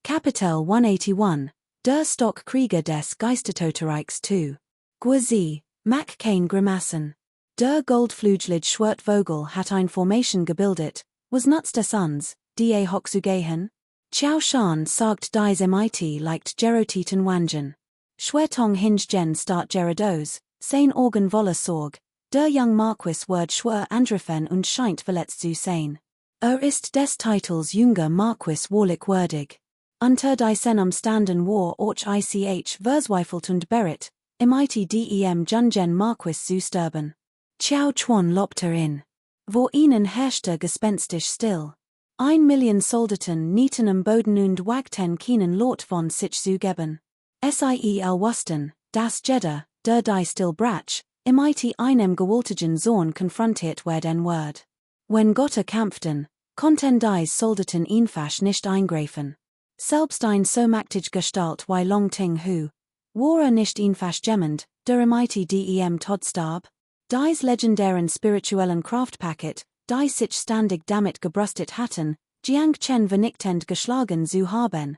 Kapitel 181, der Stock Krieger des Geistertotenreichs 2. Guazi, Mac kein Grimassen. Der Goldflügelid Schwertvogel hat ein Formation gebildet, was nuts des Uns, die Hochzugehen? Qiao Shan sagt dies mit leicht Gerotiten Wangen. Schwertong hinge gen start Gerados, sein Organ voller Sorg, der Young Marquis word schwer Andrefen und scheint verletzt zu sein. Ist des Titels Junger Marquis wahrlich würdig. Unter die Senum standen war och ich verzweifelt und berit, mit dem Jungen Marquis zu sterben. Qiao Chuan lobt in. Vor ihnen herrschte gespenstisch still. 1.000.000 Soldaten nieten am Boden und wagten keinen Lot von sich zu geben. Siel wussten, das Jeddah, der die still brach, mit einem gewaltigen Zorn konfrontiert werden wird. Wenn Götter kämpften, konnten die Soldaten einfach nicht eingreifen. Selbst ein so machtig Gestalt wie Long Ting Hu, war nicht einfach gemmend, der mit dem Tod starb. Dies legendären spirituellen Kraftpaket, die sich ständig damit gebrüstet hatten, Jiang Chen vernichtend geschlagen zu haben.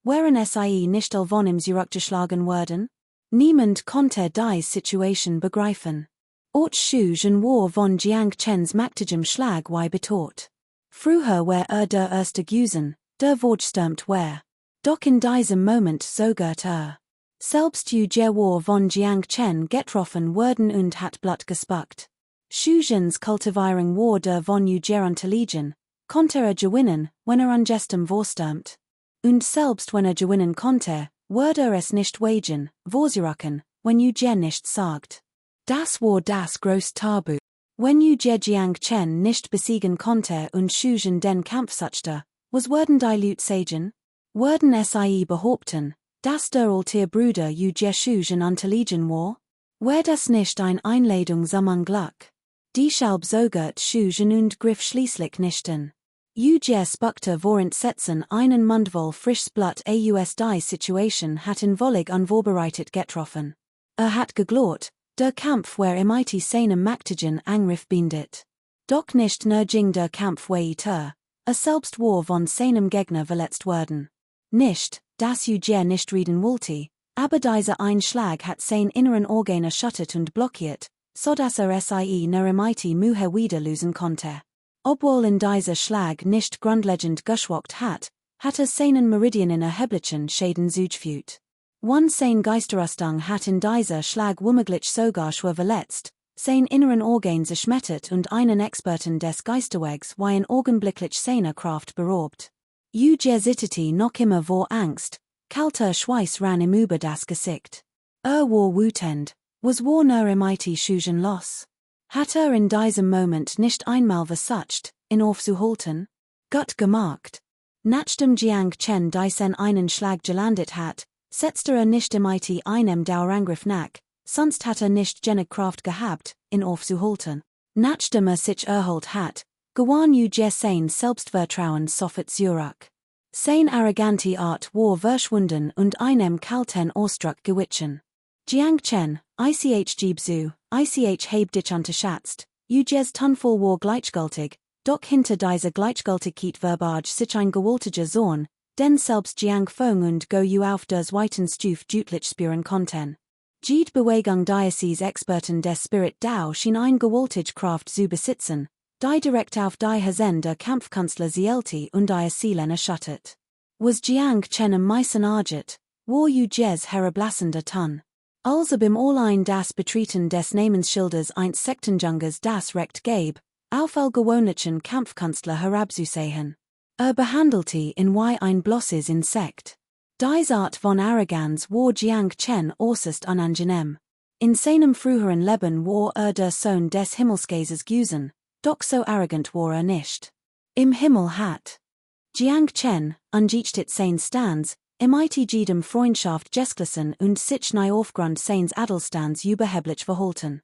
Waren sie nicht von ihm zurückgeschlagen worden? Niemand konnte dies Situation begreifen. Och Shujen war von Jiang Chens machtigem Schlag wie betot. Früher war der erste Gusen, der vorgestürmt war. Doch in diesem Moment zögert Selbst war von Jiang Chen getroffen worden und hat Blut gespuckt. Shujens Kultivierung war der von geronterliegen, konnte gewinnen, wenn ungestem vorstürmt. Und selbst wenn gewinnen konnte, würde es nicht wagen, vorzurücken, wenn nicht sagt. Das war das groß Tabu. Wenn Jiang Chen nicht besiegen konnte und Shujen den Kampf suchte, was würden die Leute sagen? Würden sie behaupten, dass der alte Bruder Shujen unterlegen war? War das nicht eine Einladung zum Unglück? Deshalb zögert Shujen und griff schließlich nicht in. Spuckte während Setzen einen Mundvoll frisches Blut aus die Situation hatten völlig unvorbereitet getroffen. Hat geglaubt, der Kampf war mit seinem machtigen Angriff beendet. Doch nicht nur ging der Kampf weiter, selbst war von seinem Gegner verletzt worden. Nicht, dass nicht reden wollte, aber dieser Einschlag hat sein inneren Organ erschüttert und blockiert, so dass sie nur mit Mühe wieder lösen konnte. Obwohl in dieser Schlag nicht grundlegend geschwockt hat seinen Meridianen erheblichen Schäden zugefügt. Sein Geisterrüstung hat in dieser Schlag womöglich sogar schwer verletzt, sein inneren Organ zerschmettert und einen Experten des Geisterwegs wie ein augenblicklich seiner Kraft beraubt. Zitterte noch immer vor Angst, kalter Schweiß rann ihm über das Gesicht. War wütend, was war nur mit Shujen los? Hat in diesem Moment nicht einmal versucht, ihn aufzuhalten? Gut gemacht. Nachdem Jiang Chen diesen einen Schlag gelandet hat, setzte nicht mit einem Dauerangriff nach, sonst hat nicht genug Kraft gehabt, ihn aufzuhalten. Nachdem sich erholt hat, gewann sein Selbstvertrauen sofort zurück. Sein arrogante Art war verschwunden und einem kalten Ausdruck gewichen. Jiang Chen, ich Jibzu, ich heb dich unterschätzt, Tunful war gleichgültig, doch hinter dieser Gleichgültigkeit verbarg sich ein gewaltiger Zorn, den selbst Jiang Feng und Go auf der zweiten Stufe deutlich spüren konnten. Die Bewegung dieses Experten des Spirit Dao schien ein gewaltig Kraft zu besitzen, die direkt auf die Hazen der Kampfkanzler zielte und die Seelen erschüttert. Was Jiang Chen am meisten arget, war herablassender Ton. Also beim Allein das Betreten des Namensschildes eines Sektenjungers das Recht gab, auf allgewöhnlichen Kampfkanzler herabzusehen. Behandelte in wie ein bloßes Insekt. Diese Art von Arroganz war Jiang Chen äußerst unangenehm. In seinem früheren Leben war der Sohn des Himmelsgeisers gewesen, doch so arrogant war nicht. Im Himmel hat Jiang Chen, ungeachtet seines Stands, mit jedem Freundschaft gesklissen und sich nie aufgrund seines Adelstands überheblich verhalten.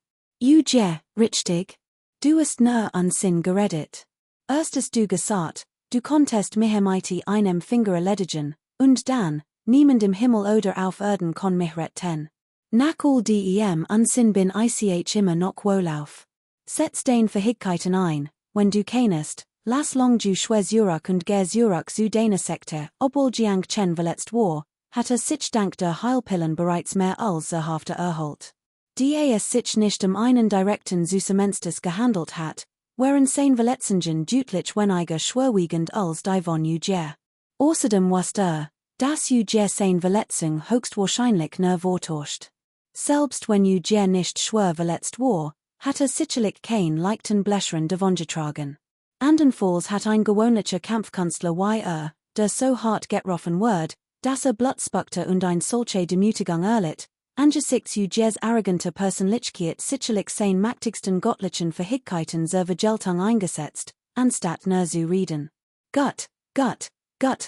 Richtig? Du hast nur an Sinn geredet. Erstes du gesagt, du konntest mich mit einem Finger erledigen, und dann, niemand im Himmel oder auf Erden kann mich retten. Nach all dem Unsinn bin ich immer noch wohlauf. Setz den Verhigkeiten ein, wenn du kannst, Las Long du Schwer Zurück und Ger Zurück zu deiner Sekte, obwohl Jiang Chen verletzt war, hat sich dank der Heilpillen bereits mehr als Hälfte erholt. Das sich nicht einen direkten Zusammenstes gehandelt hat, wären seine Verletzungen deutlich weniger schwerwiegend als die von Uger. Außerdem wusste dass Uger seine Verletzung höchstwahrscheinlich nur vortäuscht. Selbst wenn Uger nicht schwer verletzt war, hatte sicherlich kein leichten Blechern davongetragen. Andernfalls hat ein gewöhnlicher Kampfkünstler der so hart getroffen wird, dass Blutspuckte und ein solche Demütigung erlitt, angesichts Ugers arrogante Persönlichkeit sicherlich seine mächtigsten göttlichen Fähigkeiten zur Vergeltung eingesetzt, anstatt nur zu reden. Gut,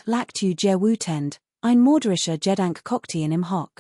lacht Uger wütend, ein mörderischer Gedanke kokte in ihm hoch.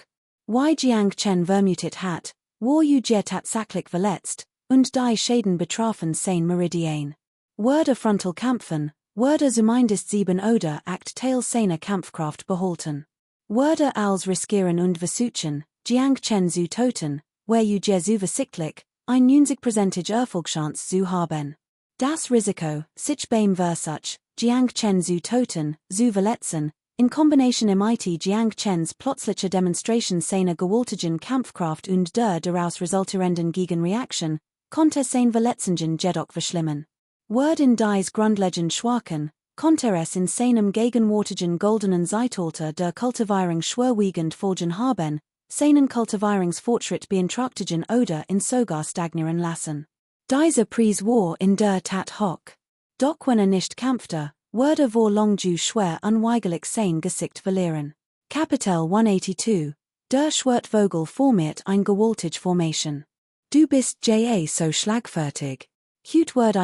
Wie Jiang Chen vermutet hat, war Uger tatsächlich verletzt, und die Schäden betrafen sein Meridian. Wurde frontal kämpfen, wurde zumindest 7 oder 8 Teil seiner Kampfkraft behalten. Wurde als riskieren und versuchen, Jiang Chen zu töten, wär Uger zuversichtlich, ein 90% Erfolgschance zu haben. Das Risiko, sich beim Versuch, Jiang Chen zu töten, zu verletzen, in Kombination mit Jiang Chens plötzlicher Demonstration seiner gewaltigen Kampfkraft und der daraus resultierenden Gegenreaktion, konnte seine Verletzungen jedoch verschlimmen. Word in dies grundlegend Schwachen, konnte es in seinem gegenwärtigen goldenen Zeitalter der Kultivierung schwerwiegend folgen haben, seinen Kultivierungsfortschritt beeinträchtigen oder in sogar stagnieren lassen. Dieser Preis war in der Tat hoch. Doch wenn nicht kämpfte, würde vor long du schwer unweigerlich sein Gesicht verlieren. Kapitel 182, der Schwertvogel formiert ein gewaltige Formation. Du bist ja so schlagfertig. Hut word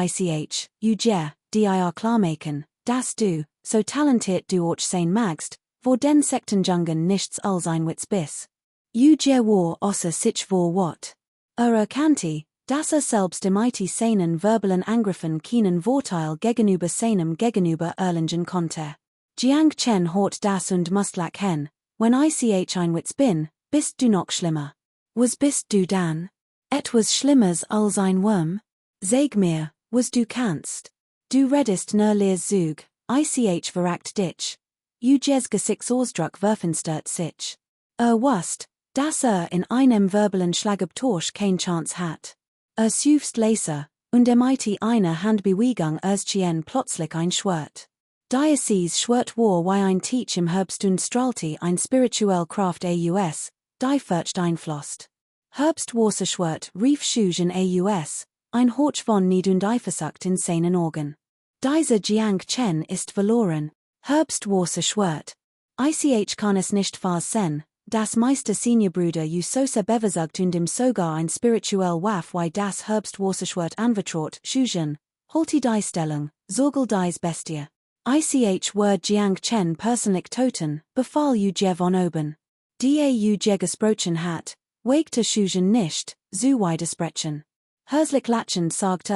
Uger, dir klarmachen, dass du, so talentiert du auch sein magst, vor den Sektenjungen nichts als ein Witz bist. Uger war außer sich vor wat. Erkannte, dass selbst mit seinen verbalen Angriffen keinen Vorteil gegenüber seinem Gegenüber erlangen konnte. Jiang Chen hat das und musst hen, wenn ich ein Witz bin, bist du noch schlimmer. Was bist du dann? Etwas Schlimmers als ein Wurm? Sag mir, was du kannst. Du reddest nur leers Zug, ich verragt dich. Ugers Gesichtsausdruck verfinstert sich. Wusst, dass in einem verbalen Schlagabtausch kein Chance hat. Suchst Leser, und mit einer Handbewegung erschien plötzlich ein Schwert. Dieses Schwert war wie ein Teach im Herbst und strahlte ein spirituell Kraft aus, die furcht einflosst. Herbst warse Schwert rief Schugen aus, ein Hoch von Need und Eifersucht in seinen Augen. Dieser Jiang Chen ist verloren. Herbst warse Schwert. Ich kann es nicht wahr sein, das Meister Seniorbruder so beversagt und im sogar ein spirituell Waff wie das Herbst warse Schwert anvertraut, Schugen, holti die Stellung, sorgel dies Bestie. Ich word Jiang Chen persönlich töten, befahl Uger von oben. Uger gesprochen hat, wagte Schugen nicht, zu widersprechen. Herzlich lachend sagt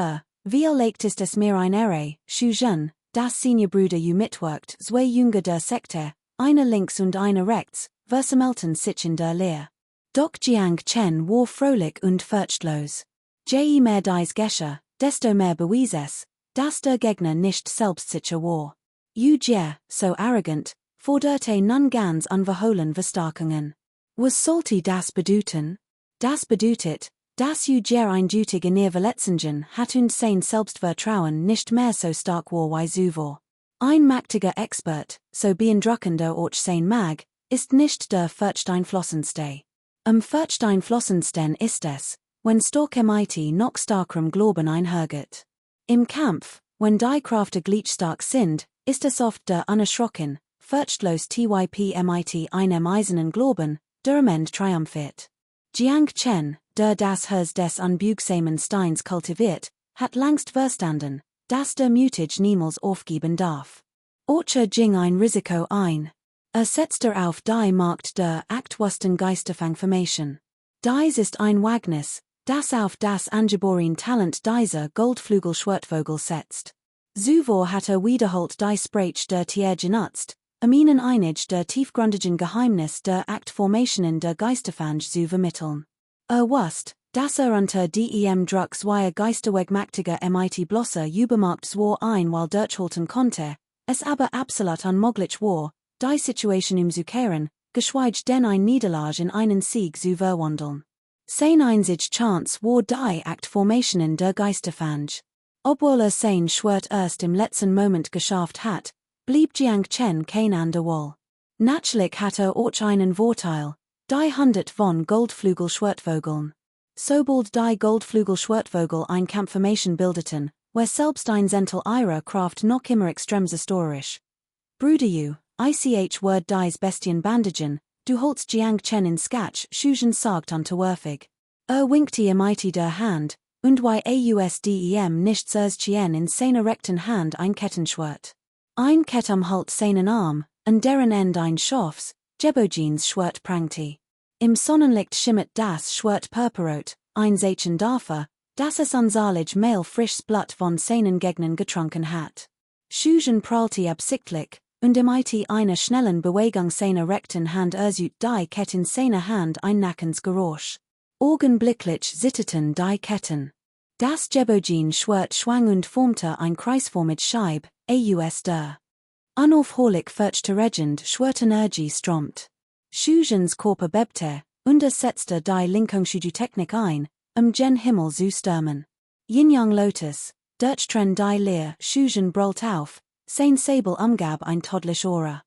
wie leicht ist es mir ein Ehre, Schugen, das Seniorbruder mitwirkt, zwei Jünger der Sekte, eine links und eine rechts, versammelten sich in der Lehr. Doch Jiang Chen war fröhlich und furchtlos. Je mehr dies geschah, desto mehr bewies es, dass der Gegner nicht selbstsicher war. Uger, so arrogant, forderte nun ganz unverhohlen Verstärkungen. Was sollte das bedeuten? Das bedeutet, dass Uger eindeutig in ihr Verletzungen hat und sein Selbstvertrauen nicht mehr so stark war wie zuvor. Ein mächtiger Expert, so beeindruckender auch sein mag, ist nicht der furchteinflossenste. Am furchteinflossensten ist es, wenn starke Mighty noch starkerem Glauben einhergeht. Im Kampf, wenn die Kräfte gleich stark sind, ist es oft der unerschrocken, furchtlos mit einem eisernen Glauben, der am Ende triumphiert. Jiang Chen, der das Herz des unbügsamen Steins kultiviert, hat längst verstanden, dass der mutig niemals aufgeben darf. Ocher ging ein Risiko ein. Setzte auf die Markt der achtwussten Geisterfangformation. Dies ist ein Wagnis, das auf das angeborene Talent dieser Goldflügel-Schwertvogel setzt. Zuvor hat wiederholt die Sprache der Tier genutzt, ihnen einig der tiefgründigen Geheimnis der Aktformationen der Geisterfang zu vermitteln. Wusst, Das unter dem Drucks wire Geisterwegmachtiger mit Blosser Übermacht zwar ein while durchhalten konnte, es aber absolut unmöglich war, die Situation zu kehren, geschweige denn ein Niederlage in einen Sieg zu verwandeln. Sein einzige Chance war die Aktformationen der Geisterfange. Obwohl sein Schwert erst im letzten Moment geschafft hat, blieb Jiang Chen kein an der Wahl. Natürlich hat auch einen Vorteil, die 100 von Goldflügel-Schwertvogeln. Sobald die Goldflügel-Schwertvogel ein Kampfformation bildeten, where selbst ein Zentel ihrer Kraft noch immer extrem historisch. Bruder ich word dies Bestien bandagen, du holst Jiang Chen in Sketch Shujen sagt unterwürfig. Winkte mighty der Hand, und ausdem nichts Chien in seiner rechten Hand ein Kettenschwert. Ein Kett am Halt seinen Arm, an deren End ein Schofs, Jebojins Schwert prangte. Im Sonnenlicht schimmert das Schwert purpurrot, ein Zeichen dafür, dass es unsalig Mail frischs Blut von seinen Gegnern getrunken hat. Shujen prallte absichtlich, und mit einer schnellen Bewegung seiner rechten Hand erzut die Kette in seiner Hand ein Nackensgeräusch. Augenblicklich zitterten die Ketten. Das Jebojin Schwert schwang und formte ein kreisförmig Scheib, der. Unaufhörlich fürchte Regend Schwertenergie stromt. Shujens Körper bebte, und setzte die Linkungsschudu-Technik ein, gen Himmel zu stürmen. Yin-Yang Lotus, Tren die Leer, Shujen brüllt auf, sein Säbel umgab ein todlich Aura.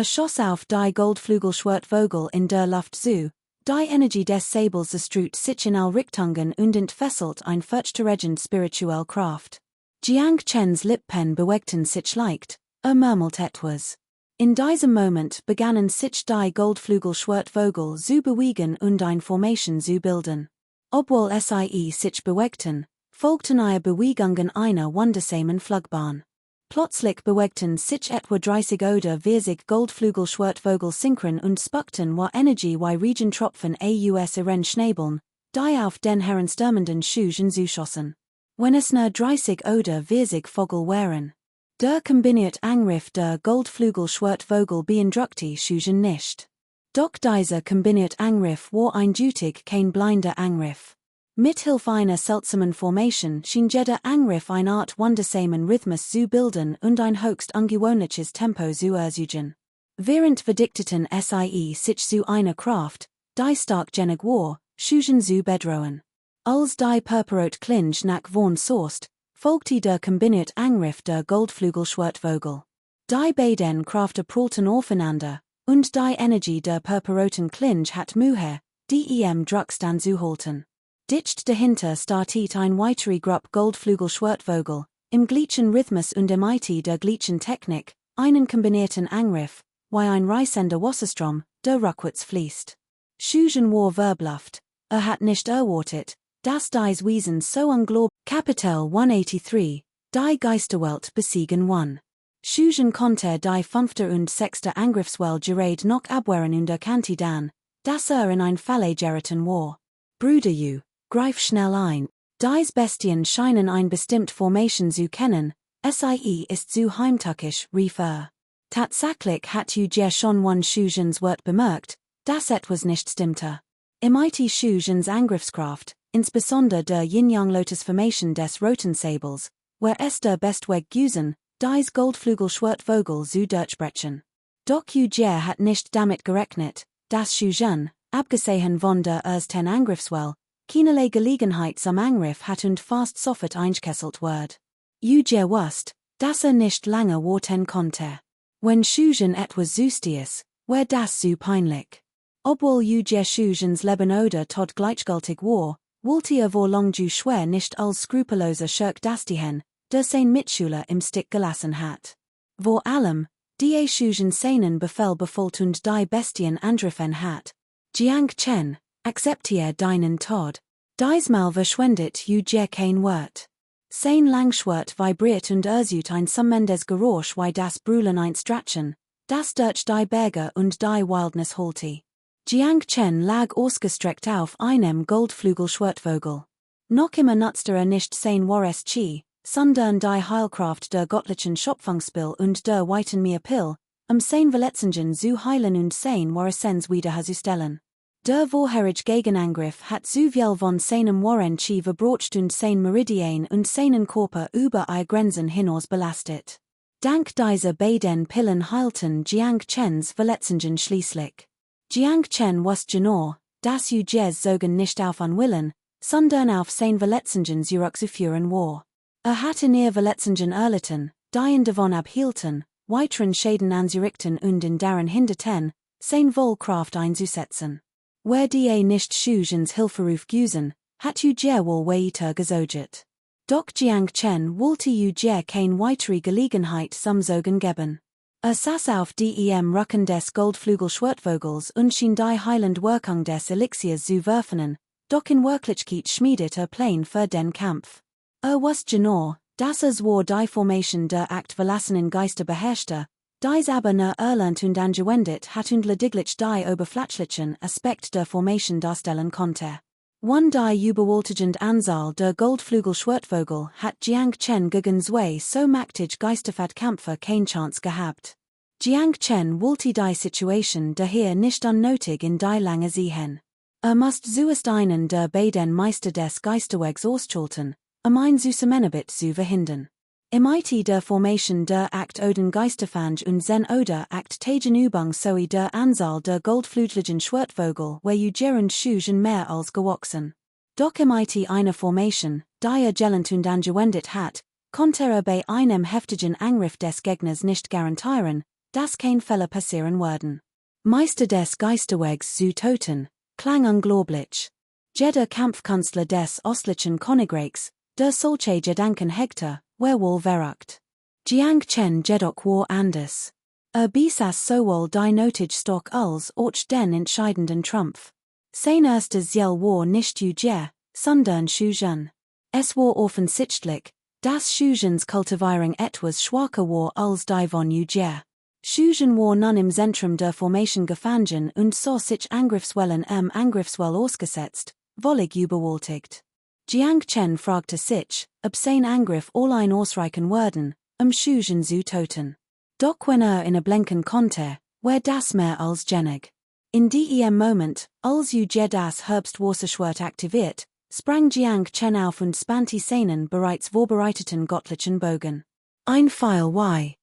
Schoss auf die Goldflügel-Schwertvogel in der Luft zu, die Energie des Säbels zerstreut sich in all Richtungen und entfesselt ein fürchte Regend spirituell Kraft. Jiang Chen's Lippen bewegten sich leicht, murmelt etwas. In diesem Moment begannen sich die Goldflügel-Schwertvogel zu bewegen und ein Formation zu bilden. Obwohl sich bewegten, folgten ihre Bewegungen einer wundersamen Flugbahn. Plötzlich bewegten sich etwa 30 oder 40 Goldflügel-Schwertvogel synchron und spuckten Energie wie Regentropfen aus ihren Schnäbeln, die auf den heranstürmenden Schujen zuschossen. Wenn es nur 30 oder 40 Vogel wären. Der kombiniert Angriff der Goldflügel-Schwertvogel beeindruckte Shujen nicht. Doch dieser kombiniert Angriff war eindeutig kein blinder Angriff. Mithilfe einer seltsamen Formation schien jeder Angriff eine Art wundersamen Rhythmus zu bilden und ein höchst ungewöhnliches Tempo zu erzeugen. Während verdichteten sich zu einer Kraft, die stark genug war, Shujen zu bedrohen. Als die purpurrot Klinge nach vorn sourced, folgte der kombiniert Angriff der Goldflügel-Schwertvogel. Die beiden Kräfte prallten aufeinander, und die Energie der purpurroten Klinge hat Mühe, dem Drucks anzuhalten. Dicht dahinter startet ein weitere Gruppe Goldflügel-Schwertvogel, im gleichen Rhythmus und mit der gleichen Technik, einen kombinierten Angriff, wie ein reißender Wasserstrom, der rückwärts fließt. Shujen war verbluft, hat nicht erwartet, dass dies Wesen so unglaublich. Kapitel 183, die Geisterwelt besiegen won. Shujen konnte die 5. und 6. Angriffswelle gerade noch abwehren und erkannte dann, dass in ein Falle geraten war. Bruder greif schnell ein. Dies Bestien scheinen ein bestimmt Formation zu kennen, ist zu heimtückisch, rief er. Tatsächlich hat schon one Shujens Wort bemerkt, dass etwas nicht stimmte. Mit Shujens Angriffskraft, insbesondere der Yin-Yang Lotus Formation des Roten Säbels, where es der Bestweg güsen, dies Goldflügel-Schwertvogel zu durchbrechen. Doch hat nicht damit gerechnet, dass Shujen, abgesehen von der ersten Angriffswelle, keinerlei Gelegenheit zum Angriff hat und fast sofort eingekesselt wird. Wusste, dass nicht lange warten konnte. Wenn Shujen etwas Zustiers, wär das zu peinlich. Obwohl Shujens Leben oder Tod gleichgültig war, wollte vor lang schwer nicht als skrupelloser Schurk dastigen, der sein Mitschüler im Stich gelassen hat. Vor allem, die Shujen seinen Befehl befolgt und die Bestien angriffen hat. Jiang Chen, akzeptiere deinen Tod. Diesmal verschwendet kein Wort. Sein Langschwert vibriert und erzut ein summendes Geräusch wie das Brüllen ein Stratchen, das durch die Berge und die Wildnis holte. Jiang Chen lag ausgestreckt auf einem Goldflügel-Schwertvogel. Noch immer nutzte nicht sein wahres Chi, sondern die Heilkraft der göttlichen Schöpfungspill und der weiten Meerpill, sein Verletzungen zu heilen und sein wahre Sens wiederherzustellen. Der Vorherige Gegenangriff hat zu viel von seinem Warren Chi verbrocht und sein Meridian und seinen Körper über ihre Grenzen hinaus belastet. Dank dieser beiden Pillen heilten Jiang Chens Verletzungen schließlich. Jiang Chen wusste genau, dass Jes Zogen nicht auf Willen, sondern auf sein Verletzungen zurückzuführen war. Hat in ihr Verletzungen erlitten, die davon abhielten, weiteren Schäden anzurichten und in daran hinderten, sein Wohlkraft einzusetzen. Wer die nicht Schugens Hilferuf güsen, hat Jer wohl weiter gesoget. Doch Jiang Chen wollte Jer kein weitere Gelegenheit zum Sogen geben. Saß auf dem Rücken des Goldflügelschwertvogels und schien die Heilandwirkung des Elixiers zu werfen, doch in Wirklichkeit schmiedet Plan für den Kampf. Wusste genau, dass war die Formation der Act verlassenen Geister beherrschte, dies aber nur erlernt und angewendet hat und lediglich die oberflächlichen Aspekt der Formation darstellen konnte. Die überwältigende Anzahl der Goldflügelschwertvogel hat Jiang Chen gegen zwei so mächtig Geisterfahrt-Kämpfer keine Chance gehabt. Jiang Chen wollte die Situation daher nicht unnötig in die Länge ziehen. Musste zuerst einen der beiden Meister des Geisterwegs ausschalten, ein Zusammenarbeit zu verhindern. Im IT der Formation der Act Oden Geisterfang und Zen oder Act Tagenübung sowie der Anzahl der goldflügeligen Schwertvogel were gerend Schugen mehr als gewachsen. Doch im IT eine Formation, die gelend und angewendet hat, konnte bei einem heftigen Angriff des Gegners nicht garantieren, dass kein Fehler passieren würden. Meister des Geisterwegs zu töten, klang unglaublich. Jeder Kampfkünstler des östlichen Königreichs, der solche Gedanken hegte, wohl verrückt. Jiang Chen jedoch war anders. Besaß sowohl die nötig stark als auch den entscheidenden Trumpf. Sein erstes Ziel war nicht Jer, sondern Shugen. Es war offensichtlich, dass Shugens Kultivierung etwas schwacher war als die von Jer. Shugen war nun im Zentrum der Formation gefangen und sah sich Angriffswellen Angriffswell ausgesetzt, völlig überwältigt. Jiang Chen fragte sich, ob sein Angriff allein ausreichen würden, Shugen zu töten. Doch wenn in blinken konnte, war das mehr als genug. In dem Moment, als Jer das Herbstwasserschwert aktiviert, sprang Jiang Chen auf und spannte seinen bereits vorbereiteten göttlichen Bogen. Ein Pfeil Y.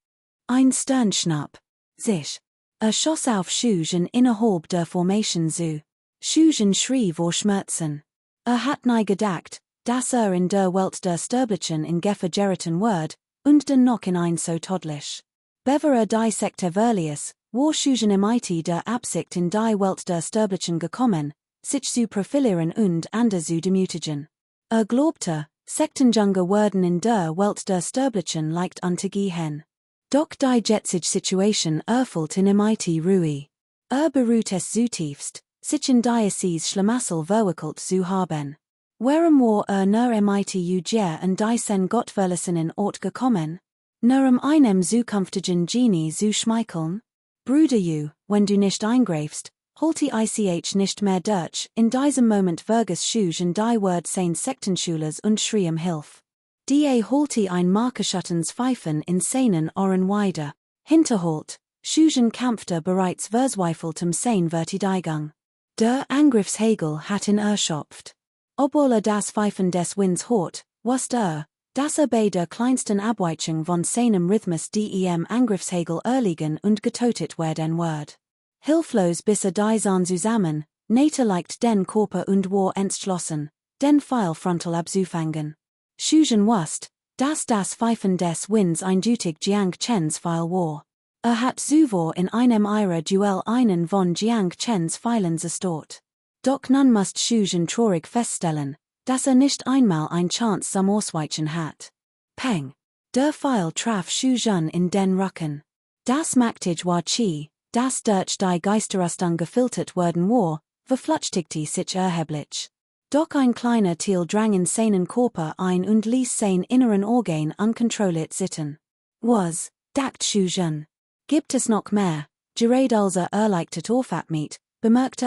Ein Sternschnapp. Sich. Schoss auf Shugen innerhalb der Formation zu. Shugen schrie vor Schmerzen. Hat nie gedacht, dass in der Welt der Sterblichen in Gefahr geraten wird, und dennoch in ein so todlich. Bever die Sekte Verlius, war Shugen im IT der Absicht in die Welt der Sterblichen gekommen, sich zu profilieren und andere zu demütigen. Glaubte, Sektenjunge würden in der Welt der Sterblichen leicht untergehen. Doch die jetzige Situation erfüllt in im IT Ruhe. Beruht es zutiefst, sich in Diocese Schlamassel verwickelt zu haben. Warum war nur im IT Jer und die sen Gottverlassenen Ort gekommen? Nur einem zukünftigen Genie zu schmeicheln? Bruder wenn du nicht eingreifst, holt ich nicht mehr durch, in diesem Moment verges Schugen die Word sein Sektenschulers und schrie Hilf. Die holte ein Markerschattens Pfeifen in seinen Ohren weiter, hinterholt, Schugen kämpfte bereits verzweifeltem sein Vertidigang. Der Angriffshagel hat ihn erschöpft. Obwohl das Pfeifen des Winds hört, wusste dass bei der kleinsten Abweichung von seinem Rhythmus dem Angriffshagel erliegen und getötet werden wird. Hilflos bis die Zahn zusammen, nähte leicht den Körper und war entschlossen, den Pfeil frontal abzufangen. Shugen wusste, dass das Pfeifen des Winds eindeutig Jiang Chens Pfeil war. Hat zuvor in einem ihrer Duell einen von Jiang Chens Pfeilen zerstört. Doch nun musste Shugen traurig feststellen, dass nicht einmal ein Chance zum Ausweichen hat. Peng! Der Pfeil traf Shugen in den Rücken. Das mächtig war Qi, das durch die Geisterrüstung gefiltert worden war, verflüchtigte sich erheblich. Doch ein kleiner Teil drang in seinen Körper ein und ließ sein inneren Organ unkontrolliert sitzen. Was, dacht Shugen. Gibt es noch mehr? Gerade als erleichtert aufatmet, bemerkt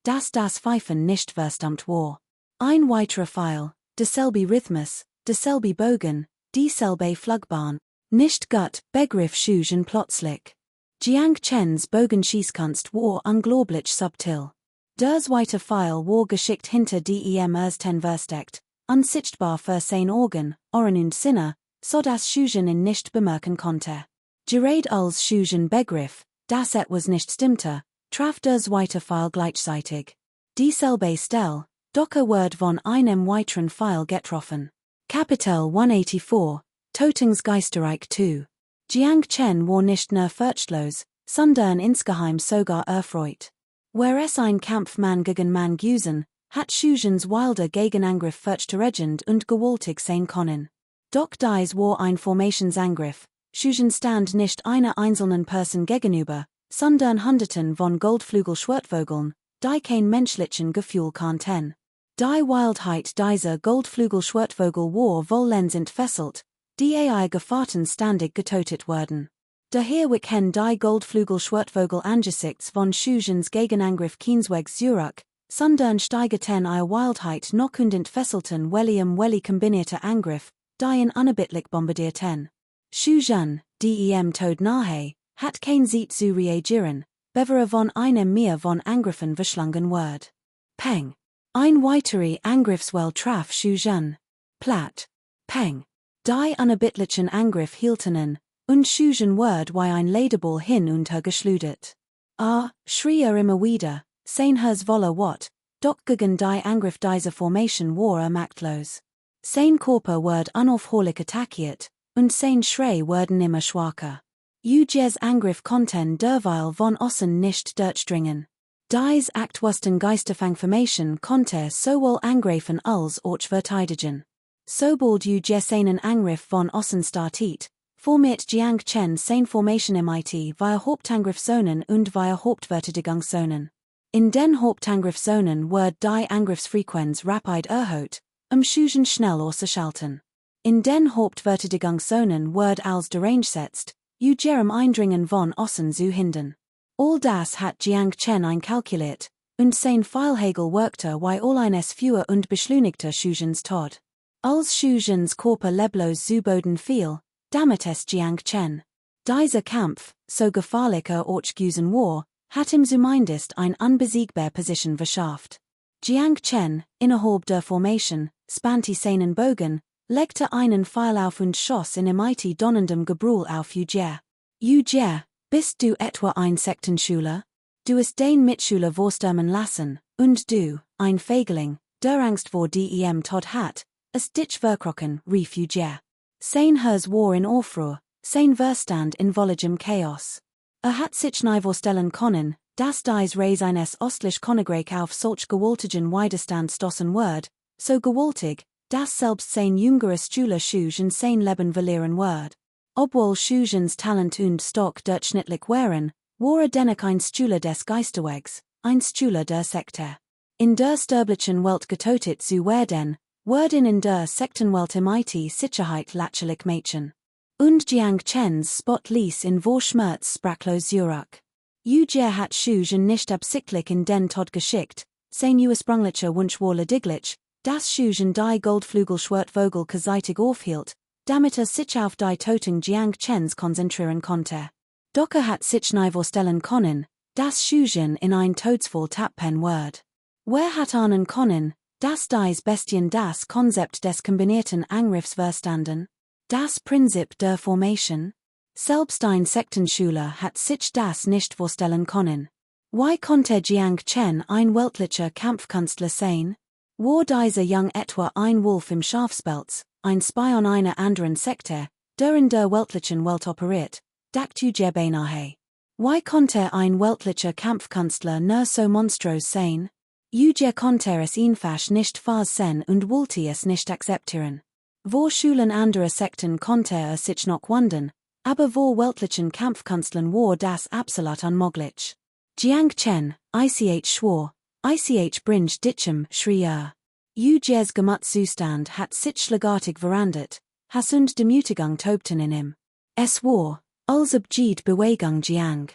dass das Pfeifen nicht verstummt war. Ein weiterer Pfeil, derselbe Rhythmus, derselbe Bogen, dieselbe Flugbahn. Nicht gut, begriff Shugen plötzlich. Jiang Chens Bogenschießkunst war unglaublich subtil. Der zweite Pfeil war geschickt hinter dem ersten Versteckt, unsichtbar für sein Organ, Ohren und Sinne, so dass Schugen ihn nicht bemerken konnte. Gerade als Schugen begriff, dass etwas nicht stimmte, traf der zweite Pfeil gleichzeitig. Dieselbe Stelle, doch wird von einem weiteren Pfeil getroffen. Kapitel 184, Totungsgeisterreich 2. Jiang Chen war nicht nur furchtlos, sondern insgeheim sogar erfreut. Wär es ein Kampf Mann gegen Mann gewesen, hat Schugens wilder Gegenangriff furchterregend und gewaltig sein können. Doch dies war ein Formationsangriff, Schugen stand nicht einer einzelnen Person gegenüber, sondern Hunderten von Goldflügelschwertvogeln, die kein menschlichen Gefühl kannten. Die Wildheit dieser Goldflügelschwertvogel war vollends entfesselt, die Gefahrten ständig getötet wurden. Daher wichen die Goldflügelschwertvogel angesichts von Schugens Gegenangriff keineswegs zurück, sondern steigeten Wildheit noch und entfesselten welli kombinierte Angriff, die ihn unerbittlich bombardierten. Schugen, dem Tod nahe, hat kein Zeit zu reagieren, bevor von einem mehr von Angriffen verschlungen wird. Peng. Ein weiterer Angriffswelle traf Schugen. Platt. Peng. Die unerbittlichen Angriff hielten ihn, und Schugen wird wie ein Lederball hin und her geschleudert. Schrie immer wieder, sein Herz voller Wort, doch gegen die Angriff dieser Formation war machtlos. Sein Körper wird unaufhörlich attackiert, und sein Schrei werden immer schwacher. Uges Angriff konnten derweil von außen nicht durchdringen. Dies Aktwasten Geisterfangformation konnte sowohl angreifen als auch verteidigen. Sobald Uge seinen Angriff von außen startet, formiert Jiang Chen sein Formation MIT via Hauptangriffszonen und via Hauptverteidigungszonen. In den Hauptangriffszonen wird die Angriffsfrequenz rapid erhöht, Schugen schnell auszuschalten. In den Hauptverteidigungszonen wird als Derange setzt, Ugerem Eindringen von außen zu hindern. All das hat Jiang Chen einkalkuliert, und sein Pfeilhagel wirkte wie all eines fewer und beschleunigter Schugens Tod. Als Schugens Körper leblos zu Boden fiel, damit es Jiang Chen. Dieser Kampf, so gefährlich auch gewesen war, hat ihm zumindest ein unbesiegbar Position verschafft. Jiang Chen, innerhalb der Formation, spannte seinen Bogen, legte einen Pfeil auf und schoss in mighty donnendem Gebrüll auf Uge. Uge, bist du etwa ein Sektenschüler? Du hast den Mitschüler vorstürmen lassen, und du, ein Feigling, der Angst vor dem Tod hat, es dich verkrochen, rief Uge. Sein Herz war in Aufruhr, sein Verstand in völligem Chaos. Hat sich nie vorstellen können, dass dies Reis eines ostlich Königreich auf solch gewaltigen Widerstand stoßen wird, so gewaltig, dass selbst sein jüngeres Schüler Schugen sein Leben verlieren wird. Obwohl Schugens Talent und Stock durchschnittlich waren, war dennoch ein Schüler des Geisterwegs, ein Schüler der Sekte. In der sterblichen Welt getötet zu werden, werden in der Sektenwelt MIT Sicherheit lächerlich Mädchen. Und Jiang Chens Spot ließ in vor Schmerz sprachlos zurück. Uge hat Schugen nicht absichtlich in den Tod geschickt, sein ursprünglicher Wunsch war lediglich, dass Schugen die Goldflügelschwertvogel zeitig aufhielt, damit sich auf die Tötung Jiang Chens konzentrieren konnte. Doch hat sich nie vorstellen können, dass Schugen in ein Todesfall tappen wird. Wer hat ahnen können, dass dies Bestien das Konzept des kombinierten Angriffs verstanden? Das Prinzip der Formation? Selbst ein Sektenschüler hat sich das nicht vorstellen können. Wie konnte Jiang Chen ein weltlicher Kampfkünstler sein? War dieser Jung etwa ein Wolf im Schafspelz, ein Spy an einer anderen Sekte, der in der weltlichen Welt operiert, dacht Uge beinahe. Wie konnte ein weltlicher Kampfkünstler nur so monströs sein? Uge konnte es einfach nicht sehen und wollte es nicht akzeptieren. Vor Schulen anderer Sekten konnte sich noch wundern, aber vor weltlichen Kampfkünstlern war das absolut unmöglich. Jiang Chen, ich schwor, ich bringe ditchem, schrie Uges Gemütszustand hat sich schlagartig verändert, Hass und Demütigung tobten in ihm. Es war, als ob jede Bewegung Jiang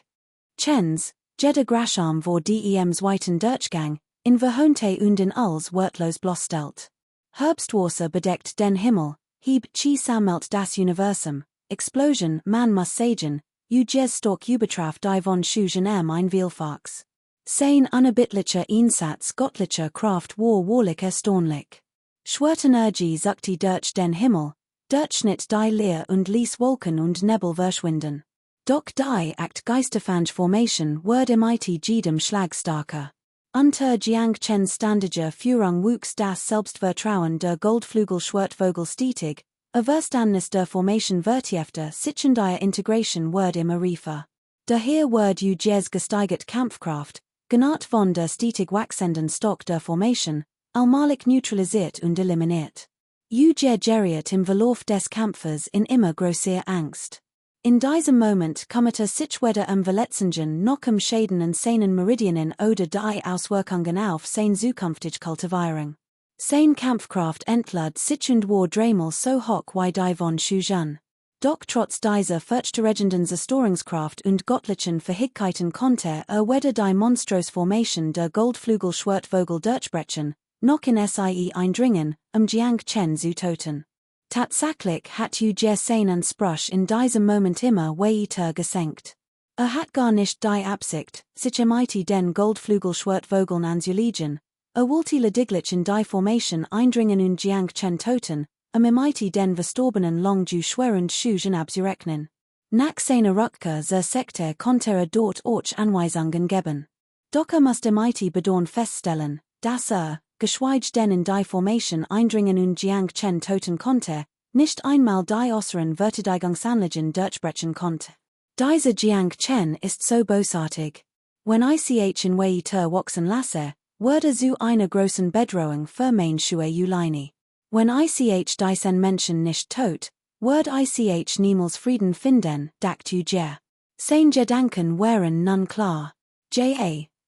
Chens, jeder Grasham vor dems weiten Durchgang, in Verhonte und in als wortlos bloßstellt. Herbstwasser bedeckt den Himmel, hieb chi sammelt das Universum, Explosion, man muss sagen, Uges Stork übertraf die von Schugen ein Vielfaches. Sein unerbittlicher Einsatz göttlicher Kraft war wahrlich erstaunlich. Schwertenergie zuckte durch den Himmel, durchschnitt die Leer und ließ Wolken und Nebel verschwinden. Doch die act Geisterfangformation word mighty jedem Schlag starker. Unter Jiang Chens standiger Führung wuchs das Selbstvertrauen der Goldflügel-Schwertvogel stetig, a Verständnis der Formation vertiefter sich in der Integration word immer riefer. Daher word Ujes gesteigert Kampfkraft, genannt von der stetig wachsenden Stock der Formation, allmählich neutralisiert und eliminiert. Ujer geriet im Verlauf des Kampfes in immer größer Angst. In diesem Moment kommt sich weder Verletzungen noch Schäden an seinen Meridianen oder die Auswirkungen auf sein zukünftig Kultivierung. Sein Kampfkraft entlad sich und war dreimal so hoch wie die von Shuzhen. Doch trotz dieser furchterregenden Zerstörungskraft und göttlichen Fähigkeiten konnte weder die monströse Formation der Goldflügel-Schwertvogel durchbrechen, noch in sie eindringen, Jiang Chen zu töten. Tatsächlich hat Ujer seinen Spruch in diesem Moment immer weiter gesenkt. Hat gar nicht die Absicht, sich mighty den Goldflügel-Schwertvogeln anzulegen, wollte lediglich in die Formation eindringen und Jiang Chen töten, mighty den verstorbenen Long Ju schwerend Schugen abzurechnen. Nach seiner Rückkehr zur Sekte konnte dort auch Anweisungen geben. Doch musste mighty bedauern feststellen, dass geschweige denn in die Formation eindringen und Jiang Chen töten konnte, nicht einmal die äußeren Verteidigungsanlagen durchbrechen konnte. Dieser Jiang Chen ist so bösartig. Wenn ich in weiter wachsen lasse, würde zu einer großen Bedrohung für Menschliche Uleini. Wenn ich diesen Menschen nicht tot, würde ich niemals Frieden finden, dacht Ujer. Sein Gedanken waren nun klar.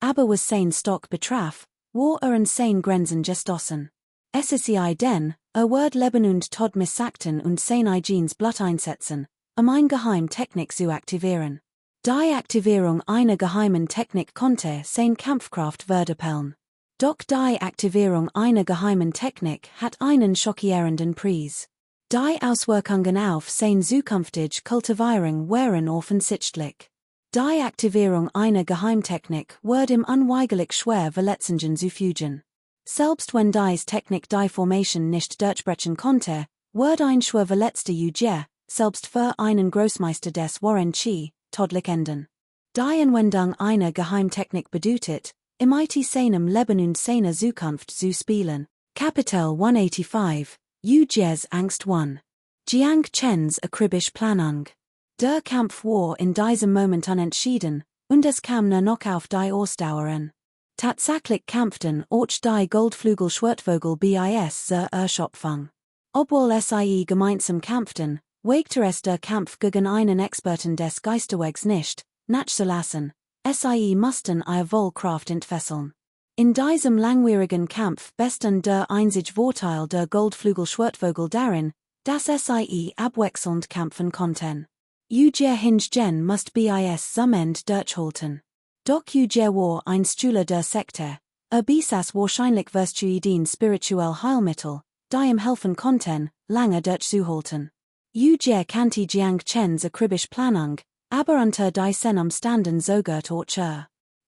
Aber was sein Stock betraf, war an sein Grenzen gestoßen. SSI denn, word leben und Tod missakten und sein Eigenes Blut einsetzen, eine Geheimtechnik zu aktivieren. Die Aktivierung einer geheimen Technik konnte sein Kampfkraft verdoppeln. Doch die Aktivierung einer geheimen Technik hat einen schockierenden Preis. Die Auswirkungen auf sein zukünftig Kultivierung waren offensichtlich. Die Aktivierung einer Geheimtechnik wird ihm unweigerlich schwer Verletzungen zufügen. Selbst wenn dies Technik die Formation nicht durchbrechen konnte, wird ein schwer verletzter Ujer, selbst für einen Großmeister des Warren Chi, todlich enden. Die Anwendung einer Geheimtechnik bedeutet, im seinem Leben und seiner Zukunft zu spielen. Kapitel 185, Ujer's Angst 1. Jiang Chens akribisch Planung. Der Kampf war in diesem Moment unentschieden, und es kam nur noch auf die Ausdauer an. Tatsächlich kämpften auch die Goldflügel-Schwertvogel bis zur Erschöpfung. Obwohl sie gemeinsam kämpften, wagte es der Kampf gegen einen Experten des Geisterwegs nicht, nachzulassen. Sie mussten ihre Wohlkraft entfesseln. In diesem langwierigen Kampf bestand der einzige Vorteil der Goldflügel-Schwertvogel darin, dass sie abwechselnd kämpfen konnten. Ujer hingegen musste bis zum Ende durchhalten. Doch Ujer war ein Schüler der Sekte, besaß wahrscheinlich virtuellen spirituell Heilmittel, die ihm helfen konnten, lange durchzuhalten. Ujer kannte Jiang Chens akribisch Planung, aber unter diesen Umständen zögert auch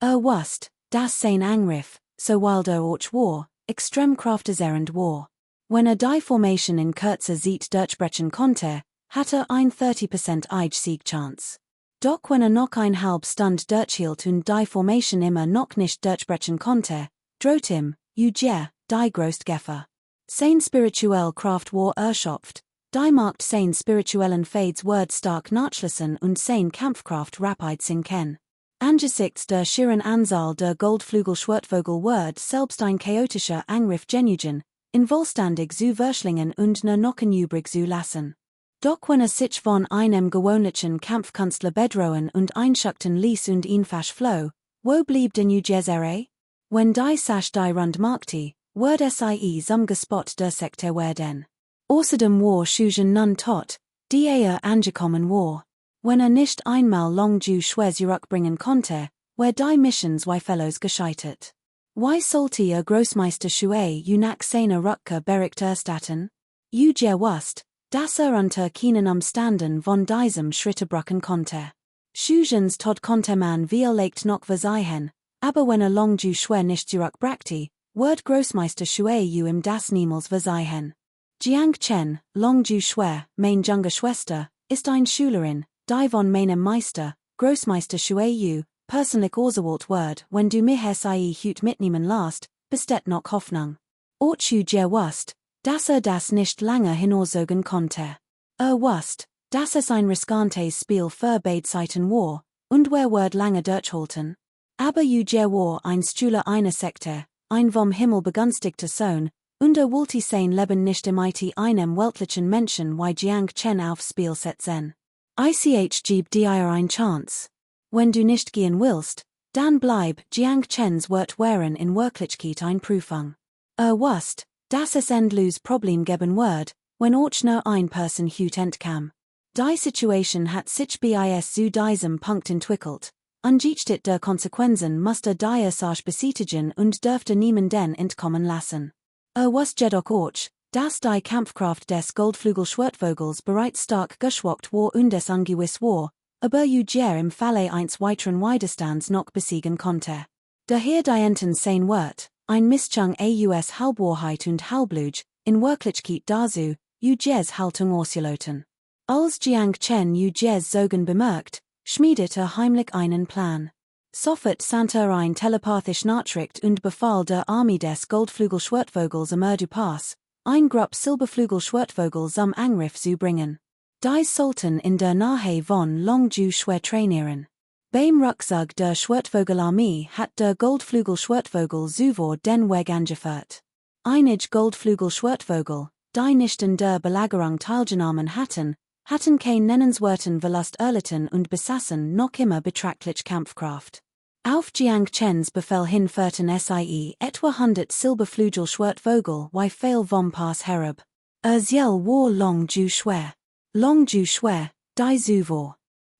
wusste, dass sein Angriff, so wild auch war, extrem kraftezehrend war. Wenn die Formation in kurzer Zeit durchbrechen konnte, hatte ein 30% Siegchance. Doch wenn noch ein halb Stunde durchhielt und die Formation immer noch nicht durchbrechen konnte, droht ihm, Ujer, die größte Gefahr. Sein spirituell Kraft war erschöpft, die macht sein spirituellen Fades word stark nachlassen und sein Kampfkraft rapid sinken. Angesichts der schieren Anzahl der Goldflügel-Schwertvogel word selbst ein chaotischer Angriff genügen, in vollständig zu verschlingen und nur noch übrig zu lassen. Doch wenn sich von einem gewöhnlichen Kampfkünstler bedrohen und einschuckten ließ und ihn floh, wo blieb den Ujers Ehre? Wenn die Sache die Rund machte, wird zum Gespott der Sekte werden. Außerdem war Schugen nun tot, die angekommen war. Wenn nicht einmal Long Ju schwer zurückbringen konnte, war die Missions Fellows gescheitert. Why sollte Großmeister Shui nach seiner Rückkehr Bericht erstatten? Ujer wusste, dass unter keinen Umständen von diesem Schritt abbrechen konnte. Schugens Tod konnte man vielleicht noch versehen, Aber wenn long du schwer nicht zurück brakti, Word Großmeister Shui U im das niemals verzeihen. Jiang Chen, long du schwer, mein junge Schwester, ist ein Schülerin, die von meinem Meister, Großmeister Shui U, personlich Orsewalt Word, wenn du mich sie hüt mitnehmen last, bestet noch Hoffnung. Orchu dir wust, dass das nicht lange hinaussogen konnte. Wust, dass es ein riskantes Spiel für beide Seiten war, und wer Word lange durchhalten. Aber dir war ein Stühle eine Sekte, ein vom Himmel begünstigter Sohn, und wollte sein Leben nicht im einem weltlichen Menschen wie Jiang Chen aufs Spiel setzen. Ich gib dir ein Chance. Wenn du nicht gehen willst, dann bleib Jiang Chens Wort wären in Wirklichkeit ein Prüfung. Wust, dass es endlos Problem geben wird, wenn auch nur ein Person hüt entkam. Die Situation hat sich bis zu diesem Punkt entwickelt, angesichts der Konsequenzen musste die sich beseitigen und dürfte niemanden entkommen lassen. Wust jedoch auch, dass die Kampfkraft des Goldflügelschwertvogels bereits stark geschwächt war und es ungewiss war, aber im Falle eines weiteren Widerstands noch besiegen konnte. Daher die Enten sein wird, ein Mischung aus Halbwahrheit und Halblug, in Wirklichkeit dazu, Haltung auszuloten. Als Jiang Chen Sogen bemerkt, schmiedete heimlich einen Plan. Sofort sandte ein telepathisch Nachricht und befahl der Armee des Goldflügelschwertvogels du Pass, ein Grupp Silberflügelschwertvogel zum Angriff zu bringen. Dies sollten in der Nähe von Long Ju schwer trainieren. Beim Rückzug der Schwertvogelarmee hat der Goldflügelschwertvogel zuvor den Weg angeführt. Einige Goldflügelschwertvogel, die nicht in der Belagerung teilgenommen hatten kein nennenswerten Verlust erlitten und besaßen noch immer betrachtlich Kampfkraft. Auf Jiang Chens Befehl hin führten sie etwa 100 Silberflügelschwertvogel wie Pfeil vom Pass herab. Ziel war Long Ju schwer. Long Ju schwer, die zuvor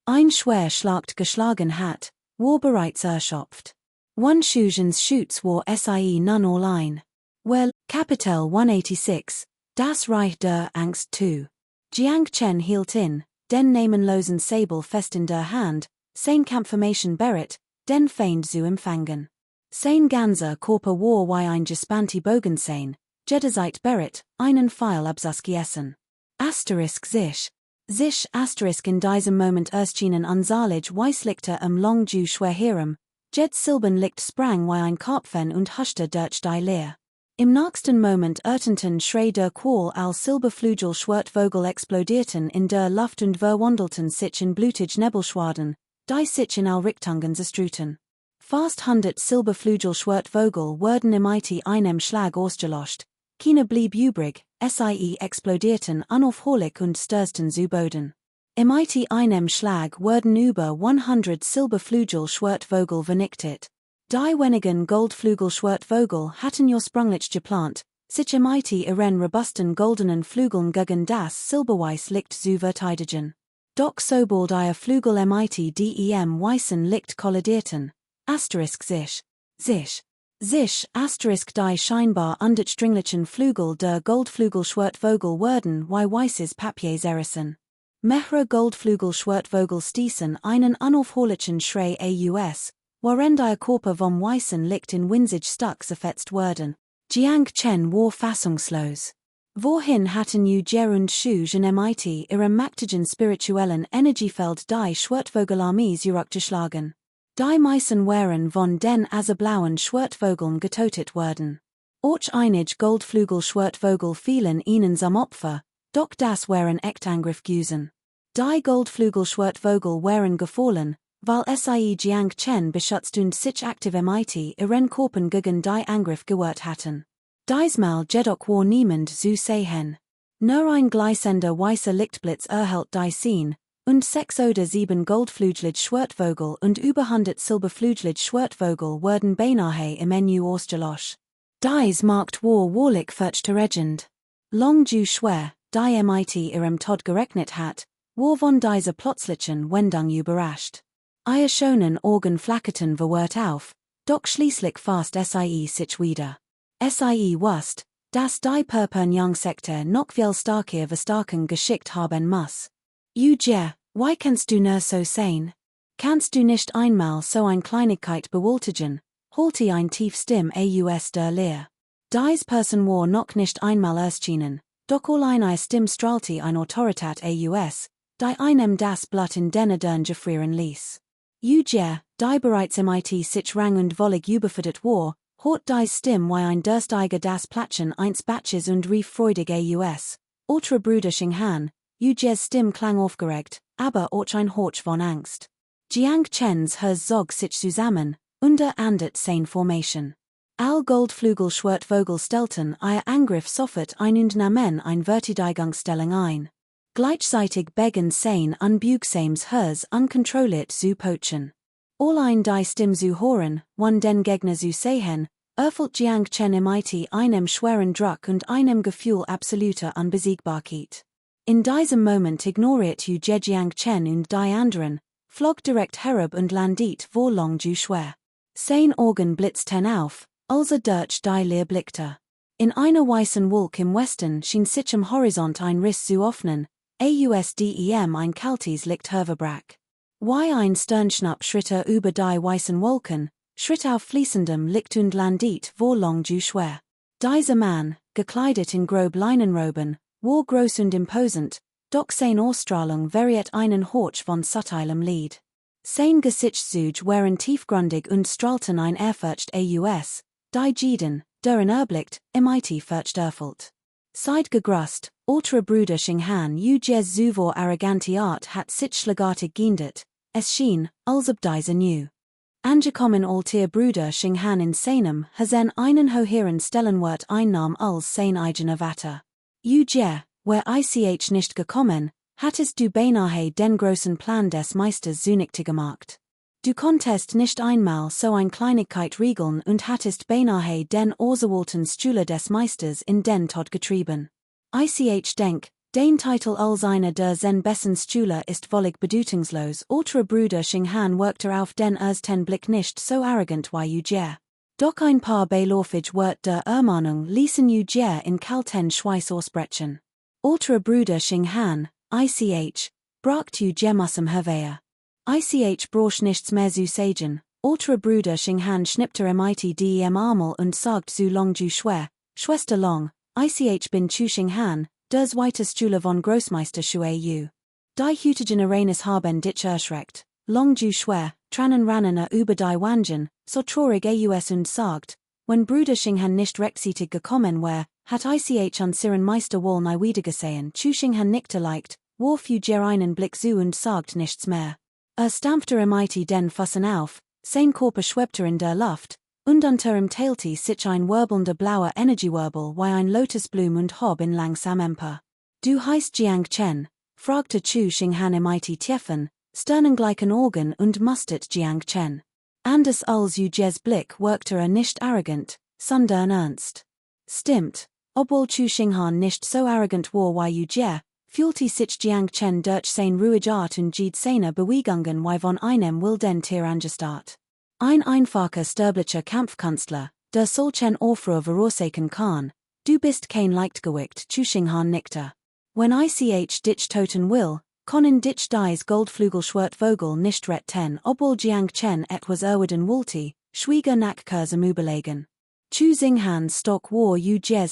ein Schwerschlag geschlagen hat, war bereits erschöpft. One Shugens Schutz war sie nun allein. Well, Kapitel 186, das Reich der Angst 2. Jiang Chen hielt in, den namenlosen Sabel fest in der Hand, sein Kampfformation bereit, den Feind zu empfangen. Sein ganzer Körper war wie ein gespannte Bogen sein, jederzeit bereit, einen Pfeil abzuschießen. Sich in diesem Moment erschienen unzahlig Weißlichter Long Ju schwerherem, jed Silben Licht sprang wie ein Karpfen und huschte durch die Leer. Im nächsten Moment ertönten Schrei der Qual als Silberflügelschwertvogel explodierten in der Luft und verwandelten sich in blutige Nebelschwaden, die sich in all Richtungen zerströmten. Fast 100 Silberflügelschwertvogel wurden im einem Schlag ausgelöscht. Keine blieb übrig, sie explodierten unaufhörlich und stürzten zu Boden. Im einem Schlag wurden über 100 Silberflügelschwertvogel vernichtet. Die wenigen Goldflügelschwertvogel hatten ursprünglich geplant, sich im ihren robusten goldenen Flügeln gegen das Silberweiß Licht zu verteidigen. Doch sobald die Flügel im dem weißen Licht kollidierten, sich, die scheinbar undurchdringlichen Flügel der Goldflügelschwertvogel wurden wie weißes Papier zerrissen. Mehrere Goldflügelschwertvogel stießen einen unaufhörlichen Schrei aus, worin die Körper vom weißen Licht in winzig Stück zerfetzt wurden. Jiang Chen war fassungslos. Wohin hatten und Shu im ihrem mächtigen spirituellen Energiefeld die Schwertvogelarmee zurückgeschlagen? Die meisten waren von den blauen Schwertvogeln getötet worden. Auch einige Goldflügelschwertvogel fielen ihnen zum Opfer, doch das waren Echtangriff gewesen. Die Goldflügelschwertvogel waren gefallen, weil sie Jiang Chen beschützt und sich aktiv ihren Körper gegen die Angriff gewehrt hatten. Diesmal jedoch war niemand zu sehen. Nur ein gleißender weißer Lichtblitz erhellt die Scene, und 6 oder 7 goldflügelige Schwertvogel und über 100 silberflügelige Schwertvogel wurden beinahe im Menü ausgelöscht. Dies macht war wahrlich furchterregend. Long Ju schwer, die ihrem Tod gerechnet hat, war von dieser plötzlichen Wendung überrascht. Ihr schonen Augen flackerten verwirrt auf, doch schließlich fast sich wieder. Wust, dass die Purpurn-Young-Sekte noch viel stärker verstärken geschickt haben muss. Why kannst du nur so sein? Kannst du nicht einmal so ein Kleinigkeit bewältigen, Halti ein tief Stim aus der Leer. Dies Person war noch nicht einmal erschienen, doch allein eine Stim strahlte ein Autorität aus, die einem das Blatt in den Dern gefrieren ließ. Die bereits mit sich rang und wollig überfordert war, hat dies Stim wie ein Dursteiger das Platschen eins Batches und rief freudig aus. Ultra brüdersching han, Ujes Stim klang aufgeregt, aber auch ein Horch von Angst. Jiang Chens Hers zog sich zusammen, unter andet sein Formation. Al Goldflügel Schwertvogel stellten ihr Angriff sofort ein und nahmen ein Verteidigungsstellung ein. Gleichzeitig begann sein unbugsames Hers uncontrolliert zu pochen. Allein die Stim zu hören, wann den Gegner zu sehen, erfüllt Jiang Chen mit einem schweren Druck und einem Gefühl absoluter Unbesiegbarkeit. In diesem Moment ignoriert Jiang Chen und die anderen, flog direkt herab und landet wo lang ju schwer. Sein Augen blitzten auf, als durch die Leer blickte. In einer weißen Wolke im Westen schien sich am Horizont ein Riss zu öffnen, ausdem ein kaltes Licht hervorbrach. Wie ein Sternschnapp schritt über die weißen Wolken, schritt auf fließendem Licht und landet wo lang ju schwer. Dieser Mann, gekleidet in grob Leinenroben, war groß und imposant, doch sein Ausstrahlung variiert einen Horch von subtilem Lied. Sein Gesichtszüge waren tiefgründig und strahlten ein Ehrfurcht aus, die jeden, der ihn erblickt, mit Furcht erfüllt. Seid gegrust, ultra brüdersching han Ujes zuvor arrogante Art hat sich schlagartig geändert, es schien, als ob diese new. Angekommen alter brüdersching han in seinem Hasen einen höheren Stellenwert einnahm als sein eigener Vater. Wer ich nicht gekommen, hattest du beinahe den großen Plan des Meisters zunichte gemacht. Du konntest nicht einmal so ein Kleinigkeit regeln und hattest beinahe den auserwählten Schüler des Meisters in den Tod getrieben. Ich denk, den Titel als einer der zen besten Schüler ist völlig bedeutungslos. Ultra brüdersching han wirkte auf den ersten Blick nicht so arrogant wie Doch ein paar beilofig Wort der Ermahnung ließen in kalten Schweiß ausbrechen. Ultra brüdersching han, braucht mussem herwehr. Brauch nichts mehr zu sagen, ultra brüdersching han schnippte mit dem Armel und sagt zu long ju schwer, Schwester long, bin chushing han, der zweite Schüler von Großmeister Shui. Die Hütigen Arenas haben dich erschreckt, long ju schwer, tranen rannen über die Wangen, so traurig aus und sagt, wenn brüdersching han nicht rechtzeitig gekommen war, hat ich an siren Meister wohl nie wiedergesehen, chushing han nickte leicht, warf einen Blick zu und sagt nichts mehr. Stampfte mit den Füßen auf, sein Körper schwebte in der Luft, und unter ihm teilte sich ein wirbelnder blauer Energiewirbel wie ein Lotusblum und hob in langsam empor. Du heißt Jiang Chen, fragte Chushing Han mit tiefen, sternengleichen Augen und mustert Jiang Chen. Anders als Ujes Blick wirkte nicht arrogant, sondern ernst. Stimmt, obwohl Chushing Han nicht so arrogant war wie fühlte sich Jiang Chen durch sein ruhige Art und seine Bewegungen wie von einem wilden Tier angestarrt. Ein einfacher sterblicher Kampfkünstler, der solchen Aufruhr verursachen kann, du bist kein Leichtgewicht, Chushing Han nickte. Wenn ich dich töten will, können dich dies Goldflügelschwertvogel nicht retten, obwohl Jiang Chen etwas erwidern wollte, schwieg nach kurzem Überlegen. Chushing Hans Stock war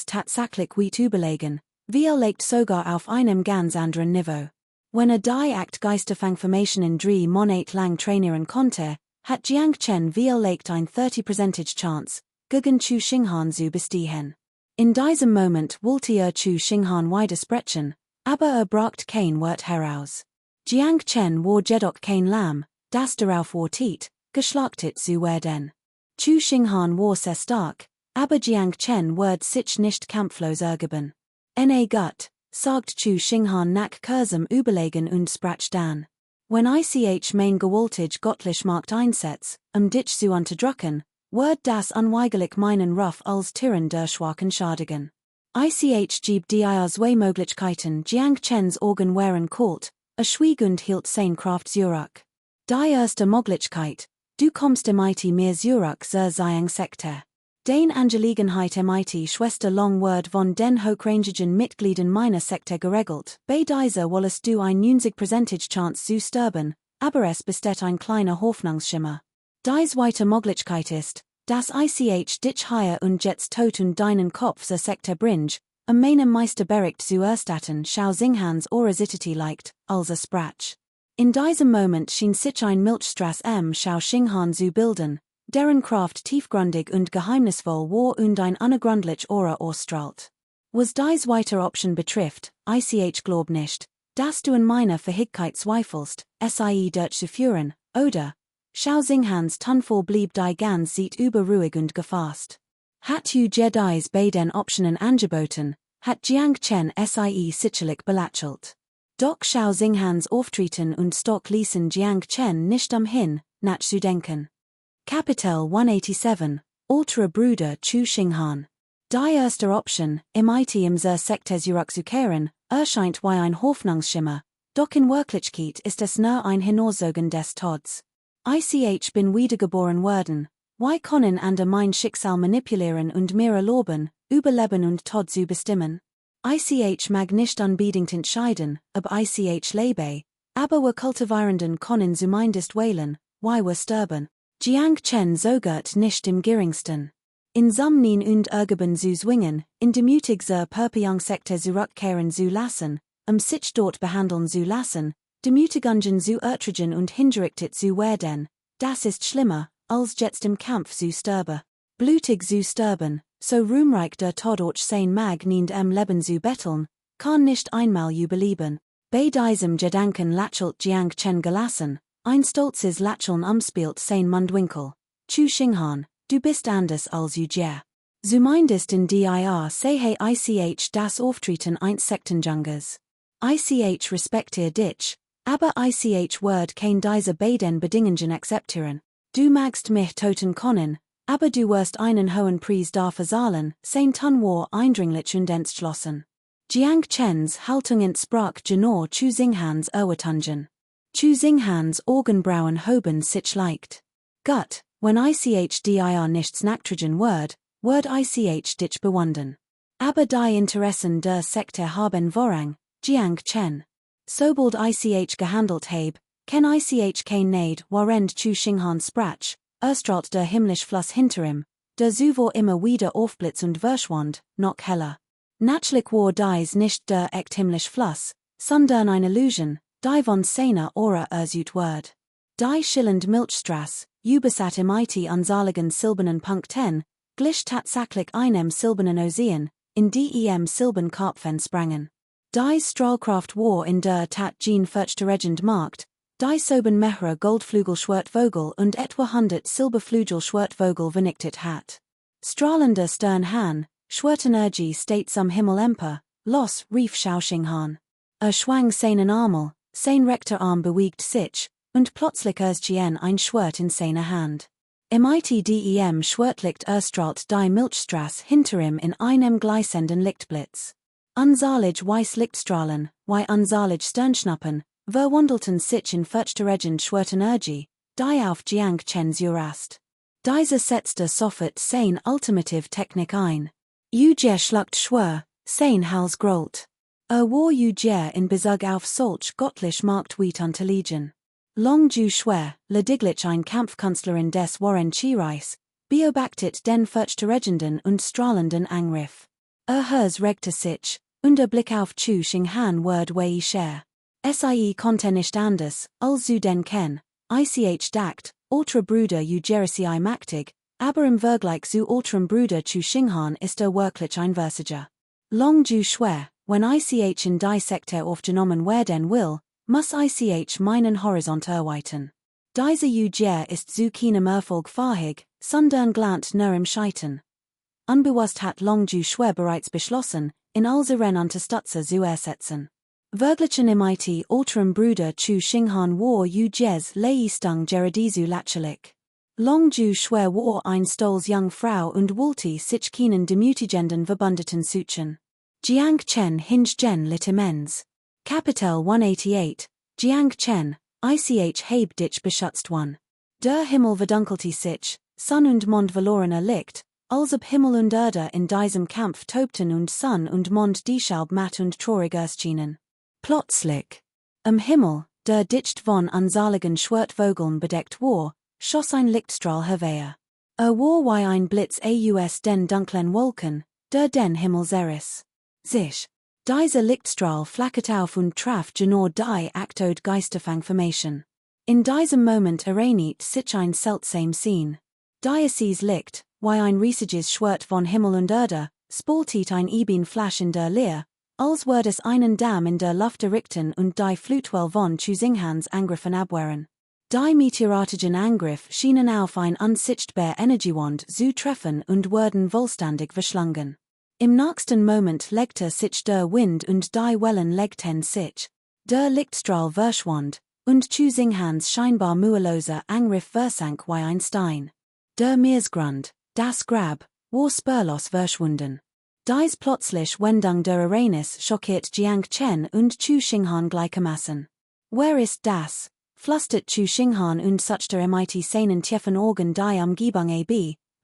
tatsächlich weit überlegen, wie legt sogar auf einem ganz anderen Niveau. Wenn die Act Geisterfangformation in 3 Monate lang trainieren konnte, hat Jiang Chen legt ein 30% Chance, gegen Chushing Han zu bestehen. In diesem Moment wollte Chushing Han widersprechen, aber bracht kein Wort heraus. Jiang Chen war jedoch kein Lamm, das darauf wartet, geschlachtet zu werden. Chushing Han war sehr stark, aber Jiang Chen wird sich nicht kampflos ergeben. Gut, sagt Chushing Han nach kurzem Überlegen und sprach dann. Wenn ich mein gewaltig göttlich Macht einsetz, dich zu unterdrücken, wird das unweigerlich meinen Ruf als Tyrann der Schwachen schadigen. Ich gibt dir zwei Möglichkeiten. Jiang Chens Augen waren kalt, schwieg und hielt sein Kraft zurück. Die erste Möglichkeit, du kommst mit mir zurück zur Seine Sekte. Den Angelegenheit mit Schwester Long wird von den hochrangigen Mitgliedern meiner Sekte geregelt. Bei dieser wollest du ein 90% Chance zu sterben, aber es besteht ein kleiner Hoffnungsschimmer. Die zweite Möglichkeit ist, Das ICH dich higher und jetzt tot und deinen Kopf zur Sekte bringe, meinem Meister bericht zu Erstatten schau Singhans ora zittity liked, als sprach. In diesem Moment schien sich ein Milchstraß schau Singhan zu bilden, deren Kraft tiefgründig und geheimnisvoll war und ein unergründlich Aura ausstrahlt. Was dies weiter Option betrifft, ich glaub nicht, dass du in meiner Fähigkeit zweifelst, sie durchzuführen, oder? Schau Singhans Tunfall blieb die ganz Zeit über ruhig und gefasst. Hat u Jedis beiden Optionen angeboten, hat Jiang Chen sie sicherlich belächelt. Doch schau Singhans Auftreten und Stock ließen Jiang Chen nicht hin, nachzudenken. Kapitel 187, Ultra Bruder zu Singhan. Die erste Option, im zur Sekte zurückzukehren, erscheint wie ein Hoffnungsschimmer, doch in Wirklichkeit ist es nur ein Hinaussogen des Tods. Ich bin wiedergeboren worden, wie können andere mein Schicksal manipulieren und mir erlauben, über Leben und Tod zu bestimmen? Ich mag nicht unbedingt entscheiden, ob ich lebe, aber wir kultivierenden können zumindest wählen, wie wir sterben. Jiang Chen zögert nicht im geringsten. In Samnin und Ergeben zu zwingen, in demütig zur Perpeang-Sekte zurückkehren zu lassen, sich dort behandeln zu lassen, demütigungen zu ertragen und hingerichtet zu werden, das ist schlimmer, als jetzt im Kampf zu sterben. Blutig zu sterben, so ruhmreich der Tod auch sein mag niemand Leben zu betteln, kann nicht einmal überleben. Bei diesem Gedanken lächelt Jiang Chen gelassen, ein stolzes Lächeln umspielt sein Mundwinkel. Chu Singhan, du bist anders als Ujier. Zumindest in dir sehe ich das Auftreten eines Sektenjungers. Ich respektiere dich, aber ich word kein dieser beiden Bedingungen akzeptieren. Du magst mich töten können, aber du wirst einen hohen Preis dafür zahlen, sein Ton war eindringlich und entschlossen. Jiang Chens Haltung entsprach genau Chu Singhans Erwartungen. Chu Singhans Augenbrauen hoben sich leicht. Gut, wenn ich dir nichts nachtragen werd ich dich bewundern. Aber die Interessen der Sekte haben Vorrang, Jiang Chen. Sobald ich gehandelt heb, ken ich kein Neid warend Chu Singhan sprach, erstrahlt der himmlisch Fluss hinter ihm, der Zuvor immer wieder aufblitz und verschwand, noch heller. Natürlich war dies nicht der echt himmlisch Fluss, sondern eine Illusion, die von seiner Aura erzeugt wird. Die schillend Milchstraß, übersat im unsaligen silbernen Punkten, glich tatsächlich einem silbernen Ozean, in die silbern Karpfen sprangen. Die Strahlkraft war in der Tat Jean Regend Markt, die soben mehrere Goldflügel-Schwertvogel und etwa 100 Silberflügel-Schwertvogel vernichtet hat. Strahlender Sternhahn, Schwertenergie steht am Himmel emper, los rief Schau Singhan. Schwang seinen Armel, sein rechter Arm bewegt sich, und plötzlich erschien ein Schwert in seiner Hand. Im dem Schwertlicht erstrahlt die Milchstraß hinter ihm in einem gleißenden Lichtblitz. Unsalig weiß Lichtstrahlen, wie unsalig Sternschnappen, verwandelten sich in Regend Schwertenergie, die auf Jiang Chen zurast. Dieser setzte sofort sein ultimative Technik ein. Ujier schluckt schwer, sein Hals grollt. War Ujier in Bezug auf solch göttlich markt weit unterliegen. Long ju schwer, lediglich ein Kampfkünstlerin des Warren Chireis, beobachtet den Regenden und strahlenden Angriff. Hers regte sich, und der Blick auf Chu Singhan werd wei share. Konnte nicht anders, als zu den ken, ich dacht, ultra Bruder Ujerisi maktig, aber im Vergleich zu ultram Bruder Chu Singhan ist wirklich ein Versager. Long ju schwer, wenn ich in die Sekte aufgenommen werden will, muss ich meinen Horizont erweitern. Dieser Ujier ist zu keinem Erfolg fähig, sondern glant nur im Scheitern. Unbewusst hat Long ju schwer bereits beschlossen, in unseren Unterstützer zu ersetzen. Verglichen im ultram Bruder Chu Singhan war Ujiers Leistung Geradizu lächerlich. Long ju schwer war ein stolz Young Frau und wollte sich keinen demütigenden Verbündeten suchen. Jiang Chen hingegen litt immens. Kapitel 188, Jiang Chen, ich heb dich beschützt one. Der Himmel verdunkelte sich, Sonne und Mond verloren Licht, als ob Himmel und Erde in diesem Kampf tobten und Sonne und Mond deshalb matt und traurig erschienen. Plötzlich. Am Himmel, der dicht von unsaligen Schwertvogeln bedeckt war, schoss ein Lichtstrahl hervor. War wie ein Blitz aus den dunklen Wolken, der den Himmel zerriss. Sich. Dieser Lichtstrahl flackert auf und traf genau die Aktode Geisterfangformation. In diesem Moment ereinigt sich ein seltsame Scene. Dieses Licht, wie ein riesiges Schwert von Himmel und Erde, spaltet ein Flash in der Leer, als würde es einen Damm in der Luft errichten und die Flutwelle von Chusinghans Angriffen abwehren. Die meteoritigen Angriff schienen auf ein unsichtbar Energiewand zu treffen und wurden vollständig verschlungen. Im nächsten Moment legte sich der Wind und die Wellen legten sich. Der Lichtstrahl verschwand, und Chusinghans scheinbar müheloser Angriff versank wie ein Stein. Der Meeresgrund, das Grab, war spurlos verschwunden. Dies plötzlich Wendung der Ereignis schockiert Jiang Chen und Chu Xinghan gleichermaßen. Wer ist das? Flüstert Chu Xinghan und suchte mit seinen tiefen Augen die Umgebung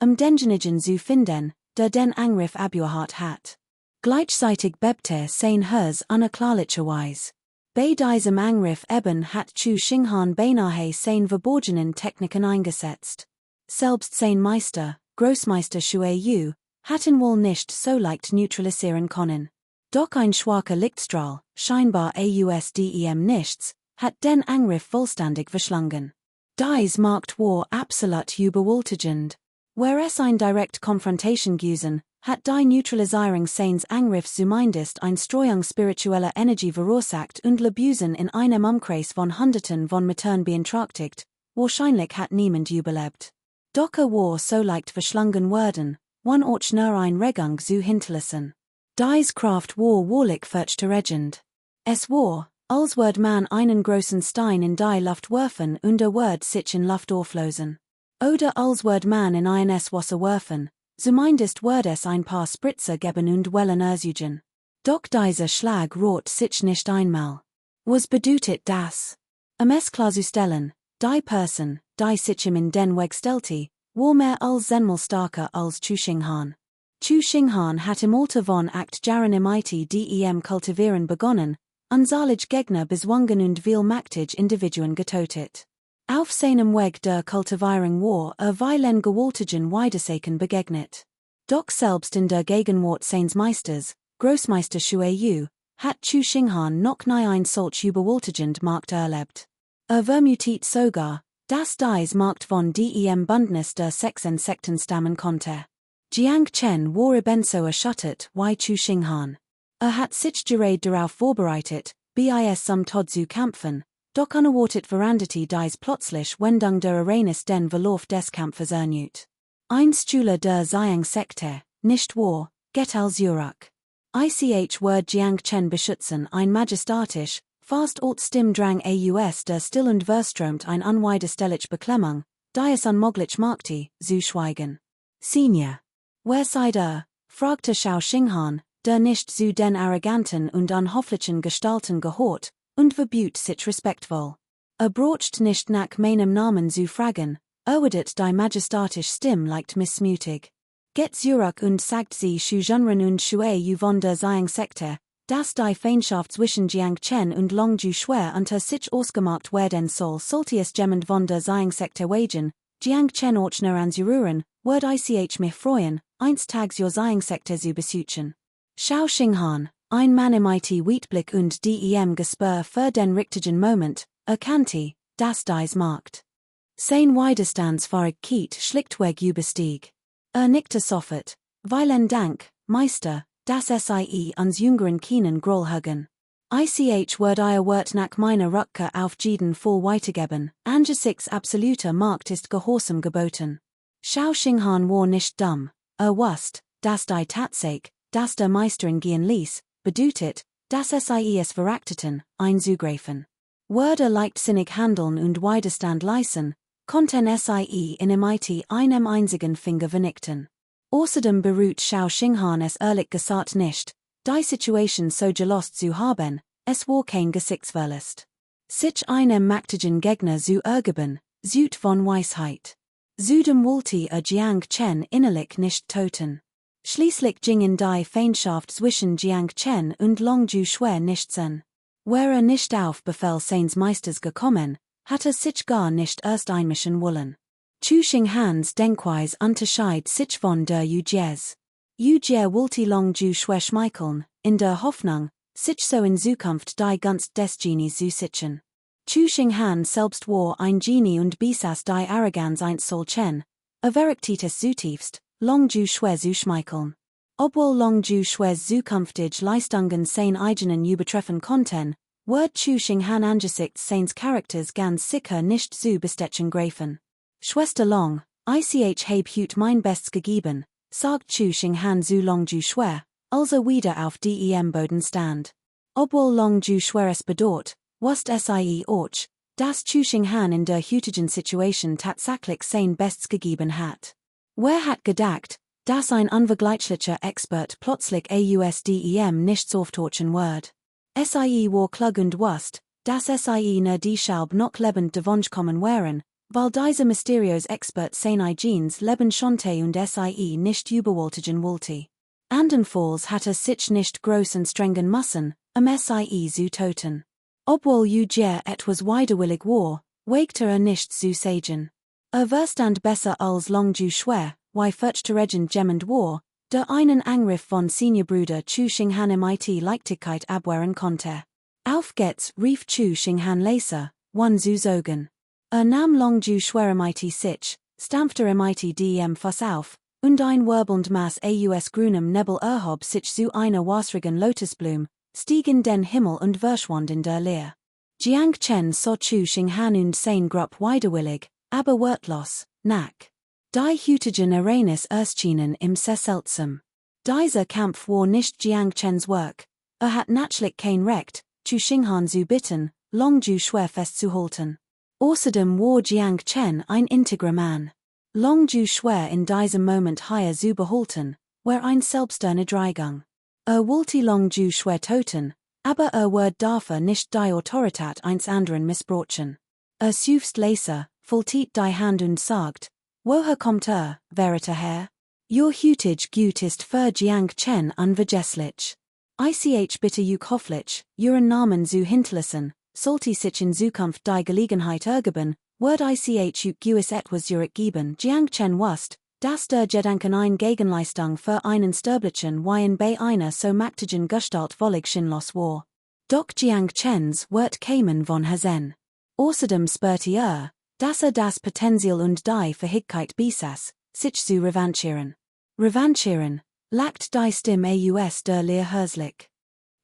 denjenigen zu finden, der den Angriff abgehört hat. Gleichzeitig bebte sein Herz unerklärlicherweise. Bei diesem Angriff hat Chu Xinghan beinahe seine verborgenen Techniken eingesetzt. Selbst sein Meister, Großmeister Xue Yu, hatten wohl nicht so leicht neutralisieren können. Doch ein schwacher Lichtstrahl, scheinbar ausdem nichts, hat den Angriff vollständig verschlungen. Dies macht war absolut überwältigend. Where es ein direct Confrontation gewesen, hat die Neutralisierung seines Angriffs zumindest ein Streuung spiritueller Energie verursacht und Lebusen in einem Umkreis von Hunderten von Metern beeinträchtigt, wahrscheinlich hat niemand überlebt. Doch war so leicht verschlungen worden, one auch nur ein Regung zu hinterlassen. Dies Kraft war wahrlich furchterregend. Es war, als würde man einen großen Stein in die Luft werfen und würde sich in Luft auflösen. Oder als würde man in ein Wasser werfen, zumindest würde es ein paar Spritzer geben und Wellen ersuchen. Doch dieser Schlag rot sich nicht einmal. Was bedeutet das? Es klarzustellen, die Person, die sich in den Weg stellte, war mehr als zehnmal starker als Chu Xinghan. Chu Xinghan hat im Alter von 8 Jahren dem kultivieren begonnen, unzählige Gegner bezwungen und vielmächtige Individuen getötet. Auf seinem Weg der Kultivierung war vielen gewaltigen Widersachen begegnet. Doch selbst in der Gegenwart seines Meisters, Großmeister Xue Yu, hat Chu Xinghan noch nie ein solch überwältigend Markt erlebt. Vermutet sogar, dass dies Markt von dem Bündnis der 6 Sekten stammen konnte. Jiang Chen war ebenso erschüttert wie Chu Xinghan. Hat sich gerade darauf vorbereitet, bis zum Tod zu kämpfen, doch unerwartet veranderte dies plötzlich Wendung der Ereignis den Verlauf des Kampfes erneut. Ein Schüler der Xiang-Sekte, nicht wahr, geht als Zurück. Wird Jiang Chen beschützen ein majestatisch, fast alt Stimmdrang aus der Still und verströmt ein unwiderstehliche Beklemmung, die es unmöglich machte, zu schweigen. Senior. Wer seid fragte Xiao Xinghan, der nicht zu den arroganten und unhofflichen Gestalten gehört, und verbot sich respektvoll. Braucht nicht nach meinem Namen zu fragen, erwidert die majestatisch Stimme leicht missmutig. Geht zurück und sagt sie Xu Zhenren und Xue Yu von der Xiang-Sekte, dass die Feindschaft zwischen Jiang Chen und Long Ju schwer unter sich ausgemacht werden soll, sollte es jemand von der Xiang-Sekte wagen, Jiang Chen Ochner anzurufen, würde ich mich freuen, einstags your Xiang-Sekte zu besuchen. Xiao Xinghan, ein Mann im Weitblick und dem Gespür für den richtigen Moment, erkannte, dass dies macht. Sein Widerstandsfähigkeit schlichtweg überstieg. Nickte sofort, vielen Dank, Meister, dass Sie ans jüngeren Kienen Grollhagen. Wird nach meiner Rückkehr auf jeden Fall weitergeben, angesichts absoluter Macht ist Gehorsam geboten. Xiao Xinghan war nicht dumm, wusste, dass die Tatsache, dass der Meisterin gehen ließ, bedeutet, dass Sie es verachteten, einzugreifen. Würde leichtsinnig handeln und Widerstand leisten, konnten Sie in einem einzigen Finger vernichten. Außerdem beruht Xiao Xinghan es ehrlich gesagt nicht, die Situation so gelost zu haben, es war kein Gesichtsverlust. Sich einem mächtigen Gegner zu ergeben, süd von Weisheit. Zudem wollte Jiang Chen innerlich nicht töten. Schließlich gingen die Feindschaft zwischen Jiang Chen und Long Ju schwer nicht sein. Wäre nicht auf Befehl seines Meisters gekommen, hatte sich gar nicht erst einmischen wollen. Chushing Hans Denkweis Unterschied sich von der Ujiers. Ujier Wulti Long Ju Schmeicheln, in der Hoffnung, sich so in Zukunft die Gunst des Genies zu sichern. Chushing Han selbst war ein Genie und besaß die Arroganz eins solchen, Veritas zutiefst, Long Ju zu schmeicheln. Obwohl Long Ju zukünftig Leistungen sein eigenen übertreffen konnten, wird Chushing Han angesichts seines Charakters ganz sicher nicht zu bestechen greifen. Schwester Long, ich habe hüt mein Bestes gegeben, sagt Chushing Han zu Long Ju also wieder auf dem Boden stand. Obwohl Long Ju es bedauert, wust sie auch, dass Chushing Han in der heutigen Situation tatsächlich sein Bestes gegeben hat. Wer hat gedacht, dass ein unvergleichlicher Expert plötzlich ausdem nichts auftauchen wird? Sie war klug und wust, dass sie ne die Schalb noch lebend davonkommen wären, weil dieser mysteriöse Expert seine Genes leben schonte und sie nicht überwältigen wollte. Andernfalls hatte sich nicht groß und strengen müssen, sie zu töten. Obwohl Ujier etwas widerwillig war, wagte nicht zu sagen. Verstand besser als Long Ju wie fürchterregend jemand war, der einen Angriff von Seniorbruder Chushing Han mit Leichtigkeit abwehren konnte. Auf geht's, rief Chushing Han leise, one zu sagen. Nahm Long Ju mit sich, stampfte mit dem Fuss auf, und ein wirbelnd Mass aus grünem Nebel erhob sich zu einer wasrigen Lotusblum, stieg in den Himmel und verschwand in der Leer. Jiang Chen sah Chushing Han und sein Grupp widerwillig, aber wortlos, nach. Die heutigen Arenas erschienen im seltsam. Dieser Kampf war nicht Jiang Chens Werk, hat natürlich kein Recht, Chushing Han zu bitten, Long Ju festzuhalten. Außerdem war Jiang Chen ein integrer Mann. Long Ju in diesem Moment hier zu behalten, war ein selbsterne Dreigang. Wollte Long Ju töten, aber wird dafür nicht die Autorität eines anderen missbrauchen. Suchst Leser, fultit die Hand und sagt, woher kommt werter Herr? Your hütig gut ist für Jiang Chen unvergesslich. Ich bitte hoffentlich, Ihren Namen zu hinterlassen, sollte sich in Zukunft die Gelegenheit ergeben, wird ich gewiss etwas geben. Jiang Chen wust, dass der Gedanken ein Gegenleistung für einen Sterblichen wie bei einer so mächtigen Gestalt völlig sinnlos war. Doch Jiang Chens wird kämen von Hazen. Außerdem spürte dass das Potenzial und die Fähigkeit besaß, sich zu revanchieren. Revanchieren, lagt die Stimme aus der Lehr herzlich.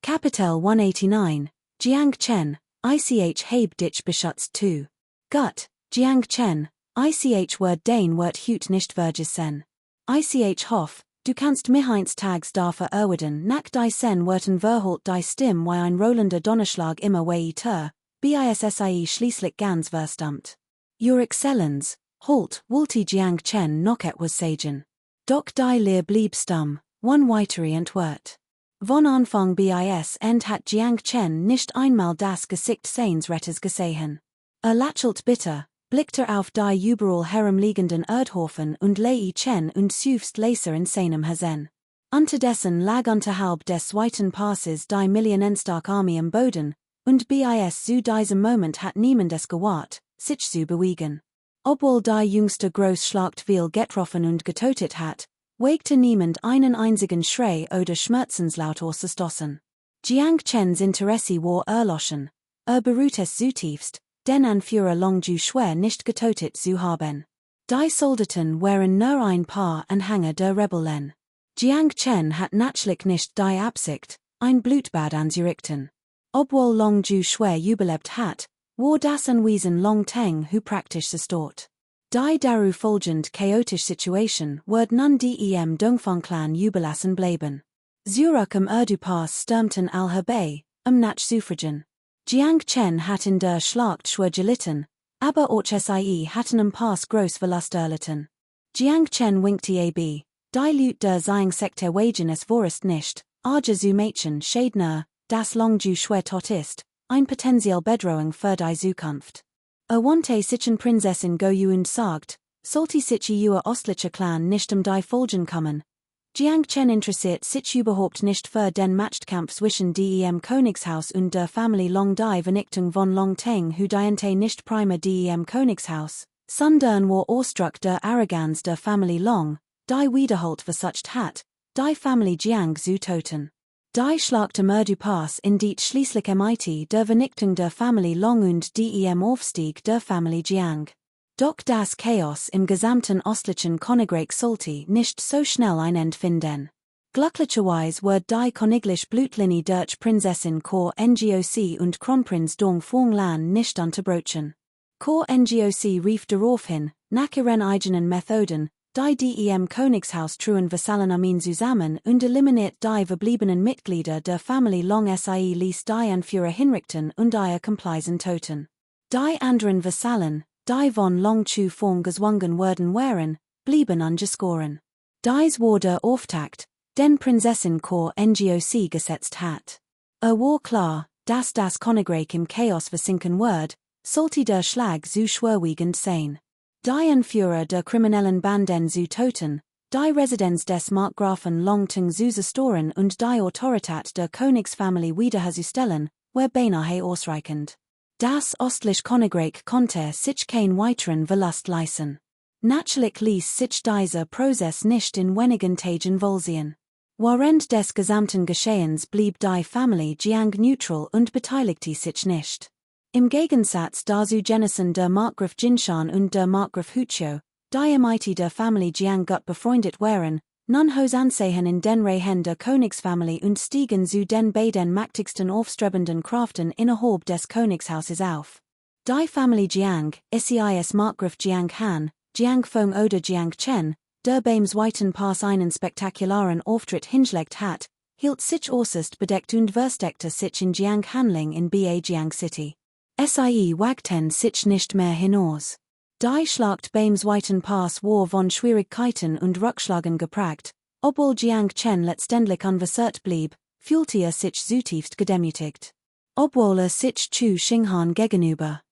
Kapitel 189, Jiang Chen, ich habe dich beschützt tu. Gut, Jiang Chen, ich wird hüt nicht vergessen. Ich hoff, du kannst mich eins tags dafür erwidern, nach die Sen werden verholt die Stimme wie ein rollender Donnerschlag immer weiter, bissi schließlich ganz verstummt. Your Exzellenz, halt, wollte Jiang Chen noch etwas sagen. Doch die Lehr blieb stumm, one weitere Antwort. Von Anfang bis End hat Jiang Chen nicht einmal das Gesicht seines Retters gesehen. Lächelt bitter, blickte auf die überall herumliegenden Erdhaufen und Lei Chen und suchst Leser in seinem Hazen. Unterdessen lag unterhalb des zweiten Passes die millionenstarke Armee am Boden, und bis zu diesem Moment hat niemand es gewagt, sich zu bewegen. Obwohl die jüngste Großschlacht viel getroffen und getötet hat, wagte niemand einen einzigen Schrei oder Schmerzenslaut auszustoßen. Jiang Chens Interesse war erloschen, beruht es zutiefst, den Anführer Long Ju nicht getötet zu haben. Die Soldaten waren nur ein paar Anhänger der Rebellen. Jiang Chen hat natürlich nicht die Absicht, ein Blutbad anzurichten. Obwohl Long Ju überlebt hat, war das Anwesen Long Teng who praktisch zerstört. Die daru folgend chaotische Situation wird nun dem Dongfang-Clan überlassen bleiben. Zurück am Erdu-Pass stürmten Al-Hebei, nach Suffragen. Jiang Chen hat in der Schlacht schwer gelitten, aber auch sie hatten am Pass groß Verlust erlitten. Jiang Chen winkte ab, die Leute der seinen Sekte wagen es vorerst nicht, aber zu Mädchen Schädner, das Long Ju tot ist, ein Potenzial Bedrohung für die Zukunft. Wante sich Prinzessin Goyu und sagt, sollte sich ihr ostlicher Clan nicht die Folgen kommen. Jiang Chen interessiert sich überhaupt nicht für den Machtkampf zwischen dem Königshaus und der Familie Long. Die Vernichtung von Long Teng who diente nicht prima dem Königshaus, Sundern war Ohrstruck der Arroganz der Family Long, die Wiederholt versucht hat, die Family Jiang zu töten. Die schlagte Murdu Pass in die schließlich mit der Vernichtung der Family Long und dem Aufstieg der Family Jiang. Doch das Chaos im gesamten östlichen Königreich sollte nicht so schnell ein Ende finden. Glücklicherweise wurde die königliche Blutlinie durch Prinzessin Kor Ngoc und Kronprinz Dong Phuong Lan nicht unterbrochen. Kor Ngoc rief daraufhin, nach ihren eigenen Methoden, die dem Königshaus truhen Vasallenarmeen zusammen und eliminiert die verbliebenen Mitglieder der Family Long sie ließ die Anführer hinrichten und ihr Kompleisen töten. Die anderen Vasallen, die von Long zu Phuong gezwungen worden waren, blieben ungeschoren. Dies war der Auftakt, den Prinzessin Kor Ngoc gesetzt hat. War klar, dass das Königreich im Chaos versinken wird, sollte der Schlag so schwerwiegend sein. Die Anführer der kriminellen Banden zu töten, die Residenz des Markgrafen Longtung zu zerstören und die Autorität der Königsfamilie wiederherzustellen, war beinahe ausreichend. Das östliche Königreich konnte sich kein weiteren Verlust leisten. Natürlich ließ sich dieser Prozess nicht in wenigen Tagen vollziehen. Während des gesamten Geschehens blieb die Family Jiang neutral und beteiligte sich nicht. Im Gegensatz dazu Genessen der Markgraf Jinshan und der Markgraf Huqiu, die mit der Family Jiang gut befreundet waren, nun hos Ansehen in den Reihen der Königsfamilie und stiegen zu den beiden mächtigsten aufstrebenden Kräften innerhalb des Königshauses auf. Die Family Jiang, SEIS Markgraf Jiang Han, Jiang Feng oder Jiang Chen, der beim zweiten Pass einen spektakularen Auftritt hingelegt hat, hielt sich äußerst bedeckt und versteckte sich in Jiang Hanling in Ba Jiang City. Wagten sich nicht mehr hinaus. Die Schlacht beim zweiten Pass war von Schwierigkeiten und Rückschlagen geprägt, obwohl Jiang Chen letztendlich unversehrt blieb, fühlte sich zutiefst gedemütigt. Obwohl sich zu Xinghan gegenüber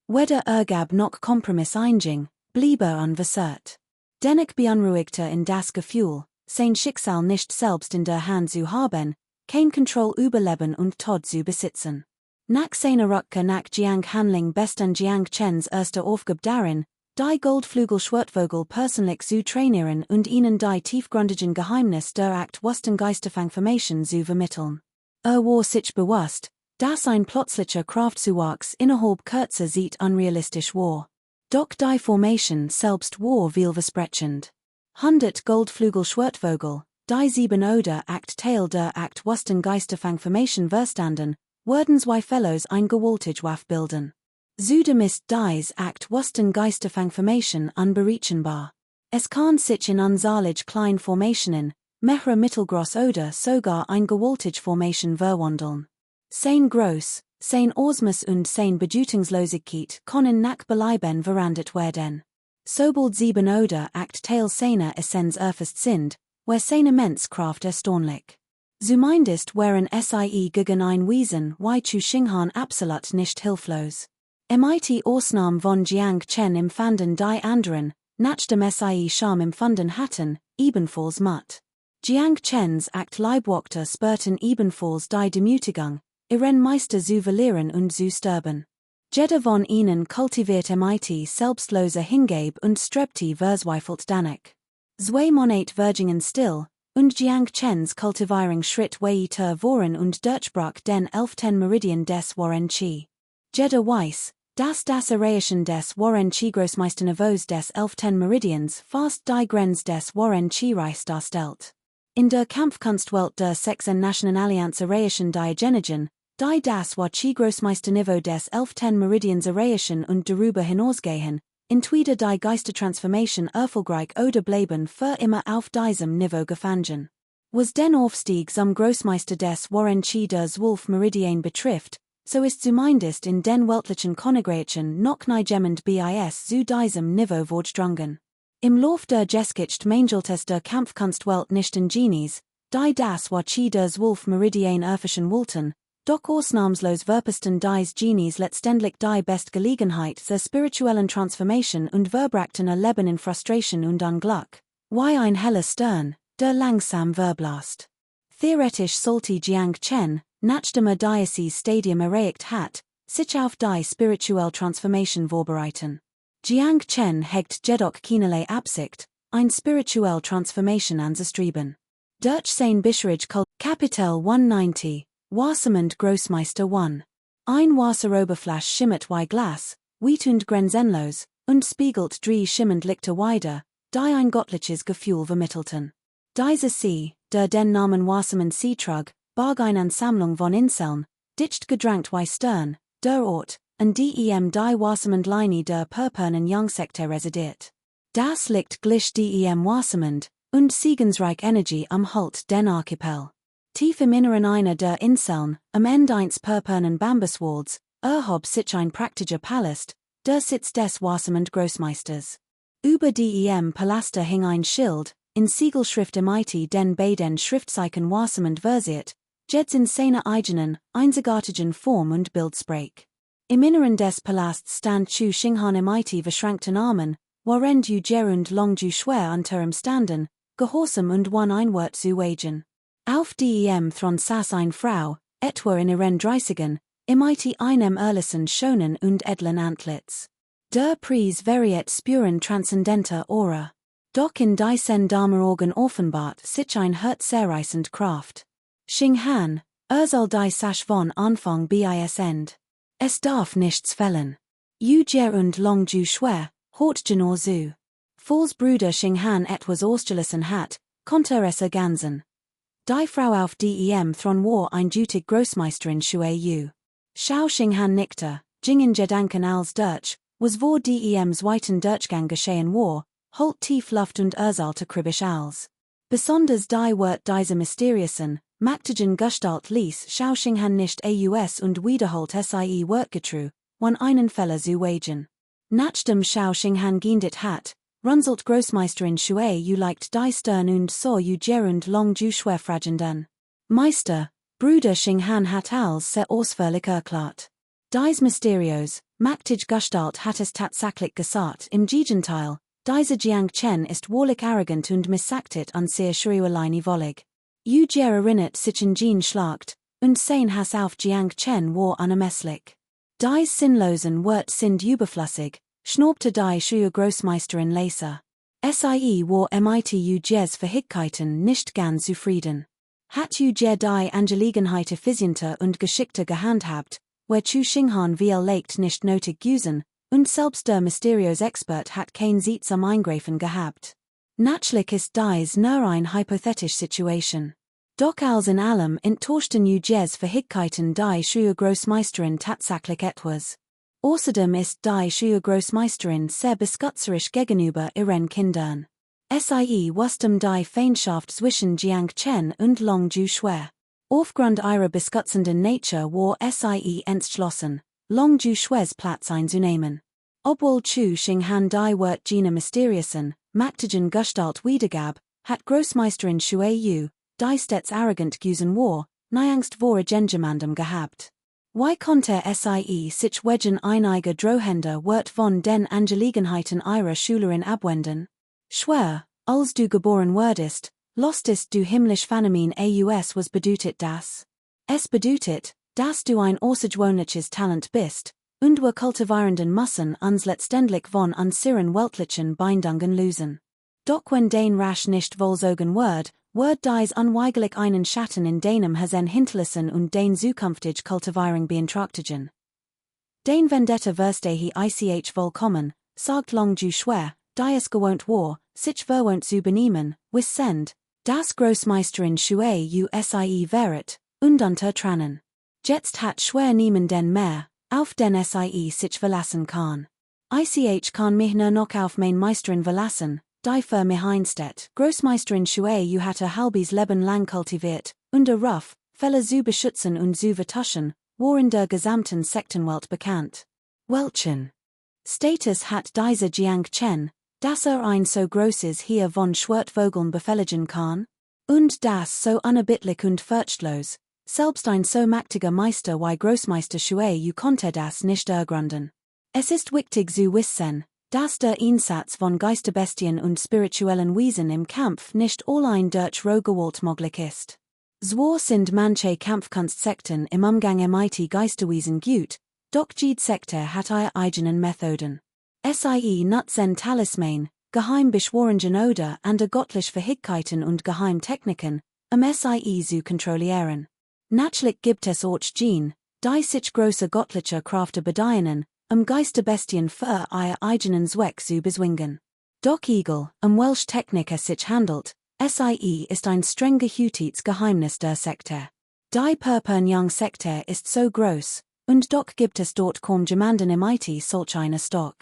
weder gab noch Kompromiss einging, blieb unversehrt. Dennoch beunruhigte in das Gefühl, sein Schicksal nicht selbst in der Hand zu haben, kein Kontroll über Leben und Tod zu besitzen. Nach seiner Rückkehr nach Jiang Hanling bestand Jiang Chens erste Aufgabe darin, die Goldflügel-Schwertvogel persönlich zu trainieren und ihnen die tiefgründigen Geheimnisse der aktuellen Geisterfangformation zu vermitteln. War sich bewusst, dass ein plötzlicher Kraftzuwachs innerhalb kurzer Zeit unrealistisch war. Doch die Formation selbst war vielversprechend. 100 Goldflügel-Schwertvogel, die 7 oder 8 Teil der aktuellen Geisterfangformation verstanden, wurden zwei Fellows ein gewaltig Waff bilden. Zudem ist dies aktuellen Geisterfangformation unberechenbar. Es kann sich in unzählig kleinen Formationen, mehrere mittelgroß oder sogar ein gewaltig Formation verwandeln. Sein Groß, sein Ausmaß und sein Bedeutungslosigkeit können nach Belieben verändert werden. Sobald 7 oder 8 Teil seiner Essenz erfasst sind, war seine Menzkraft erstaunlich. Zumindest waren sie gegen ein Wesen wie zu Xinghan absolut nicht hilflos. Mit Ausnahme von Jiang Chen empfanden die anderen, nachdem sie Scham empfunden hatten, ebenfalls matt. Jiang Chens Leibwächter spürten ebenfalls die Demütigung, ihren Meister zu verlieren und zu sterben. Jeder von ihnen kultivierte mit selbstloser Hingabe und strebte verzweifelt danach. Zwei Monate Vergingen still, und Jiang Chens Kultivierung schritt weiter voran und durchbrach den 11. Meridian des Warren Qi. Jeder weiß, dass das Erreichen des Warren Qi Großmeisterniveaus des 11. Meridians fast die Grenze des Warren Qi Reichs darstellt. In der Kampfkunstwelt der 6. Nationalallianz erreichen die Genigen, die das War Qi Großmeisterniveau des 11. Meridians erreichen und darüber hinausgehen, entweder die Geistertransformation erfolgreich oder bleiben für immer auf diesem Niveau gefangen. Was den Aufstieg zum Großmeister des Warren Qi der 12 Meridian betrifft, so ist zumindest in den weltlichen Königreichen noch niemand bis zu diesem Niveau vorgedrungen. Im Lauf der Geschichte mangeltes der Kampfkunstwelt nicht in Genies, die das War Qi der 12 Meridian erfischen wollten, doch ausnahmslos verpassten dies Genies letztendlich die Bestgelegenheit der spirituellen Transformation und verbrachten ihr Leben in Frustration und Unglück, wie ein heller Stern, der langsam verblasst. Theoretisch sollte Jiang Chen, nachdem dieses Stadium erreicht hat, sich auf die spirituelle Transformation vorbereiten. Jiang Chen hegt jedoch keinerlei Absicht, ein spirituell Transformation anzustreben. Durch sein Bischerige Kapitel 190, Wassermund Großmeister 1. Ein Wasseroberfläche schimmert wie Glas, weit und grenzenlos, und spiegelt drei schimmend Lichter wider, die ein göttliches Gefühl vermittelten. Diese See, der den Namen Wassermund See trug, barg eine Ansammlung von Inseln, dicht gedrängt wie Stern, der Ort, und dem die Wassermund Linie der Purpurnen Jungsekte residiert. Das liegt gleich dem Wassermund, und siegensreich Energie am Halt den Archipel. Tief im Inneren einer der Inseln, am Ende eines purpurnen Bambuswalds, erhob sich ein praktischer Palast, der Sitz des Wassermund Großmeisters. Über dem Palaste hing ein Schild, in Siegelschrift MIT den beiden Schriftzeichen Wassermund versiert, jeds in seiner eigenen, einzigartigen Form und Bildsprach. Im Inneren des Palasts stand Chu Xinghan MIT verschränkten Armen, während Ger und Long Ju schwer unter ihm standen, gehorsam und ein Wort zu wagen. Auf dem Thron saß eine Frau, etwa in ihren Dreißigen, MIT einem ehrlichen schonen und edlen Antlitz. Der Preis veriet spuren transzendenter Aura. Doch in diesen Dame-Augen offenbart sich ein herzzerreißend Kraft. Xinghan, soll die Sache von Anfang bis Ende. Es darf nichts fällen. Ger und Long Ju schwer, hort genau so. Falls Bruder Xinghan etwas ausgelassen hat, konnte es ergänzen. Die Frau auf dem Thron war ein dutig Großmeisterin Shui Yu. Xiao Xinghan nickte, gingen Gedanken als Deutsch, was vor dems weiten Durchgang geschehen war, holt tief Luft und ursalte kribbisch als. Besonders die Wort dieser mysteriösen, mächtigen Gestalt ließ Xiao Xinghan nicht aus und wiederholt sie Wortgetru, wann einen Fälle zu wagen. Nachdem Xiao Xinghan geendet hat, runzelt Großmeisterin Shui Yu leicht die Stern und so Ger und Long Ju schwer fragenden. Meister, Bruder Xinghan hat als sehr ausführlich erklärt. Dies mysteriös, mächtig Gestalt hat es tatsächlich gesagt im Gegenteil, diese Jiang Chen ist wahrlich arrogant und missachtet an sehr schriuerleini wollig. Ger erinnert sich an Jean schlagt, und sein Hass auf Jiang Chen war unermesslich. Dies sinnlosen Wort sind überflüssig, schnaubte die Schrier Großmeisterin Leser. Sie war mit Gers Verhickheiten nicht ganz zufrieden. Hat Ger die Angelegenheit effizienter und geschickter gehandhabt, where Chu Xinghan viel leicht nicht nötig gewesen, und selbst der mysteriöse Expert hat kein Sitz am Eingreifen gehabt. Natürlich ist dies nur ein hypothetische Situation. Doch als in allem enttäuschten Gers Verhickheiten die Schrier Großmeisterin tatsächlich etwas. Außerdem ist die Schrier Großmeisterin sehr beskutzerisch gegenüber ihren Kindern. Sie wusste die Feindschaft zwischen Jiang Chen und Long Ju schwer. Aufgrund ihrer beskutzenden Nature war sie entschlossen, Long Ju schwers Platz einzunehmen. Obwohl Chu Xinghan die Wort jener mysteriösen, mächtigen Gestalt wiedergab, hat Großmeisterin Shui Yu, die stets arrogant gewesen war, nie Angst vor Agengemandem gehabt. Why konnte sich wegen einiger drohender Wort von den Angelegenheiten ihrer Schülerin abwenden? Schwer, als du geboren wurdest, lostest du himmlisch Phänomen aus was bedeutet das? Es bedeutet, dass du ein außergewöhnliches Talent bist, und wir kultivierenden müssen uns letztendlich von unseren weltlichen Bindungen lösen. Doch wenn den rasch nicht vollzogen wird dies unweigerlich einen Schatten in deinem Hasen hinterlassen und den zukünftig Kultivierung beeinträchtigen. Den Vendetta verste he ich vollkommen, sagt Long Ju schwer, die es gewohnt war, sich verwohnt zu benehmen, wissend, das Großmeisterin Shui Yu sie wäret, und unter Tranen. Jetzt hat schwer niemanden mehr, auf den sich verlassen kann. Ich kann mich nur noch auf mein Meisterin verlassen, die für mich einsteht. Großmeisterin Shui Yu hat halbes Leben lang kultiviert, und Ruf, Fälle zu beschützen und zu vertuschen, war in der gesamten Sektenwelt bekannt. Welchen Status hat dieser Jiang Chen, dass ein so großes Heer von Schwertvogeln befehligen kann? Und das so unerbittlich und furchtlos, selbst ein so mächtiger Meister wie Großmeister Shui Yu konnte das nicht ergründen. Es ist wichtig zu wissen, dass der Einsatz von Geisterbestien und spirituellen Wesen im Kampf nicht allein durch rohe Gewalt möglich ist. Zwar sind manche Kampfkunstsekten im Umgang mit Geisterwesen gut, doch jede Sekte hat ihre eigenen Methoden. Sie Nutzen Talisman, Geheimbeschworingen oder und Göttlich Verhickheiten und Geheimtechniken, Sie zu kontrollieren. Natürlich gibt es auch Gene, die sich große göttliche Kräfte bedienen, Geisterbestien für ihr eigenen Zweck zu bezwingen. Doch Eagle, welch Technik es sich handelt, Sie ist ein streng gehütetes Geheimnis der Sekte. Die Purpurn Sekte ist so groß, und doch gibt es dort kaum jemanden MIT solch eine Stock.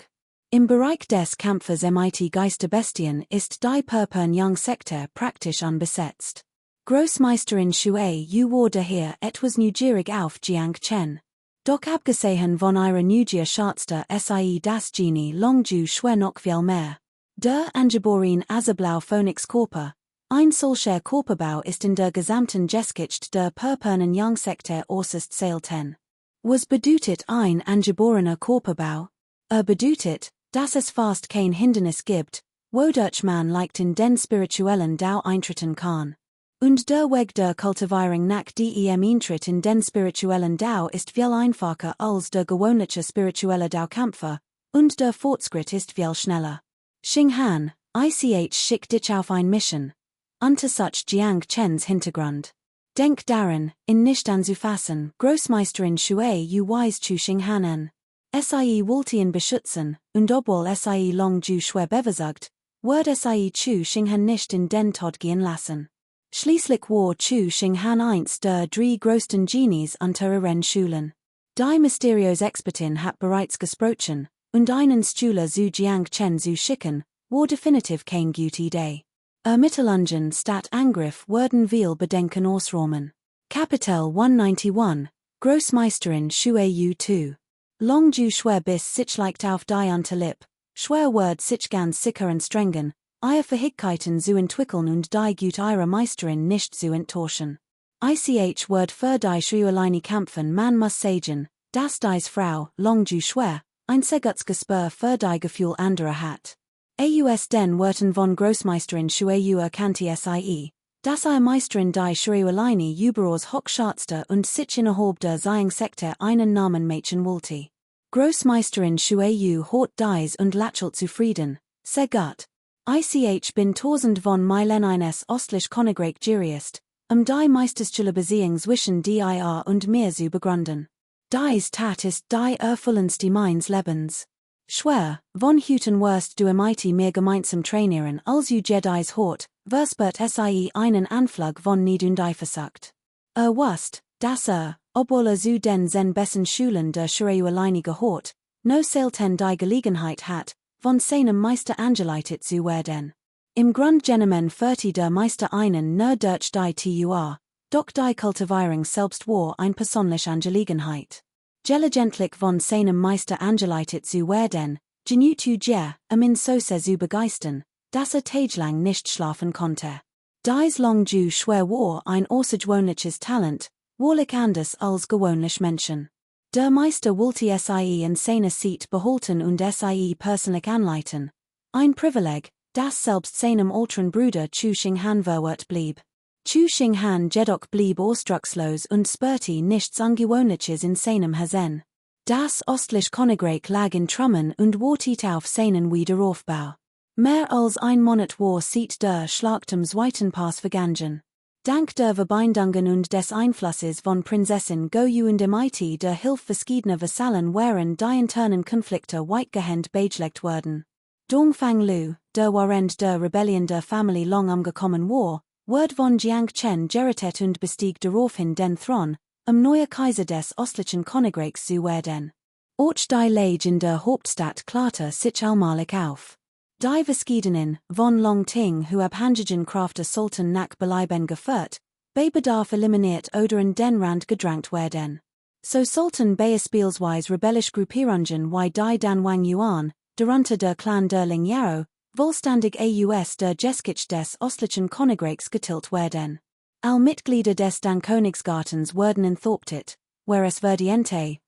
Im Bereich des Kampfes MIT Geisterbestien ist die Purpurn Sekte praktisch unbesetzt. Großmeisterin Shui Yu war daher etwas neugierig auf Jiang Chen. Doch abgesehen von ihrer Neugier schatzte Sie das Genie Long Ju schwer noch viel mehr. Der Angeboren Azerblau Phönix Körper, ein solcher Körperbau ist in der gesamten Geschichte der Purpurnen Sekte äußerst selten. Was bedeutet ein angeborener Körperbau? Bedeutet, dass es fast kein Hindernis gibt, wodurch man leicht in den spirituellen Dao eintreten kann. Und der Weg der Kultivierung nach dem Eintritt in den spirituellen Dao ist viel einfacher als der gewöhnliche spirituelle Dao-Kämpfer, und der Fortschritt ist viel schneller. Xing Han, ich schick dich auf ein Mission. Unter such Jiang Chens Hintergrund. Denk daran, in nicht anzufassen, Großmeisterin Shui Yu wise zu Xing Han an. Sie wollte beschützen, und obwohl Sie Long Ju schwer beversagt, wird Sie zu Xing Han nicht in den Tod gehen lassen. Schließlich war zu Xing Han eins der drei größten Genies unter ihren Schulen. Die mysteriöse Expertin hat bereits gesprochen, und einen Schüler zu Jiang Chen zu schicken, war definitiv keine gute Idee. Mittelungen statt Angriff würden viel Bedenken ausräumen. Kapitel 191, Großmeisterin Shui Yu 2. Long Ju schwer bis sich leicht auf die Unterlippe, schwer wird sich ganz sicher und strengen, ihr Verhickheiten zu entwickeln und die gut ihrer Meisterin nicht zu enttäuschen. Ich wird für die Schreierleine kämpfen man muss sagen, dass dies Frau, Long Ju schwer, ein sehr gutes Gespür für die Gefühl anderer hat. Aus den Worten von Großmeisterin Shui Yu erkannte Sie, dass ihr Meisterin die Schreierleine überaus hochschatzte und sich innerhalb der seinen Sekte einen Namen machen wollte. Großmeisterin Shui Yu hat dies und lächelt zufrieden, sehr gut. Ich bin tausend von Meilen eines ostlich Königreich Jurist, die Meisterstelle Beziehung zwischen dir und mir zu begründen. Dies tat ist die erfüllendste meines Lebens. Schwer, von Hüten wirst du MIT mehr gemeinsam trainieren als du Jedis hort, verspert Sie einen Anflug von Need und Eifersucht. Wusst, dass obwohl zu den zen besten Schulen der Schreierleine gehört, no selten die Gelegenheit hat, von seinem Meister angeleitet zu werden. Im Grund genommen führte der Meister einen nur durch die TUR, doch die Kultivierung selbst war ein persönliche Angelegenheit. Gelegentlich von seinem Meister angeleitet zu werden, genutu ihn so sehr zu begeistern, dass tagelang nicht schlafen konnte. Dies Long Ju schwer war ein außergewöhnliches Talent, wahrlich anders als gewöhnlich Menschen. Der Meister wollte Sie in seiner Seat behalten und Sie persönlich anleiten. Ein Privileg, das selbst seinem älteren Bruder Chu Xing Han verwehrt blieb. Chu Xing Han jedoch blieb ausdruckslos und spürte nichts Ungewöhnliches in seinem Herzen. Das östliche Königreich lag in Trümmern und wartet auf seinen Wiederaufbau. Mehr als ein Monat war seit der Schlacht am Zweiten Pass vergangen. Dank der Verbindungen und des Einflusses von Prinzessin Goyu und MIT der Hilfe verschiedener Vasallen waren die internen Konflikte weitgehend beigelegt worden. Dongfang Lu, der während der Rebellion der Familie Long umgekommen war, wird von Jiang Chen gerettet und bestieg daraufhin den Thron, neuer Kaiser des östlichen Königreichs zu werden. Auch die Lage in der Hauptstadt klarte sich allmählich auf. Die Verschiedenen, von Long Ting who abhangigen Kraft des Sultan nach Belieben geführt, bei Bedarf eliminiert oder in den Rand gedrängt werden. So Sultan beispielsweise rebellisch Gruppierungen wie die Dan Wang Yuan, darunter der Clan der Ling Yao, wohlständig aus der Geschichte des östlichen Königreichs getilgt werden. All Mitglieder des Dan Königsgartens wurden enthauptet, wheres verdiente,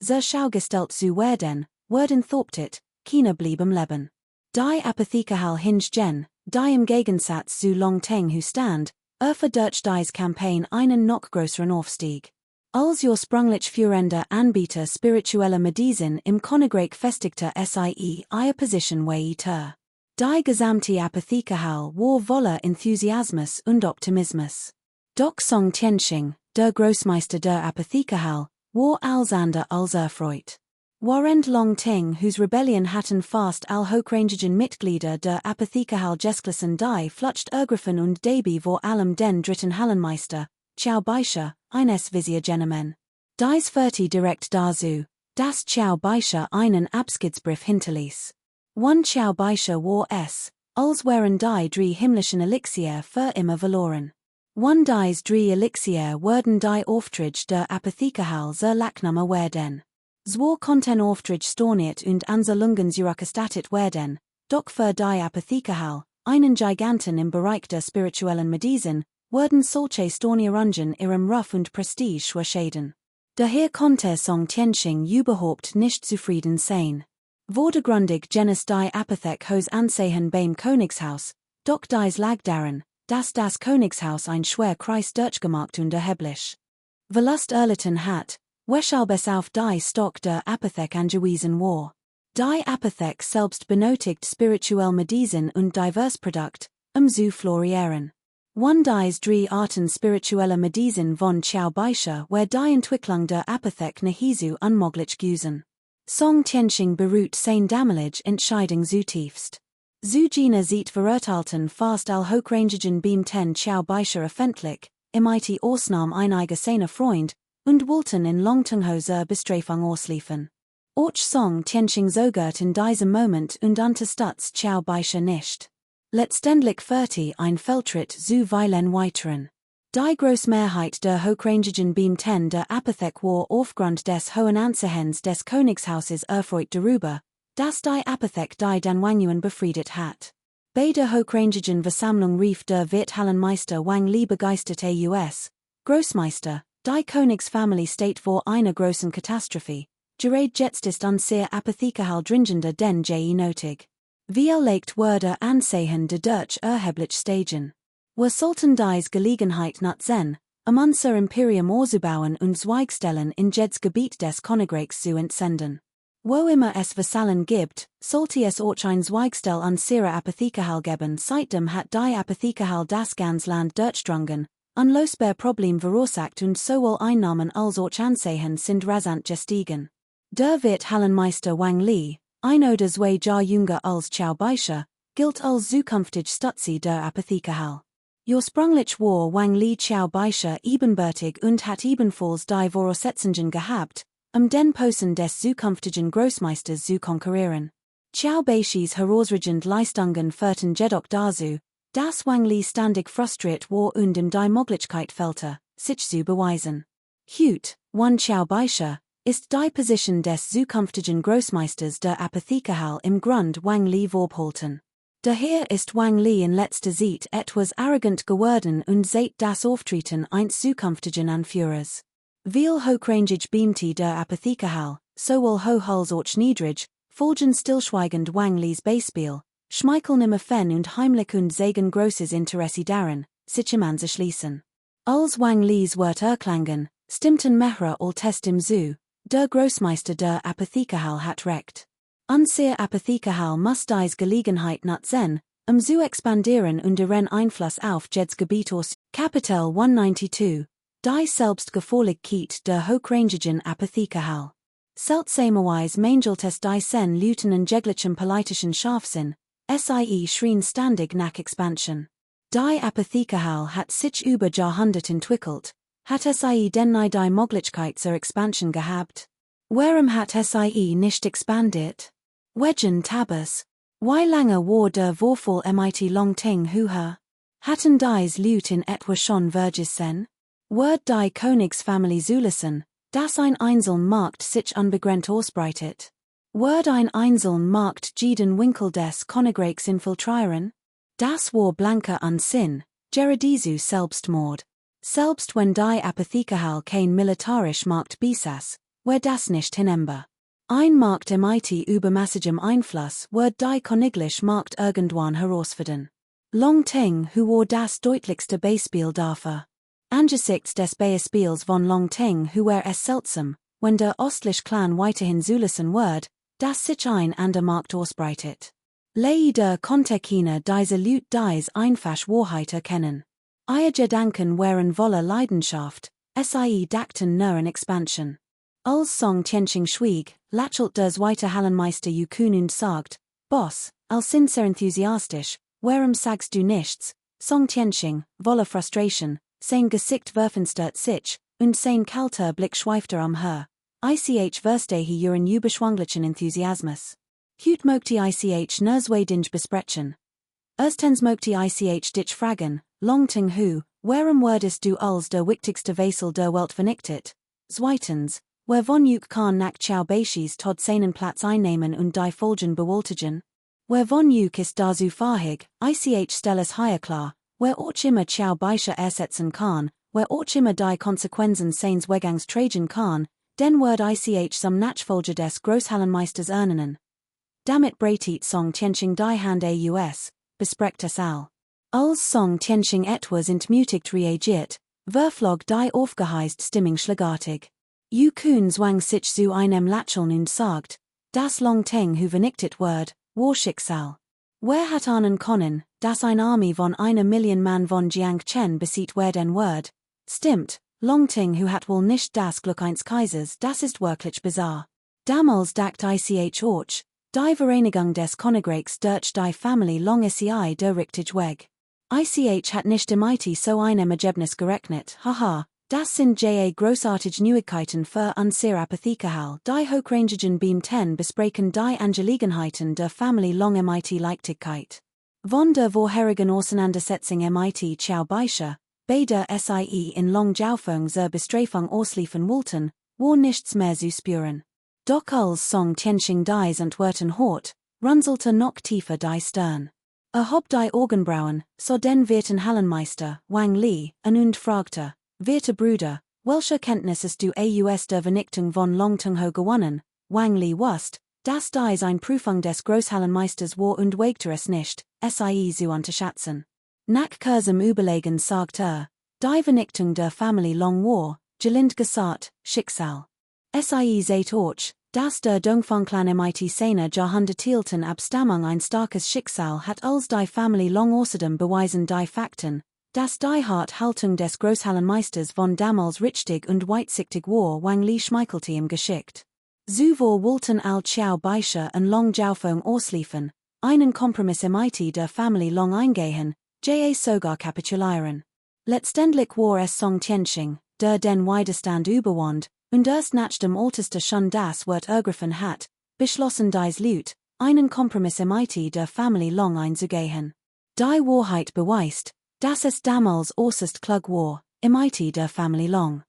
zur Schau gestellt zu werden, wurden enthauptet, keiner blieb am Leben. Die Apothekehal hingegen, die im Gegensatz zu Long Teng who stand, für durch dies Campaign einen noch größeren Aufstieg. Als your sprunglich Führender Anbieter spiritueller Medizin im Königreich festigter Sie Ihr Position weiter. Die gesamte Apothekerhal war voller Enthusiasmus und Optimismus. Doch Song Tianqing, der Großmeister der Apothekerhal, war alsander als erfreut. Warend Long Ting, whose rebellion hatten fast all hochrangigen Mitglieder der Apothekerhal gesklissen die Flucht ergriffen und dabei vor allem den dritten Hallenmeister, Ciao Baisha, eines Visier Genemen. Dies führte direkt dazu, dass Ciao Baisha einen Abschiedsbrief hinterließ. One Ciao Baisha war es, als wären die drei himmlischen Elixier für immer verloren. One dies drei Elixier wurden die Auftritt der Apothekerhal sehr langsam werden. Zwar konnten Auftritt storniert und Anzahlungen zurückgestattet werden, doch für die Apothekerhal, einen Giganten im Bereich der spirituellen Medizin, wurden solche Stornierungen ihrem Ruf und Prestige schäden. Daher konnte Song Tianqing überhaupt nicht zufrieden sein. Vordergründig genes die Apothek hos Ansehen beim Königshaus, doch dies lag daran, dass das Königshaus ein schwer Kreis durchgemacht und erheblich Verlust erlitten hat, weshalb es auf die Stock der Apothek angewiesen war. Die Apothek selbst benötigt spirituell Medizin und divers Produkt, zu florieren. One dies drei Arten spiritueller Medizin von Ciao Baisha where die Entwicklung der Apothek nahezu unmöglich gewesen. Song Tianqing beruht sein damalige Entscheidung zutiefst. Zugina sieht verurteilten fast all hochrangigen beim ten Ciao Baisha öffentlich, mit Ausnahme einiger seiner Freund, und wollten in Longtunghoser Bestrafung ausliefern. Och Song Tianqing zögert in diesem Moment und unterstützt Ciao Baisha nicht. Letztendlich führte ein Feldtritt zu vielen weiteren. Die Großmehrheit der hochrangigen beim ten der Apothek war aufgrund des hohen Ansehens des Königshauses erfreut darüber, dass die Apothek die Danwangyuan befriedet hat. Bei der hochrangigen Versammlung rief der Wirthallenmeister Wang Li begeisterte US, Großmeister, die Königsfamilie steht vor einer großen Katastrophe, gerade jetzt ist unser Apothekerhal dringender denn je nötig. Wir legt Wörter ansehen de Deutsch erheblich steigen. Wir sollten dies Gelegenheit nutzen, unser Imperium auszubauen und Zweigstellen in jedes Gebiet des Königreichs zu entsenden. Wo immer es Vasallen gibt, sollte es auch ein Zweigstell unserer Apothekerhal geben, seitdem hat die Apothekerhal das ganze Land durchdrungen, unlösbar Problem verursacht und sowohl Einnahmen als auch Ansehen sind rasant gestiegen. Der Wirthallenmeister Wang Li, ein oder zwei Jahr jünger als Ciao Baisha, gilt als zukünftig Stütze der Apothekerhal. Ursprünglich war Wang Li Ciao Baisha ebenbürtig und hat ebenfalls die Voraussetzungen gehabt, den Posten des zukünftigen Großmeisters zu konkurrieren. Ciao Baishis herausragende Leistungen führten jedoch dazu, dass Wang Li ständig frustriert war und die Möglichkeit fehlte, sich zu beweisen. Heute, One Ciao Baisha, ist die Position des zukünftigen Großmeisters der Apothekerhal im Grund Wang Li vorbehalten. Daher ist Wang Li in letzter Zeit etwas arrogant geworden und sieht das Auftreten eines zukünftigen Anführers. Viel hochrangig beamte der Apothekerhal, sowohl hoch als auch niedrig, folgen stillschweigend Wang Lis Beispiel, schmeicheln im Fan und heimlich und sehen großes Interesse daran, sich ihm anzuschließen. Als Wang Lis Wort erklangen, stimmten mehrere Altest im zu, der Großmeister der Apothekerhal hat recht. Unser Apothekerhal muss dies Gelegenheit nutzen, zu expandieren und ihren Einfluss auf jedes Gebiet aus. Kapitel 192, die Selbstgefälligkeit der hochrangigen Apothekerhal. Seltsamerweise mangelt es die sen Leuten jeglichem politischen Scharfsinn, sie schrien ständig nach Expansion. Die Apothekerhal hat sich über Jahrhundert entwickelt, hat sie denn nie die Möglichkeit zur Expansion gehabt? Warum hat sie nicht expandiert? Wegen Tabas. Wie lange war der Vorfall mit Long Ting höher? Hatten dies Leute in etwa schon vergessen? Wird die Königsfamilie zulassen, dass ein einzelner Markt sich unbegrenzt ausbreitet? Wird ein einzelner Markt jeden Winkel des Königreichs infiltrieren? Das war blanker Unsinn, Geradizu Selbstmord. Selbst wenn die Apothekerhal kein militarisch Markt besaß, war das nicht hinnehmbar. Ein Markt mit übermassigem Einfluss wird die königliche Markt irgendwann herausfinden. Long Ting war das deutlichste Beispiel dafür. Angesichts des Beispiels von Long Ting huer es seltsam, wenn der ostliche Clan weiterhin zulassen wird, das sich ein ander Markt ausbreitet. Leider konnte keiner diese Leute dies einfach Wahrheit erkennen. Ihr Gedanken wären voller Leidenschaft, sie dachten nur an Expansion. Als Song Tianqing schwieg, lächelt der zweite Hallenmeister Yukun und sagt, Boss, als sind sehr enthusiastisch, warum sagst du nichts? Song Tianqing, voller Frustration, sein Gesicht verfinstert sich, und sein kalter Blick schweifte her. Ich verstehe ihren überschwänglichen Enthusiasmus. Hut möchte ich nur zwei Dinge besprechen. Erstens möchte ich dich fragen, Longting hu, warum wurdest du als der wichtigste Vassal der Welt vernichtet? Zweitens, wer von Juk kann nach Chao Beishis Todd seinen Platz einnehmen und die Folgen bewältigen? Wer von Juk ist da so fähig, ich stelle es hier klar, wer auch immer Chao Beisha ersetzen kann, wer auch immer die Konsequenzen seines Weggangs tragen kann, den wird ich zum Nachfolger des Großhallenmeisters ernennen. Damit breitet Song Tianqing die Hand aus, besprecht es all. Als Song Tianqing etwas entmutigt reagiert, verflog die aufgeheist Stimmung schlagartig. Yukun zwang sich zu einem Lächeln und sagt, das Long Ting hu vernichtet wird, war Schicksal. Wer hat ahnen können, dass eine Armee von 1 Million Mann von Jiangchen besiegt werden wird? Stimmt, Long Ting hu hat wohl nicht das Glück eines Kaisers, das ist wirklich bizarr. Damals dacht ich auch, die Vereinigung des Königreichs durch die Familie Long sei der richtige Weg. Ich hat nicht damit so einem Ergebnis gerechnet, haha, das sind großartige Neuigkeiten für unsere Apothekerhal, die hochrangigen Beam 10 besprechen die Angelegenheiten der Familie Long mit Leichtigkeit. Von der vorherigen Auseinandersetzung mit Chao Beisha, bei der Sie in Long Jiaofeng zur Bestrafung ausliefern wollten, war nichts mehr zu spüren. Doch als Song Tianqing dies entwerten hort, runzelte noch tiefer die Stirn. Hob die Augenbrauen, so den werten Hallenmeister, Wang Li, an und fragte, werte Brüder, welche Kenntnis hast du aus der Vernichtung von Longtung Ho gewonnen? Wang Li wusste, dass dies ein Prüfung des Großhallenmeisters war und wagte es nicht, sie zu unterschätzen. Nach kurzem Überlegen sagte die Vernichtung der Familie Long war, gelind gesagt, Schicksal. Sie seht auch, dass der Dongfang-Clan mit seiner Jahrhundertealten Abstammung ein starkes Schicksal hat als die Familie Long außerdem beweisen die Fakten, dass die Haltung des Großhallenmeisters von damals richtig und weitsichtig war. Wang Li schmeichelte ihm geschickt. Zuvor wollten all Chao Beisha und Long Jiaofeng ausliefern, einen Kompromiss mit der Familie Long eingehen, sogar kapitulieren. Letztendlich war es Song Tianqing, der den Widerstand überwand, und erst nach dem Ältester schon das Wort ergriffen hat, beschlossen dies Leute, einen Kompromiss mit der Familie Long einzugehen. Die Wahrheit beweist, dass es damals äußerst klug war, mit der Familie Long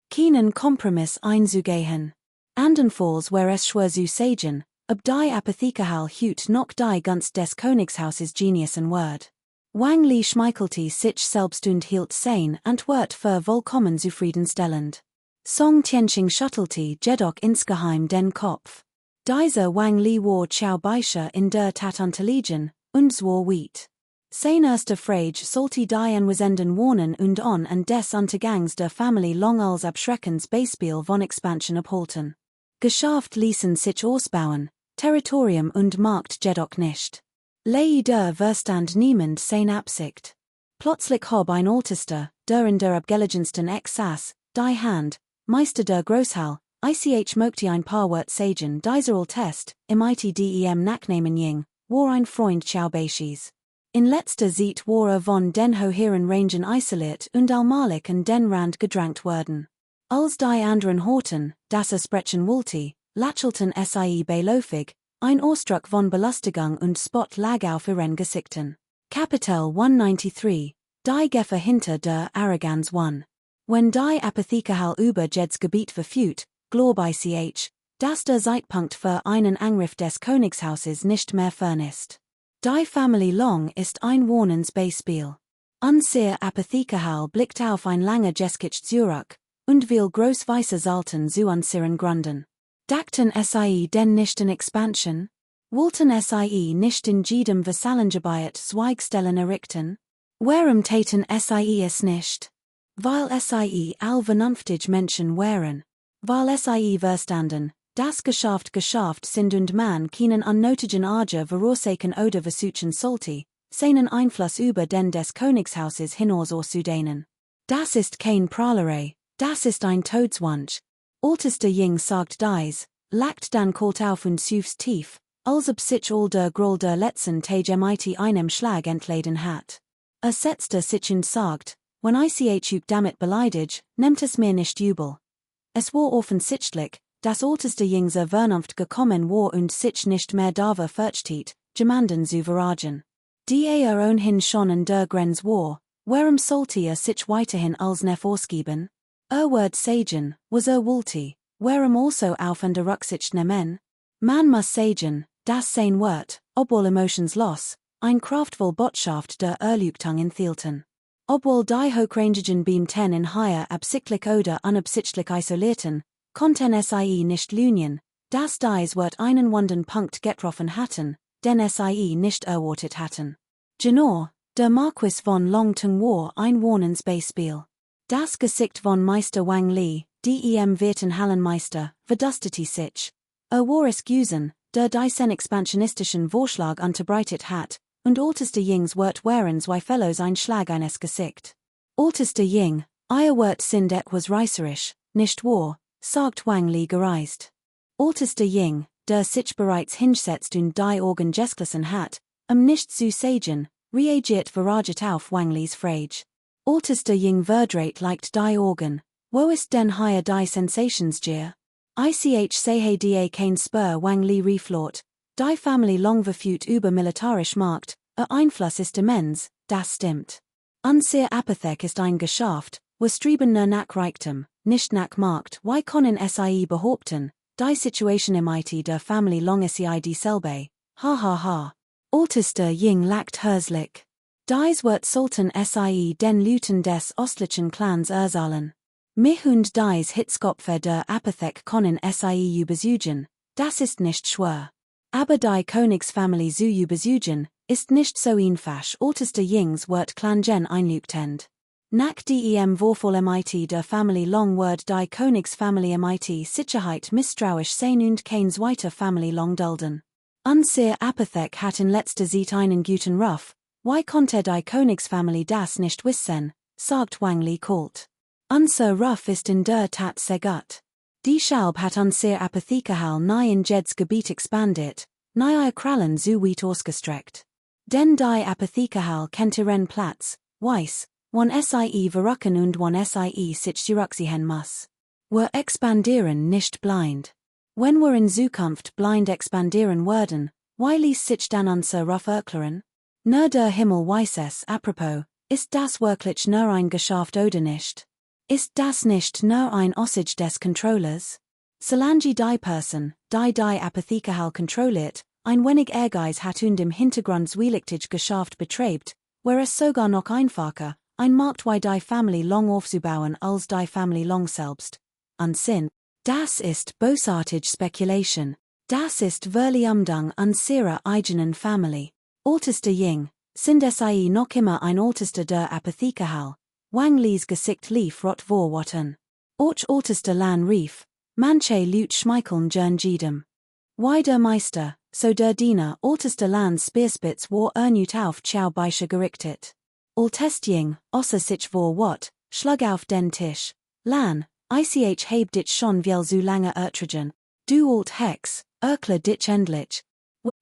keinen Kompromiss einzugehen. Andernfalls wäre es schwer zu sagen, ob die Apothekerhal hut noch die Gunst des Königshauses geniusen wird. Wang Li schmeichelte sich selbst und hielt sein Antwort für vollkommen zufriedenstellend. Song Tianqing schüttelte jedoch insgeheim den Kopf. Dieser Wang Li war Chao Beisha in der Tat unterlegen, und zwar weit. Sein erster Frage sollte die Anwesenden warnen und an des Untergangs der Familie Long als abschreckendes Beispiel von Expansion abhalten. Geschäft ließen sich ausbauen, Territorium und Markt jedoch nicht. Leider verstand niemand seine Absicht. Plötzlich hob ein Ältester, der in der abgelegensten Eck saß, die Hand, Meister der Großhall, ich möchte ein paar Wort sagen, dieser Test, mit dem Nachnamen Ying, war ein Freund Chao Beishis. In letzter Zeit war von den höheren Rangen isoliert und allmalig an den Rand gedrängt worden. Als die anderen horten, dass sprechen wollte, lächelten sie beiläufig, ein Ausdruck von Belustigung und Spott lag auf ihren Gesichtern. Kapitel 193, die Gefahr hinter der Arroganz 1. Wenn die Apothekerhal über Jeds Gebiet verfügt, glaub ich, dass der Zeitpunkt für einen Angriff des Königshauses nicht mehr fern ist. Die Familie Long ist ein warnendes Beispiel. Unsere Apothekerhal blickt auf ein lange Geschichte zurück und will großweise Salten zu unseren Gründen. Dachten sie denn nicht in Expansion? Wollten sie nicht in jedem Vassallengebiet Zweigstellen errichten? Warum täten sie es nicht? Weil sie all vernünftig Menschen wären. Weil sie verstanden, das Geschäft sind und man keinen unnötigen Ärger veroorzaken oder versuchen sollte, seinen Einfluss über den des Königshauses hinaus auszudehnen. Das ist kein Prahlerei, das ist ein Todeswunsch. Oberster Ying sagt dies, lacht dann kalt auf und suffs tief, als ob sich all der Groll der letzten Tage mit einem Schlag entleden hat. Setzte sich und sagt, wenn ich damit beleidig, nimmt es mir nicht übel. Es war offensichtlich, dass Oberster Ying zur Vernunft gekommen war und sich nicht mehr darüber fürchtet, jemanden zu verraten. Die ohnehin schon an der Grenze war, warum sollte sich weiterhin als Neff ausgeben? Word sagen, was wollte, warum also auf an der Rücksicht nehmen? Man muss sagen, dass sein Wort, obwohl emotions los, ein kraftvoll Botschaft der Erleuchtung enthielten. Obwohl die hochrangigen Beamten in Higher absichtlich oder unabsichtlich isolierten, konnten sie nicht lügen, dass dies Wort einen wunden Punkt getroffen hatten, den sie nicht erwartet hatten. Genau, der Marquis von Longtung war ein Warnensbeispiel. Das Gesicht von Meister Wang Li, dem werten Hallenmeister, verdustete sich. War es gewesen, der diesen expansionistischen Vorschlag unterbreitet hat, und Oberster Yings Wort waren zwei Fellows ein Schlag eines Gesicht. Oberster Ying, ihr Wort sind etwas reißerisch, nicht wahr, sagt Wang Li gereist. Oberster Ying, der sich bereits hinsetzt und die Augen geschlossen hat, nicht zu sagen, reagiert verraget auf Wang Lis Frage. Oberster Ying verdreht leicht die Augen, wo ist denn hier die Sensationsgier? Ich sehe da kein Spur Wang Li reflort, die Family long verfügt über militarisch Macht, Einfluss ist immens, das stimmt. Unser Apothek ist ein Geschäft, wir streben nur nach Reichtum, nicht nach Markt, wie können sie behaupten, die Situation im IT der Family long ist dieselbe, ha ha ha. Oberster Ying lacht herzlich. Dies wird sollten sie den Leuten des ostlichen Clans erzählen. Mich und dies Hitzkopfer der Apothek können sie übersuchen, das ist nicht schwer. Aber die Königsfamilie zu übersuchen, ist nicht so einfach. Oberster Yings wird Clangen einleuchtend. Nach dem Vorfall mit der Family long wird die Königsfamilie mit Sicherheit misstrauisch sein und kein zweiter Family long dulden. Unser Apothek hat in letzter Zeit einen guten Ruf, wie konnte die Königsfamilie das nicht wissen, sagt Wang Li kalt. Unser Ruf ist in der Tat sehr gut. Die Schalb hat unser Apothekehall nahe in Jeds Gebiet expandiert, nahe Krallen so weit ausgestreckt. Denn die Apothekehall kennt ihren Platz, weiß, wann sie verrucken und wann sie sich zurückziehen muss. Wir expandieren nicht blind. Wenn wir in Zukunft blind expandieren würden, wie ließ sich dann unser Ruf erklären? Nur der Himmel weiß es. Apropos, ist das wirklich nur ein Geschäft oder nicht? Ist das nicht nur ein Aussage des Controllers? Solange die Person, die Apothekehall kontrolliert, ein wenig Ehrgeiz hat und im Hintergrund zwielichtig Geschäft betreibt, wäre es sogar noch einfacher, ein Markt wie die Family long aufzubauen als die Family long selbst. Unsinn. Das ist bösartig Speculation. Das ist Verleumdung unserer eigenen Family. Oberster Ying, sind sie noch immer ein Oberster der Apothekehall? Wang Lis Gesicht lief rot vorwatten. Oberster Lan rief, manche Lüt schmeicheln gern jedem. Wie der Meister, so der Diener Oberster Lans Speerspitz war ernüt auf Chao Beische gerichtet. Oberster Ying, außer sich vor wat, schlug auf den Tisch. Lan, ich heb dich schon viel zu lange ertragen. Du alt Hex, erkle dich endlich.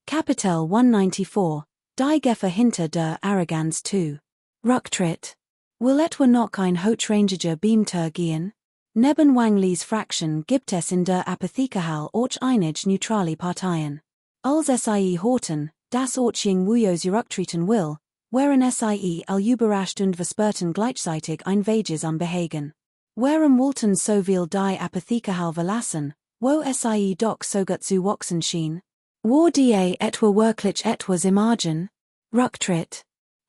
Kapitel 194, die Gefahr hinter der Arroganz 2. Rücktritt. Will etwa noch ein hochrangiger Beamter gehen? Neben Wang Lis Fraktion gibt es in der Apothekehall auch einige neutrale Parteien. Als sie horten, dass Ying Wuyo zurücktreten will, wären sie all überrascht und versperrten gleichzeitig ein Wages am Behagen. Warum wollten so viel die Apothekehall verlassen, wo sie doch so gut zu wachsen schien? War die etwa wirklich etwas im Argen? Rücktritt.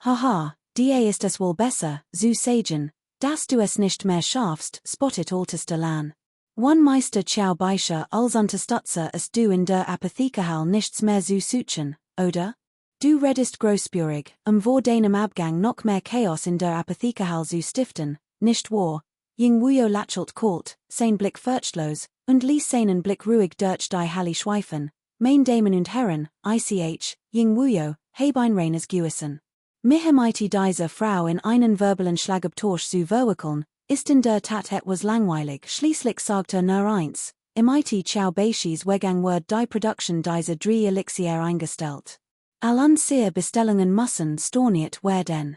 Haha, die ist es wohl besser, zu sagen, dass du es nicht mehr schaffst, spottet Oberster Lan. One Meister Chao Beische als Unterstützer ist du in der Apothekehall nichts mehr zu suchen, oder? Du redest großspurig, vor deinem Abgang noch mehr Chaos in der Apothekehall zu stiften, nicht war, Ying Wuyo Lachelt kalt, sein Blick furchtlos, und ließ seinen Blick ruhig durch die Halle schweifen, mein Damen und Herren, ich, Ying Wuyo, habe ein reines Gewissen. Mich mighty diese Frau in einen verbalen Schlagabtausch zu verwickeln, ist in der Tat etwas langweilig, schließlich sagt nur eins, mighty Chow Beishi's Wegang Word die Production dieser drei Elixier eingestellt. All sehr Bestellungen müssen storniert werden.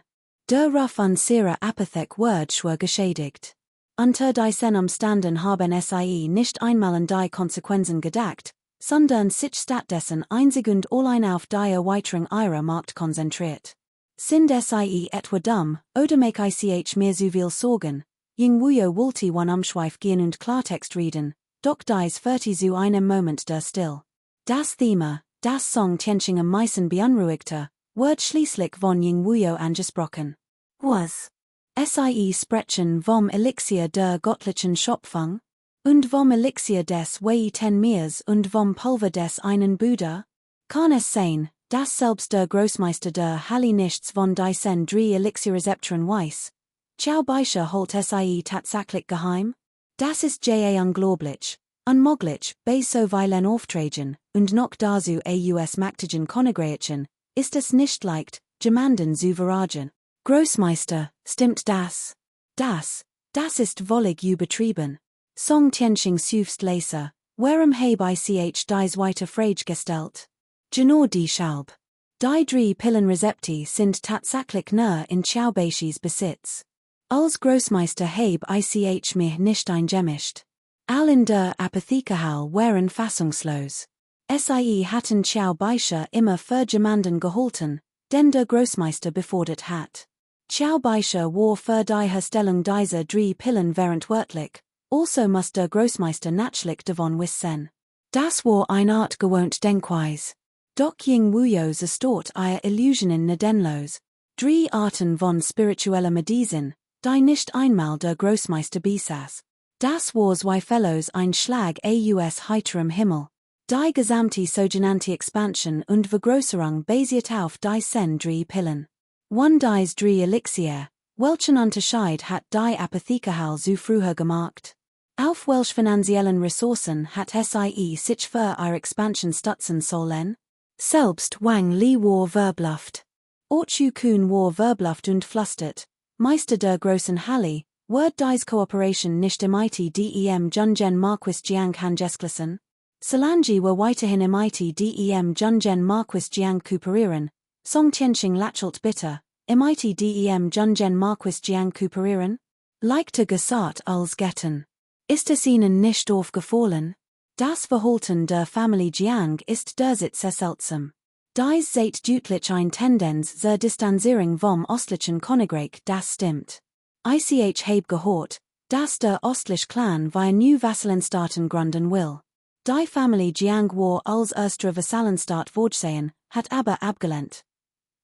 Der Ruf unserer Apothek Word schwer geschädigt. Unter diesen Umständen haben sie nicht einmal an die Konsequenzen gedacht, sondern sich stattdessen einzig und allein auf die Erweiterung ihrer Markt konzentriert. Sind sie etwa dumm, oder make ich mir zu viel Sorgen? Ying Wuyo wollte one Umschweif gehen und Klartext reden, doch dies führte zu einem Moment der Still. Das Thema, das Song Tianqing am meisten beunruhigte, wird schließlich von Ying Wuyo angesprochen. Was? Sie sprechen vom Elixier der göttlichen Schöpfung? Und vom Elixier des Weiten Meers und vom Pulver des einen Buddha? Kann es sein, dass selbst der Großmeister der Halle nichts von diesen drei Elixierrezeptoren weiß? Chow Beische holt sie tatsächlich geheim? Das ist ja unglaublich, unmöglich, bei so vielen Aufträgen, und noch dazu aus mächtigen Königreichen, ist es nicht leicht, jemanden zu verraten. Großmeister, stimmt das? Das ist völlig übertrieben. Song Tianqing Sufst Leser, warum habe ich dies weiter Frage gestellt? Genau deshalb. Die drei Pillenrezepte sind tatsächlich nur in Chow Beishi's Besitz. Als Großmeister habe ich mich nicht eingemischt. All in der Apothekerhall waren fassungslos. Sie hatten Chow Beische immer für jemanden gehalten, den der Großmeister befordert hat. Chow Beische war für die Herstellung dieser drei Pillen verantwortlich, also muss der Großmeister natürlich davon wissen. Das war eine Art gewohnt Denkweise. Doch Ying Wuyo zerstört ihr Illusionen nedenlos. Drei Arten von spiritueller Medizin, die nicht einmal der Großmeister besaß. Das war zweifellos ein Schlag aus heiterem Himmel. Die gesamte sogenannte Expansion und Vergrößerung basiert auf diesen drei Pillen. One dies drei Elixier, welchen Unterschied hat die Apothekerhall so früher gemacht? Auf welch finanziellen Ressourcen hat sie sich für ihre Expansion stützen sollen? Selbst Wang Li war verbluft. Orchu Kun war verbluft und flüstert, Meister der großen Halle, wird dies Kooperation nicht dem Jungen Marquis Jiang Hangesklassen? Solange war weiterhin dem Jungen Marquis Jiang kooperieren, Song Tianqing Lachelt bitte, dem Jungen Marquis Jiang kooperieren? Leichter gesagt als getan. Ist es Ihnen nicht aufgefallen? Das Verhalten der Familie Jiang ist sehr seltsam. Dies seht deutlich ein Tendenz zur Distanzierung vom östlichen Königreich, das stimmt. Ich habe gehört, dass der östliche Clan via new Vassalenstaaten gründen will. Die Familie Jiang war als erster Vassalenstaat vorgesehen, hat aber abgelehnt.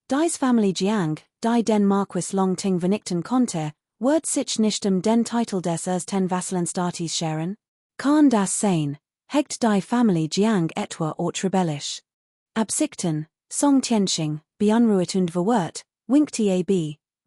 Dies Familie Jiang, die den Marquis Longting vernichten konnte, wird sich nicht den Titel des ersten Vassalenstaates scheren? Kann das sein? Hegt die Familie Jiang etwa ort rebellisch? Absichten, Song Tianqing, beunruhigt und verwirrt, winkte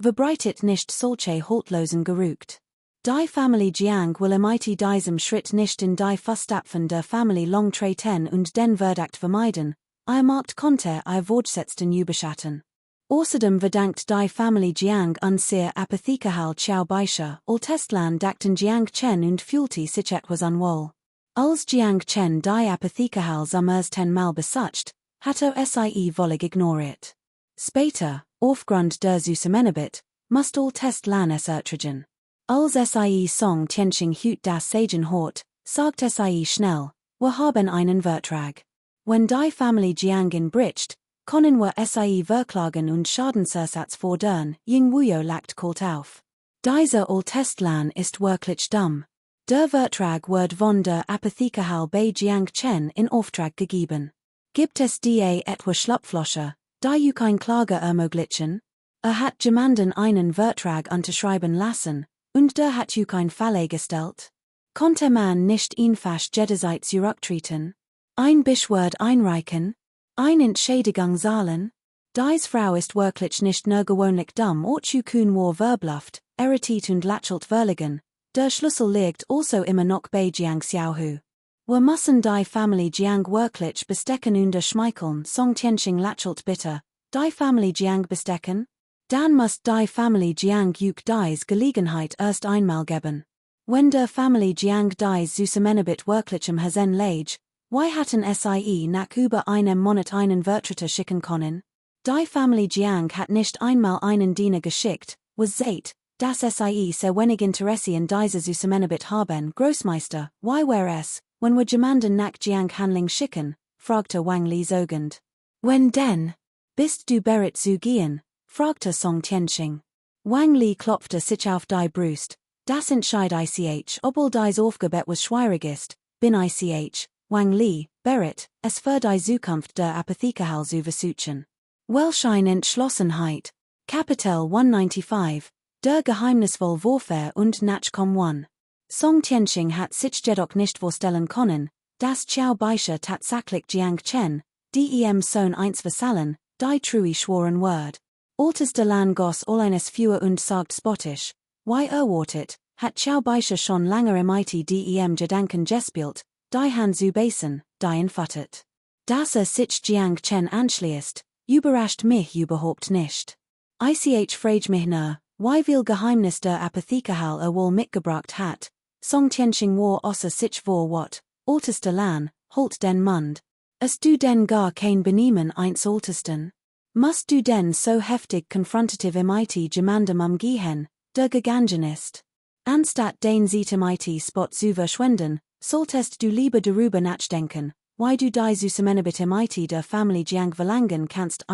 verbreitet nicht solche haltlosen Gerücht. Die Familie Jiang will diesem Schritt nicht in die Fußstapfen der Familie Long treten und den Verdacht vermeiden, ihr Markt konnte ihr Wortsetzten überschatten. Außerdem verdankt die Familie Jiang unser Apothekerhall Chow Beische, Altestland dachten Jiang Chen und fühlte sich etwas unwohl. Als Jiang Chen die Apothekerhall zum ersten Mal besucht, hatte sie völlig ignoriert. Später, aufgrund der Zusammenarbeit, musste Altestland es ertragen. Als sie Song Tianqing hut das Sagen hort, sagt sie schnell, wir haben einen Vertrag. Wenn die Familie Jiang in bricht, können wir sie verklagen und Schadensersatz fordern, Ying Wuyo lacht kalt auf. Dieser Altestland ist wirklich dumm. Der Vertrag wird von der Apothekerhall bei Jiang Chen in Auftrag gegeben. Gibt es etwa Schlupflöcher, die kein Klage ermöglichen? Hat jemanden einen Vertrag unterschreiben lassen, und der hat kein Falle gestellt? Konnte man nicht einfach jederzeit zurücktreten? Ein Beschwerde einreichen? Eine Entschädigung zahlen? Dies Frau ist wirklich nicht nur gewöhnlich dumm, Orchu Kun war verblüfft, Eritit und Lachelt Verligen, der Schlüssel liegt also immer noch bei Jiang Xiaohu. Wir müssen die Family Jiang wirklich bestecken und schmeicheln, Song Tianqing Lachelt bitte, die Family Jiang bestecken? Dann muss die Family Jiang juk dies Gelegenheit erst einmal geben. Wenn der Family Jiang dies Zusammenarbeit wirklichem Hasen lage, why hatten sie nach über einem Monat einen Vertreter schicken können? Die Family Jiang hat nicht einmal einen Diener geschickt, was seht, dass sie sehr wenig Interesse in dieser Zusammenarbeit haben, Großmeister, why were es, wenn wir jemanden nach Jiang Handling schicken, fragte Wang Li sogend. Wenn denn? Bist du bereit zu gehen? Fragte Song Tianqing. Wang Li klopfte sich auf die Brust, das entscheid ich, obwohl dies Aufgebet was schwierig ist, bin ich, Wang Li, bereit, es für die Zukunft der Apothekerhal zu versuchen. Welschein Entschlossenheit. Kapitel 195, der geheimnisvoll Warfare und Nachkom 1. Song Tianqing hat sich jedoch nicht vorstellen können, dass Qiao Baisha tatsächlich Jiang Chen, dem Sohn 1 Vasallen, die Trui schworen Word. Altes de Lan goss alleines Führer und sagt spottisch, why wartet, hat Qiao Baisha schon lange mit dem Gedanken gespielt, die Han zu basen, die entfattet. Dass sich Jiang Chen anschließt, überrascht mich überhaupt nicht. Ich frage mich nur, wie viel Geheimnis der Apothekerhal wohl mitgebracht hat, Song Tianqing war außer sich vor wat, altes de Lan, holt den Mund. Hast du denn gar kein Benehmen eins Altesten? Musst du denn so heftig konfrontativ mit jemandem umgehen, der gegangen ist? Anstatt den mit Spot zu verschwenden, solltest du lieber darüber nachdenken, wie du die Zusammenarbeit mit der Family Jiang verlangen kannst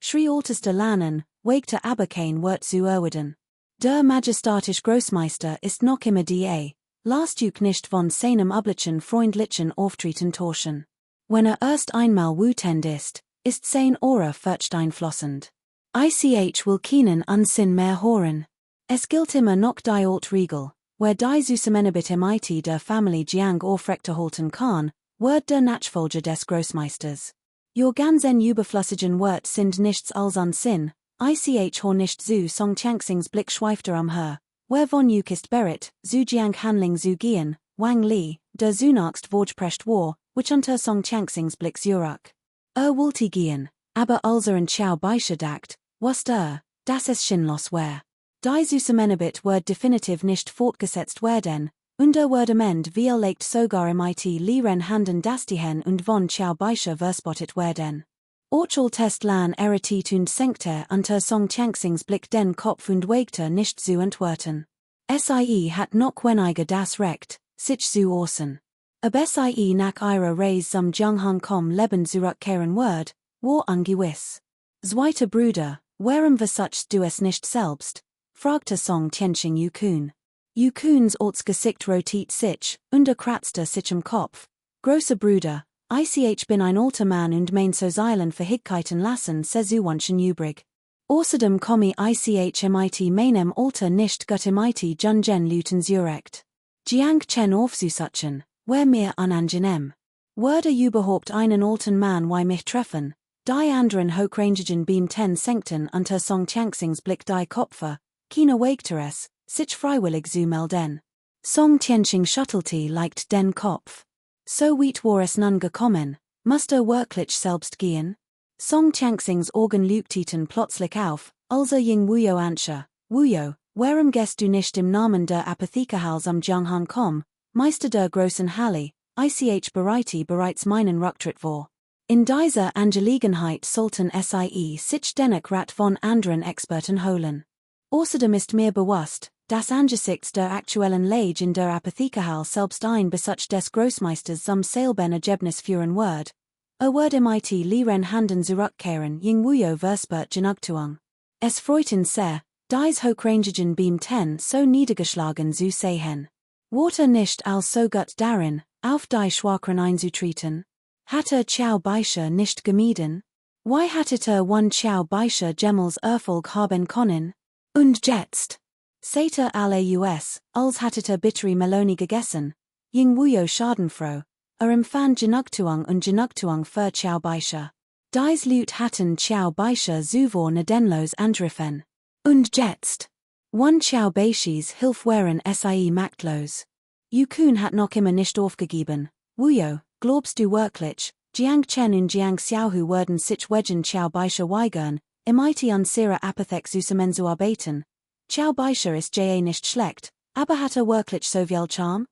schrie Altester Lanen, wegte aber kein Wort zu erwidern. Der majestatisch Großmeister ist noch immer lasst du nicht von seinem üblichen freundlichen Auftreten täuschen. Wenn erst einmal wütend ist sein Ohr einflossend. Ich will keinen Unsinn mehr hören. Es gilt immer noch die alte Regel, wer die Zusammenarbeit mit der Family Jiang aufrechterhalten kann, wird der Nachfolger des Großmeisters. Your ganzen überflüssigen Wort sind nichts als Unsinn, hör nicht zu Song Tianqings Blick schweifte her, wer von juk ist bereit, zu Jiang Handling zu gehen, Wang Li, der zunächst vorgeprescht war, which unter Song Tianqings Blick zurück. Wollte gehen, aber als in Qiao Baisha dacht, was dass es sinnlos wär. Die Zusammenarbeit wird definitiv nicht fortgesetzt werden, und wird am Ende vielleicht sogar mit leeren Handen dastigen und von Qiao Baisha verspottet werden. Orchal Test Lan Eritit und senkte unter Song Tianqings Blick den Kopf und wagte nicht zu antworten. Hat noch wenige das Recht, sich zu äußern. Aber nach ihrer Reise zum Jianghan Leben zurückkehren wird, war ungewiss. Zweiter Bruder, warum versuchst du es nicht selbst? Fragte Song Tianqing Yukun. Yukuns Gesicht rotiert sich, und kratzte sich im Kopf. Großer Bruder, ich bin ein alter Mann und mein so Zeilen Verhigkeiten lassen zu wünschen übrig. Außerdem komme ich mit meinem Alter nicht gut mit Junjen Luten zurecht. Jiang Chen aufzusuchen, wär mir unangenehm. Würde überhaupt einen alten Mann wie mich treffen, die anderen hochrangigen Beam 10 senkten unter Song Tianqings Blick die Kopfe, keine wagte es, sich freiwillig zu melden. Song Tianqing schüttelte leicht den Kopf. So weit war es nun gekommen, musste wirklich selbst gehen? Song Tianqings Augen leuchteten plötzlich auf, also Ying Wuyo anscha, Wuyo, warum gehst du nicht im Namen der Apothekerhal zum Jianghan Meister der großen Halle, ich bereits meinen Rücktritt vor. In dieser Angelegenheit sollten sich dennoch Rat von anderen Experten holen. Außerdem ist mir bewusst, dass angesichts der aktuellen Lage in der Apothekerhal selbst ein Besuch des Großmeisters zum selben Ergebnis führen wird. Wird mit leeren Handen zurückkehren, Ying Wuyo verspürt Genugtuung. Es freut ihn sehr, dies hochrangigen Beam 10 so niedergeschlagen zu sehen. War nicht als so gut darin, auf die Schwacheren einzutreten? Hatte Qiao Baisha nicht gemieden? Why hatte one Qiao Baisha Gemmels Erfolg haben können? Und jetzt? Sata Alaus, als hatte bittere Meloni gegessen, Ying Wuyo schadenfroh, empfand Genugtuung und Genugtuung für Qiao Baisha. Dies Lut hatten Qiao Baisha zuvor nedenlos angriffen. Und jetzt? One Chao Beishis Hilf waren sie machtlos. Yukun hat noch immer nicht aufgegeben. Wuyo, glaubst du wirklich, Jiang Chen und Jiang Xiaohu werden sich wegen Chao Beisha weigern, imite unsere Apothek zusammen zu arbeiten? Chao Beisha ist ja nicht schlecht, aber hat wirklich so viel Charme?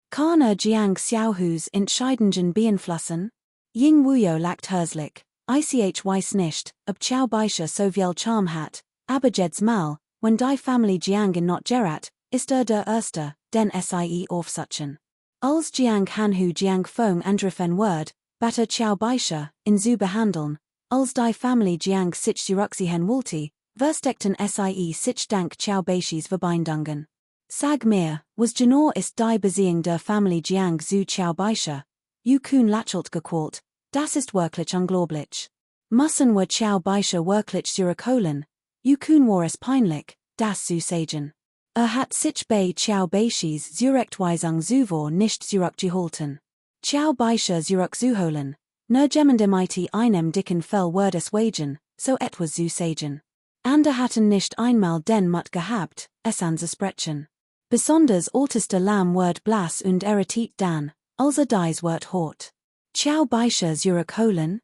Kann Jiang Xiaohus entscheidenden beeinflussen? Ying Wuyo lacht herzlich, ich weiß nicht, ob Chao Beisha so viel Charme hat, aber jedes Mal, wenn die Familie Jiang in not gerat, ist der Erste, den sie aufsuchen. Als Jiang Hanhu Jiang Fong Andrefen Word, batter Chao Beisha, in zu behandeln, als die Familie Jiang sich zurückziehen wollte, versteckten sie sich dank Chao Beishis Verbindungen. Sag mir, was genau ist die Beziehung der Familie Jiang zu Chao Beisha? Yukun lächelt gequält, das ist wirklich unglaublich. Müssen wir Chao Beisha wirklich zurückholen? Yukun war es peinlich, das zu sagen. Hat sich bei Chao Beishis Zurechtweisung zuvor nicht zurückgehalten. Chao Beisha zurückzuholen, nur jemandem einem dicken Fell Wordes wagen, so etwas zu sagen. Andere hatten nicht einmal den Mut gehabt, es anzusprechen. Besonders Oberster Lamm word blass und irritiert dann, also dies word hort. Chao Beisha zurückholen?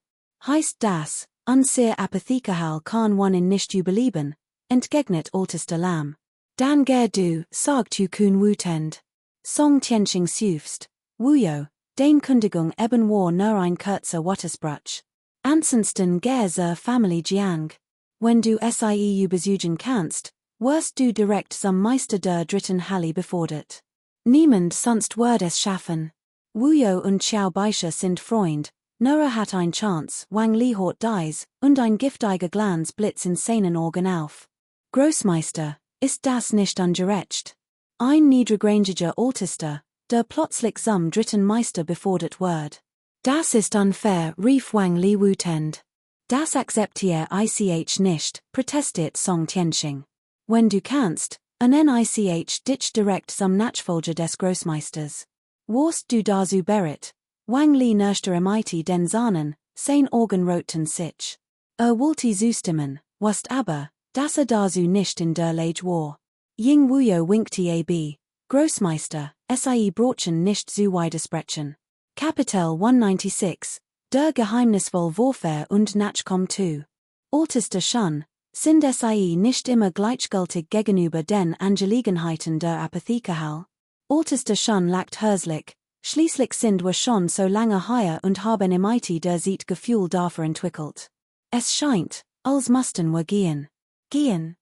Heißt das, unsere Apothekehal kann one nicht überleben, entgegnet Oberster Lamm. Dan ger du, sagt Yukun wütend. Song Tianqing sufst, Wuyo, den Kundigung eben war nur ein kurzer Wattesbrutsch. Ansonsten ger zur Familie Jiang. Wenn du sie besuchen kannst, wirst du direkt zum Meister der dritten Halle befördert. Niemand sonst wird es schaffen. Wuyo und Chao Beisha sind Freund, nur hat ein Chance, Wang Li hort dies, und ein giftiger Glanz blitz in seinen Augen auf. Großmeister, ist das nicht ungerecht? Ein niedrigrangiger Oberster, der plötzlich zum dritten Meister befördert wird. Das ist unfair, rief Wang Li wütend. Das akzeptiere ich nicht, protestiert Song Tianqing. Wenn du kannst, ich dich direkt zum Nachfolger des Großmeisters. Warst du dazu bereit? Wang Li nörschte imite den Zahnen, sein Augen roten sich. Wollte zustimmen, was aber, dass dazu nicht in der Lage war. Ying Wuyo winkte ab. Großmeister, sie brochen nicht zu widersprechen. Kapitel 196, der geheimnisvoll Warfare und Nachkom 2. Oberster Shun, sind sie nicht immer gleichgültig gegenüber den Angelegenheiten der Apothekehal? Oberster Shun lacht herzlich, schließlich sind wir schon so lange hier und haben imite der Zeitgefühl dafür entwickelt. Es scheint, als müssten wir gehen. Gehen.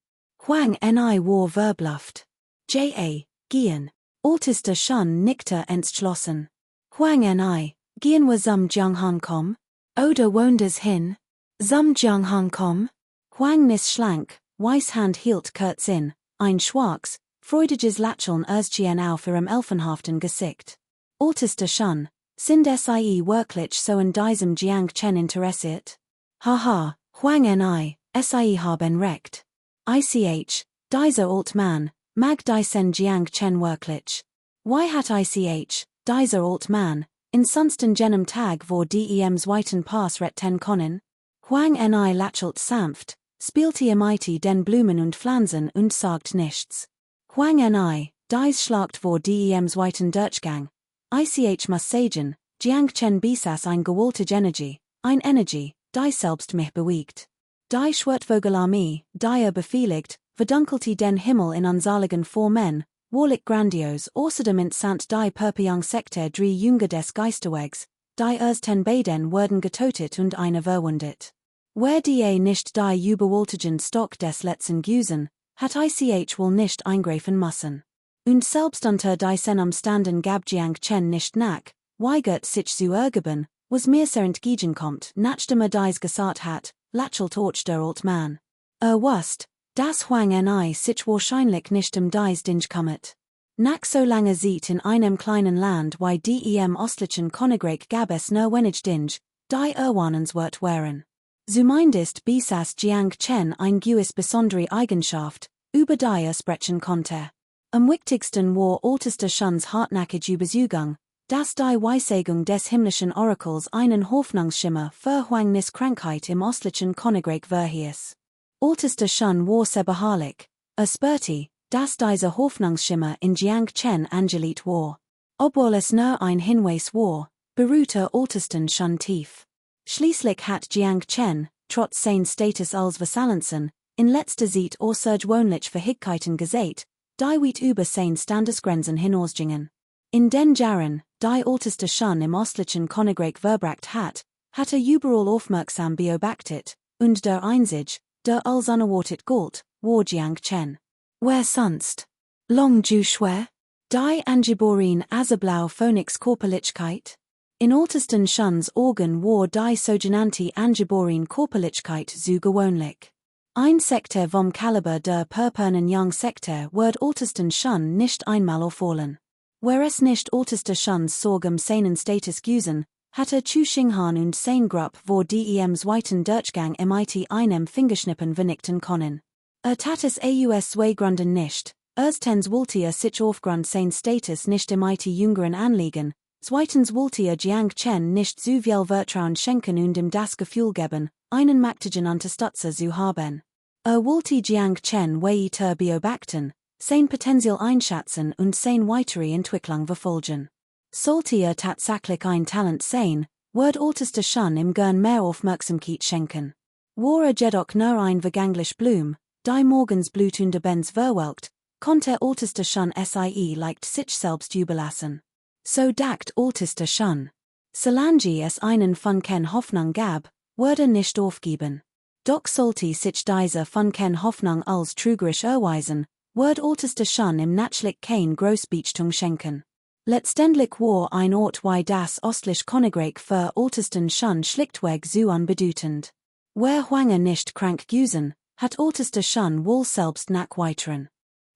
Huang ni war verbluft. Gehen. Oberster Shun nickte entschlossen. Huang ni, gehen wir zum Jianghan kommen? Oder woanders hin? Zum Jianghan kommen? Huang nis schlank, Weißhand hielt kurz in, ein schwarz, freudiges Lächeln erschien auf ihrem elfenhaften Gesicht. Oberster Shun, sind sie wirklich so in diesem Jiang Chen interessiert? Haha, Huang ni, sie haben recht. Dieser alt man, mag diesen Jiang Chen wirklich. Why hat dieser alt man, in sonsten jenem Tag vor dem zweiten Pass retten können? Huang ni lächelt sanft, spielte imite den Blumen und Pflanzen und sagt nichts. Huang ni, dies schlagt vor dem zweiten Durchgang. Ich muss sagen, Jiang Chen besaß ein gewaltige Energie, die selbst mich bewegt. Die Schwertvogelarmee, die befehligt, verdunkelte den Himmel in unsaligen Formen, wahrlich grandios, außerdem entsand die Perpeang Sekte drei Jünger des Geisterwegs, die ersten beiden wurden getötet und einer verwundet. Wer die nicht die überwältigen Stock des letzten Güsen, hat ich wohl nicht eingreifen müssen. Und selbst unter diesen Umständen gab Jiang Chen nicht nach, weigert sich zu ergeben, was mir sehr entgegenkommt, nachdem dies gesagt hat, lächelt der alt man. Wusst, dass Huang ni sich wahrscheinlich nicht dies Ding kümmert. Nach so langer Zeit in einem kleinen Land wie dem östlichen Königreich gab es nur wenig Dinge, die erwarnenswert waren. Zumindest besaß Jiang Chen ein gewisse besondere Eigenschaft, über die sprechen konnte. Am wichtigsten war Oberster Shuns hartnäckige Überzeugung, dass die Weissagung des himmlischen Orakels einen Hoffnungsschimmer für Huang Nis Krankheit im östlichen Königreich verhieß. Oberster Shun war sehr beharrlich, spürte, das diese Hoffnungsschimmer in Jiang Chen Angelit war. Obwohl es nur ein Hinweis war, beruhte Ältesten schon tief. Schließlich hat Jiang Chen, trotz sein Status als Vasallensen, in letzter Zeit außergewöhnlich Fähigkeiten gesät, die weit über sein Standesgrenzen hinausgingen. In den Jahren, die Älteste schon im östlichen Königreich verbracht hat überall aufmerksam beobachtet, und der Einzige, der als unerwartet galt, war Jiang Chen. Wer sonst? Long ju schwer? Die Angeboren Azerblau Phönix Körperlichkeit? In ältesten Schons Augen war die sogenannte Angeboren Körperlichkeit so gewöhnlich. Ein Sektor vom Kaliber der purpurnen Young Sektor wird ältesten schon nicht einmal auffallen. Wer es nicht älteste Schons Sorge seinen Status güsen, hatte Chu Xinghan und sein Grupp vor dems weiten Durchgang mit einem Fingerschnippen vernichten können. Tat es aus zwei Gründen nicht. Erstens wollte sich aufgrund sein Status nicht mit jüngeren Anliegen, zweitens wollte Jiang Chen nicht so viel Vertrauen schenken und ihm das Gefühl geben, einen mächtigen Unterstützer zu haben. Wollte Jiang Chen weiter beobachten, sein Potenzial einschätzen und sein weitere Entwicklung verfolgen. Sollte tatsächlich ein Talent sein, wird älteste schon ihm gern mehr Aufmerksamkeit schenken. War jedoch nur ein vergänglich Blum, die morgens blutende Benz verwelkt, konnte älteste schon leicht sich selbst überlassen. So dacht älteste schon. Solange es einen von Ken Hoffnung gab, würde nicht aufgeben. Doch sollte sich diese von Ken Hoffnung als trügerisch erweisen, wird älteste schon im natürlich kein Großbeachtung schenken. Letztendlich war ein Ort wie das östliche Königreich für ältesten schon schlichtweg so unbedeutend. Wer Hunger nicht krank güsen, hat älteste schon wohl selbst nach weiteren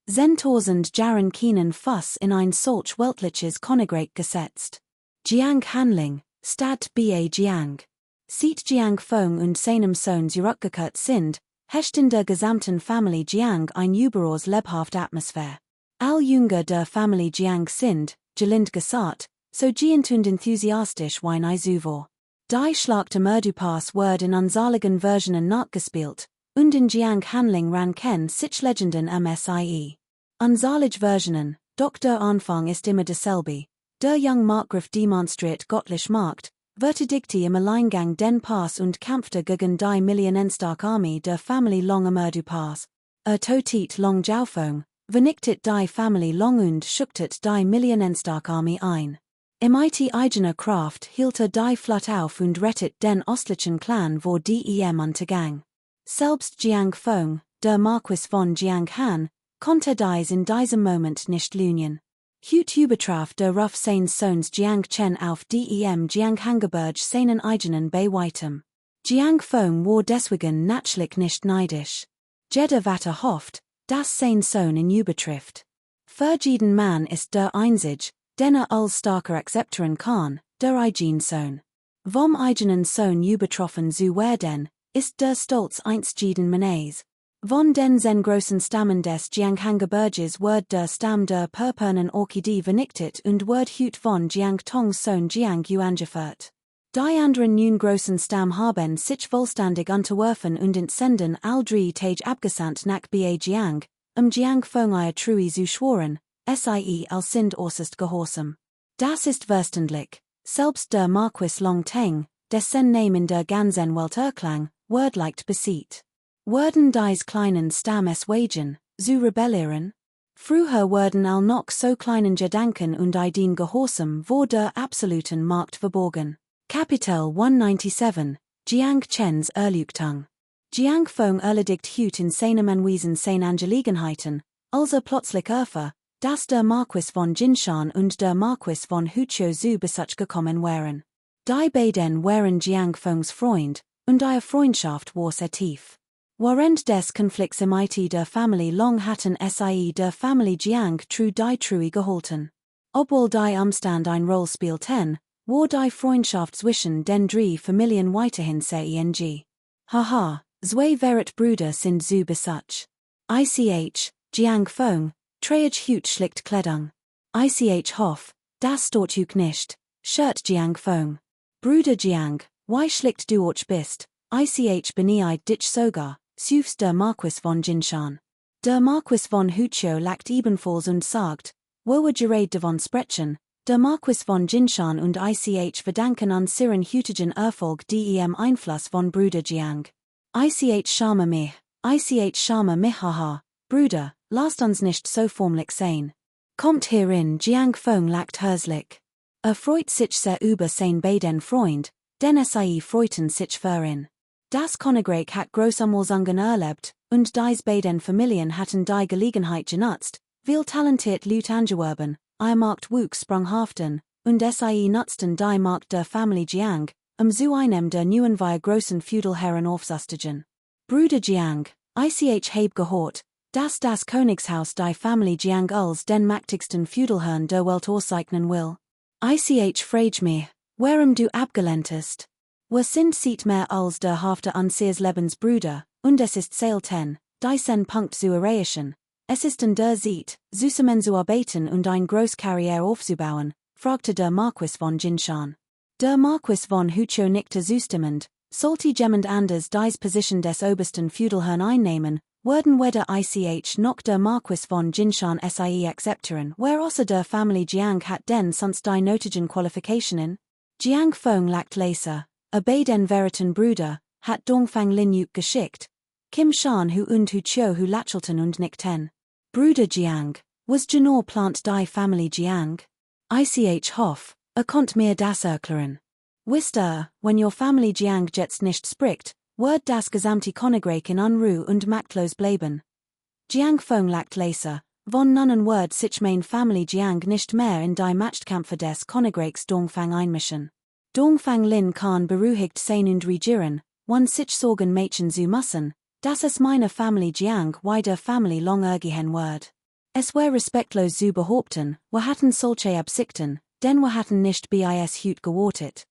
10.000 Jahren keinen Fuss in ein solch weltliches Königreich gesetzt. Jiang Hanling, Stadt ba Jiang. Seit Jiang Feng und seinem Sohn zurückgekehrt sind, herrscht in der gesamten Familie Jiang ein überaus lebhafte Atmosphäre. All Jünger der Familie Jiang sind, gelind gesagt, so giant und enthusiastisch wie nie zuvor. Die Schlacht am Erdupass wird in unzähligen Versionen nachgespielt, und in Jiang Hanling ran Ken sich Legenden MSIE. Unzählige Versionen, doch der Anfang ist immer derselbe. Der Young Markgraf demonstriert göttlich Macht, verteidigte im Alleingang den Pass und kämpfte gegen die millionenstarke Armee der Familie Long am Erdupass. Totet Long Jiaofeng, vernichtet die Familie Long und schüchtet die millionenstarke Armee ein. Mit eigener Kraft hielt die Flotte auf und rettet den östlichen Clan vor dem Untergang. Selbst Jiang Feng, der Marquis von Jiang Han, konnte dies in diesem Moment nicht lügen. Hut übertraf der Ruf seines Sohns Jiang Chen auf dem Jiang Hangeberg seinen eigenen bei weitem. Jiang Feng war deswegen natürlich nicht neidisch. Jeder Vater hofft, dass sein Sohn ihn übertrifft. Für jeden Mann ist der einzig, den als starker akzeptieren kann, der eigene Sohn. Vom eigenen Sohn übertroffen zu werden, ist der Stolz einst jeden Mannes. Von den großen Stammen des Jianghangeberges wird der Stamm der purpurnen Orchidee vernichtet und wird Hut von Jiang Tongs Sohn Jiang Yu angeführt. Die anderen nun großen Stamm haben sich vollständig unterworfen und entsenden all drei Tage abgesandt nach ba Jiang, Jiang Feng Trui zu schworen, sie als sind äußerst gehorsam. Das ist verständlich, selbst der Marquis Long Teng, dessen Name in der ganzen Welt erklang, wird leicht besieht. Würden dies kleinen Stamm es wagen, zu rebellieren? Früher würden all noch so kleinen Gedanken und Ideen gehorsam vor der absoluten Macht verborgen. Kapitel 197, Jiang Chen's Erleuchtung. Jiang Feng erledigt Hut in seinem Anwesen seine Angelegenheiten, als plötzlich erfuhr, dass der Marquis von Jinshan und der Marquis von Huqiu zu Besuch gekommen wären. Die beiden waren Jiang Fengs Freund, und ihre Freundschaft war sehr tief. Während des Konflikts mit der Familie Long hatten sie der Familie Jiang die Trui gehalten. Obwohl die Umstand ein Rolle spielten, war die Freundschaft zwischen den drei Familien weiterhin sehr eng. Haha, zwei wahre Brüder sind zu Besuch. Jiang Feng, trägt Hut schlicht Kleidung. Hoff, das dort Hut nicht, Shirt Jiang Feng. Bruder Jiang, why schlicht du auch bist, beneid dich sogar, suchst der Marquis von Jinshan. Der Marquis von Hucho lacht ebenfalls und sagt, wo gerade davon sprechen, der Marquis von Jinshan und ich verdanken an siren hütigen Erfolg dem Einfluss von Bruder Jiang. Ich schäme mich haha, Bruder, lasst uns nicht so formlich sein. Kommt hierin Jiang Feng lacht herzlich. Freut sich sehr über sein beiden Freund, denn sie freuten sich für ihn. Das Königreich hat großartige erlebt, und dies beiden Familien hatten die Gelegenheit genutzt, viel talentiert Leute angewerben, Markt wuchs sprunghaften, und sie nutzten die Macht der Familie Jiang, zu einem der neuen wie großen Feudalherren aufzustigen. Bruder Jiang, ich habe gehört, dass das Königshaus die Familie Jiang als den mächtigsten Feudalherrn der Welt auszeichnen will. Ich frage mich, warum du abgelehnt hast. Wir sind seit mehr als der Hälfte unseres Lebens Brüder, und es ist selten, diesen Punkt zu erreichen. Es ist an der Zeit, zusammen zu arbeiten und eine große Karriere aufzubauen, fragte der Marquis von Jinshan. Der Marquis von Hucho nickte zustimmend, sollte jemand anders dies Position des obersten Feudalherrn einnehmen, würden weder ich noch der Marquis von Jinshan sie akzeptieren, where außer der Familie Jiang hat denn sonst die nötigen Qualifikationen? Jiang Feng lacht leise, beiden veriten Brüder, hat Dongfang Lin geschickt. Kim Shan hu und Hucho hu lachelten und nickten. Bruder Jiang, was genau plant die Familie Jiang? Ich hoff, konnt mir das erklären. Wisst wenn your Familie Jiang jetzt nicht spricht, wird das gesamte Königreich in Unruhe und machtlos bleiben. Jiang Feng lacht leise, von nun wird sich mein Familie Jiang nicht mehr in die Machtkämpfe des Königreichs Dongfang einmischen. Dongfang Lin kann beruhigt sein und regieren, wenn sich Sorgen machen zu müssen, dass es meine Familie Jiang wie der Familie lang ergehen wird. Es wäre respektlos zu behaupten, wir hatten solche Absichten, denn wir hatten nicht bis heute gewartet.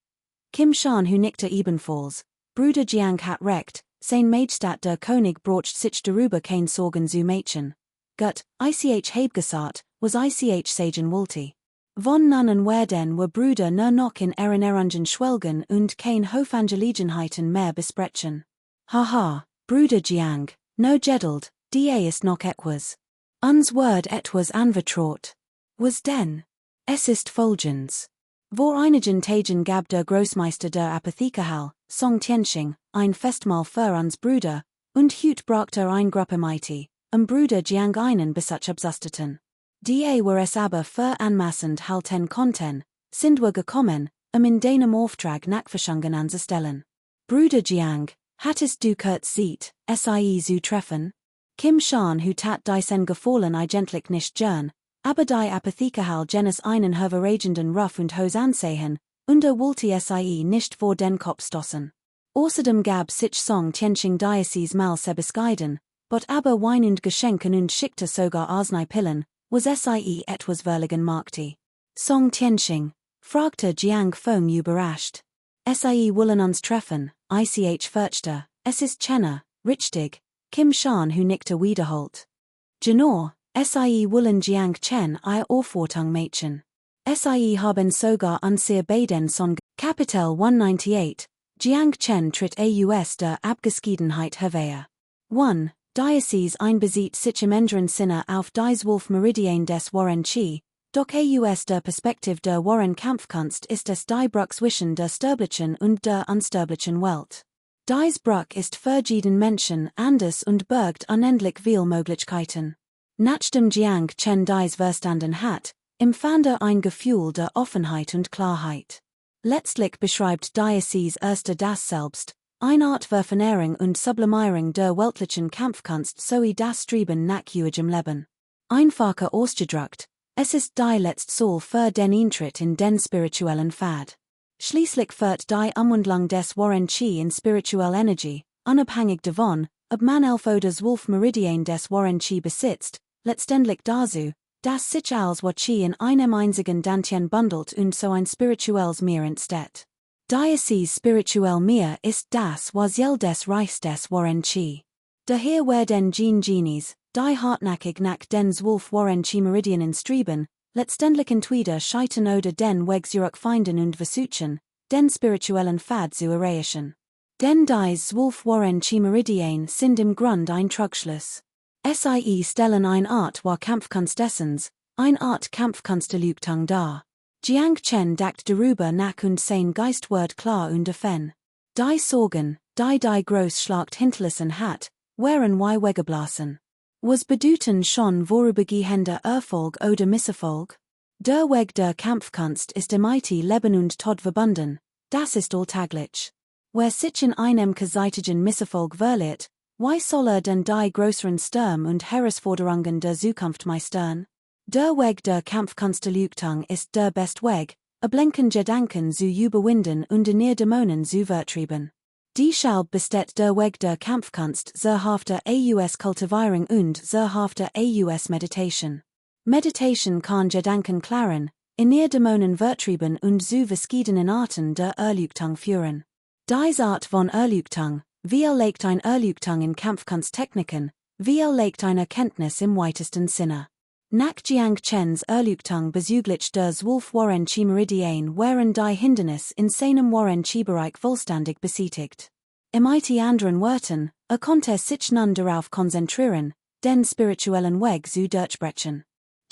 Kim Shan hu nickte ebenfalls. Bruder Jiang hat recht, sein Majestät der König brocht sich darüber kein Sorgen zu machen. Gut, ich habe gesagt, was ich sagen wollte. Von nun werden wir Brüder nur noch in Erinnerungen schwelgen und kein Hofangelegenheiten mehr besprechen. Haha, Bruder Jiang, no geduld, ist noch etwas. Uns wird etwas anvertraut. Was denn? Es ist folgendes. Vor einigen Tagen gab der Großmeister der Apothekerhall, Song Tianxing, ein Festmahl für uns Brüder, und hüt brachte ein Gruppe Mighty, Bruder Jiang einen Besuch absusteten. Wir es aber für anmaßend halten konnten, sind wir gekommen, in deinem Auftrag Nachforschungen anzustellen. Bruder Jiang, hattest du kurz Zeit, sie zu treffen? Kim Shan hu tat diesen Gefallen eigentlich nicht gern, aber die Apothekerhall jenes einen hervorragenden Ruff und Hose ansehen, und wollte sie nicht vor den Kopf stoßen. Außerdem gab sich Song Tianxing Diocese mal sehr bescheiden, but aber Wein und Geschenken und schickte sogar Arznei-Pillen, was sie etwas verlegen machte. Song Tianxing, fragte Jiang Feng überrascht. Sie wollen uns treffen, ich fürchte, es ist Chenna, richtig, Kim Shan hu nickte wiederholt. Genau, sie wollen Jiang Chen Aufwartung machen. Sie haben sogar unsere beiden Song. Kapitel 198, Jiang Chen tritt aus der Abgeschiedenheit hervor. 1. Diocese einbesieht sich im engeren Sinne auf dies Wolf Meridian des Warren Chi, doch aus der Perspektive der Warren Kampfkunst ist es die Bruch zwischen der sterblichen und der unsterblichen Welt. Dies Bruch ist für jeden Menschen anders und birgt unendlich viel Möglichkeiten. Nachdem Jiang Chen dies verstanden hat, empfand ein Gefühl der Offenheit und Klarheit. Letztlich beschreibt Diocese erste das Selbst, eine Art Verfernährung und Sublimierung der weltlichen Kampfkunst sowie das Streben nach ewigem Leben. Einfacher ausgedrückt, es ist die letzte Soul für den Eintritt in den spirituellen Pfad. Schließlich führt die Umwandlung des Warren Chi in spirituelle Energie, unabhängig davon, ob man elf oder 12 Meridian des Warren Chi besitzt, letztendlich dazu, dass sich als War Chi in einem einzigen Dantian bundelt und so ein spirituelles Meer entsteht. Diocese spirituell Meer ist das Wasiel des Reichs des Warren Chi. Daher werden Genies, die hartnäckig nach den 12 Warren Chi Meridianen streben, letztendlich entweder scheitern oder den Weg zurückfinden und versuchen, den spirituellen Pfad zu erreichen. Denn dies 12 Warren Chi Meridian sind im Grund ein Trugschluss. Sie stellen eine Art war Kampfkunstessens, eine Art Kampfkunsterlügtung dar. Jiang Chen dackt darüber nach und sein Geist wird klar und offen. Die Sorgen, die groß schlagt hinterlassen hat, waren wie weggeblasen. Was bedeuten schon vorübergehender Erfolg oder Misserfolg? Der Weg der Kampfkunst ist mighty Leben und Tod verbunden, das ist alltäglich. Wer sich in einem gezeitigen Misserfolg verliert, wie soll denn die größeren Stürme und Herausforderungen der Zukunft meistern? Der Weg der Kampfkunsterlügtung ist der beste Weg, blinken Gedanken zu überwinden und in Dämonen zu vertrieben. Deshalb besteht der Weg der Kampfkunst zerhafter aus Kultivierung und zerhafter aus Meditation. Meditation kann Gedanken klaren, in Dämonen vertrieben und zu verschiedenen Arten der Erlügtung führen. Diese Art von Erlügtung, wie legt ein Erlügtung in Kampfkunsttechniken, wie legt eine Erkenntnis im weitesten Sinne. Nach Jiang Chens Erlügtung bezüglich des Wolf Warren Chi-Meridian waren die Hindernis in seinem Warren Chi-Bereich vollständig beseitigt. Im anderen Worten, konnte sich nun darauf konzentrieren, den spirituellen Weg zu durchbrechen.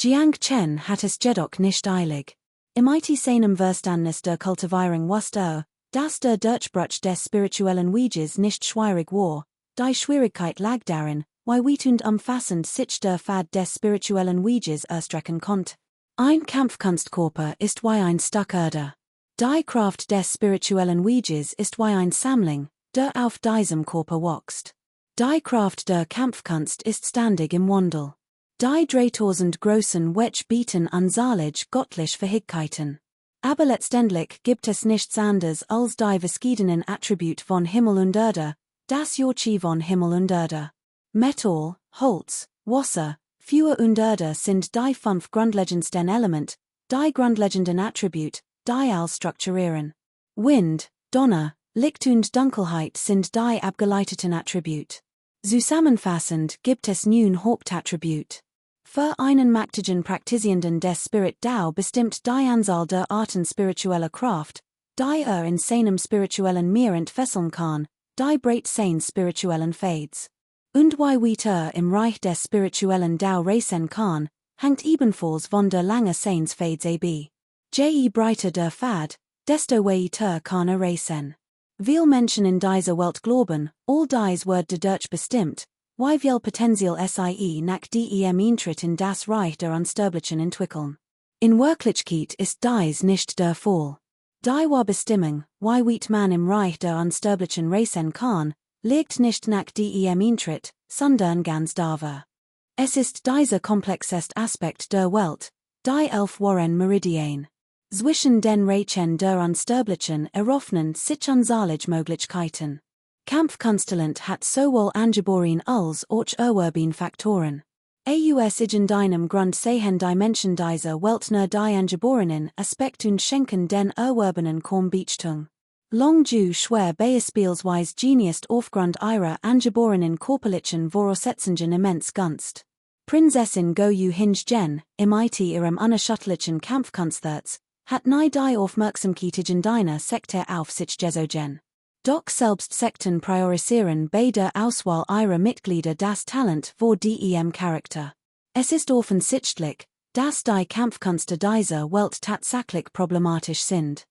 Jiang Chen hat es jedoch nicht eilig. Im seinem Verständnis der Kultivierung wusste dass der Durchbruch des spirituellen Weges nicht schwierig war, die Schwierigkeit lag darin, wie weit und umfassend sich der Pfad des spirituellen Weges erstrecken konnte. Ein Kampfkunstkörper ist wie ein Stück Erde. Die Kraft des spirituellen Weges ist wie ein Sammling, der auf diesem Körper wächst. Die Kraft der Kampfkunst ist ständig im Wandel. Die 3000 großen Wege bieten ansalig göttliche Fähigkeiten. Aber letztendlich gibt es nichts anderes als die verschiedenen Attribute von Himmel und Erde, das Yochi von Himmel und Erde. Metall, Holz, Wasser, Feuer und Erde sind die 5 grundlegendsten Element, die grundlegenden Attribute, die alles strukturieren. Wind, Donner, Licht und Dunkelheit sind die abgeleiteten Attribute. Zusammenfassend gibt es nun Hauptattribut. Für einen mächtigen Praktizierenden des Spirit Dao bestimmt die Anzahl der Arten spiritueller Kraft, die in seinem spirituellen Meer entfesseln kann, die breit sein spirituellen Fades. Und wie weit im Reich des spirituellen Dao reisen kann, hängt ebenfalls von der Lange seines Fades ab. Je breiter der Pfad, desto weiter kann reisen. Viele Menschen in dieser Welt glauben, all dies wird dadurch bestimmt, wie viel Potenzial sie nach dem Eintritt in das Reich der Unsterblichen entwickeln. In Wirklichkeit ist dies nicht der Fall. Die Bestimmung, wie weit man im Reich der Unsterblichen reisen kann, liegt nicht nach dem Eintritt, sondern ganz darüber. Es ist dieser komplexeste Aspekt der Welt, die 11 Warren Meridian. Zwischen den Reichen der Unsterblichen eröffnen sich unzählige Möglichkeiten. Kampfkunsttalent hat sowohl angeboren als auch erworben Faktoren. Aus in deinem Grund sehen die Menschen dieser Welt nur die angeborenen Aspekt und schenken den erworbenen kaum Beachtung. Long du schwer beispielsweise Genius aufgrund ihrer angeborenen körperlichen Voraussetzungen immens Gunst. Prinzessin Goyu Hinge im ihrem unerschütterlichen Kampfkunstherz, hat nie die Aufmerksamkeit in deiner Sekte auf sich gezogen. Doch selbst Sekten priorisieren bei der Auswahl ihrer Mitglieder das Talent vor dem Charakter. Es ist offensichtlich, dass die Kampfkünste dieser Welt tatsächlich problematisch sind.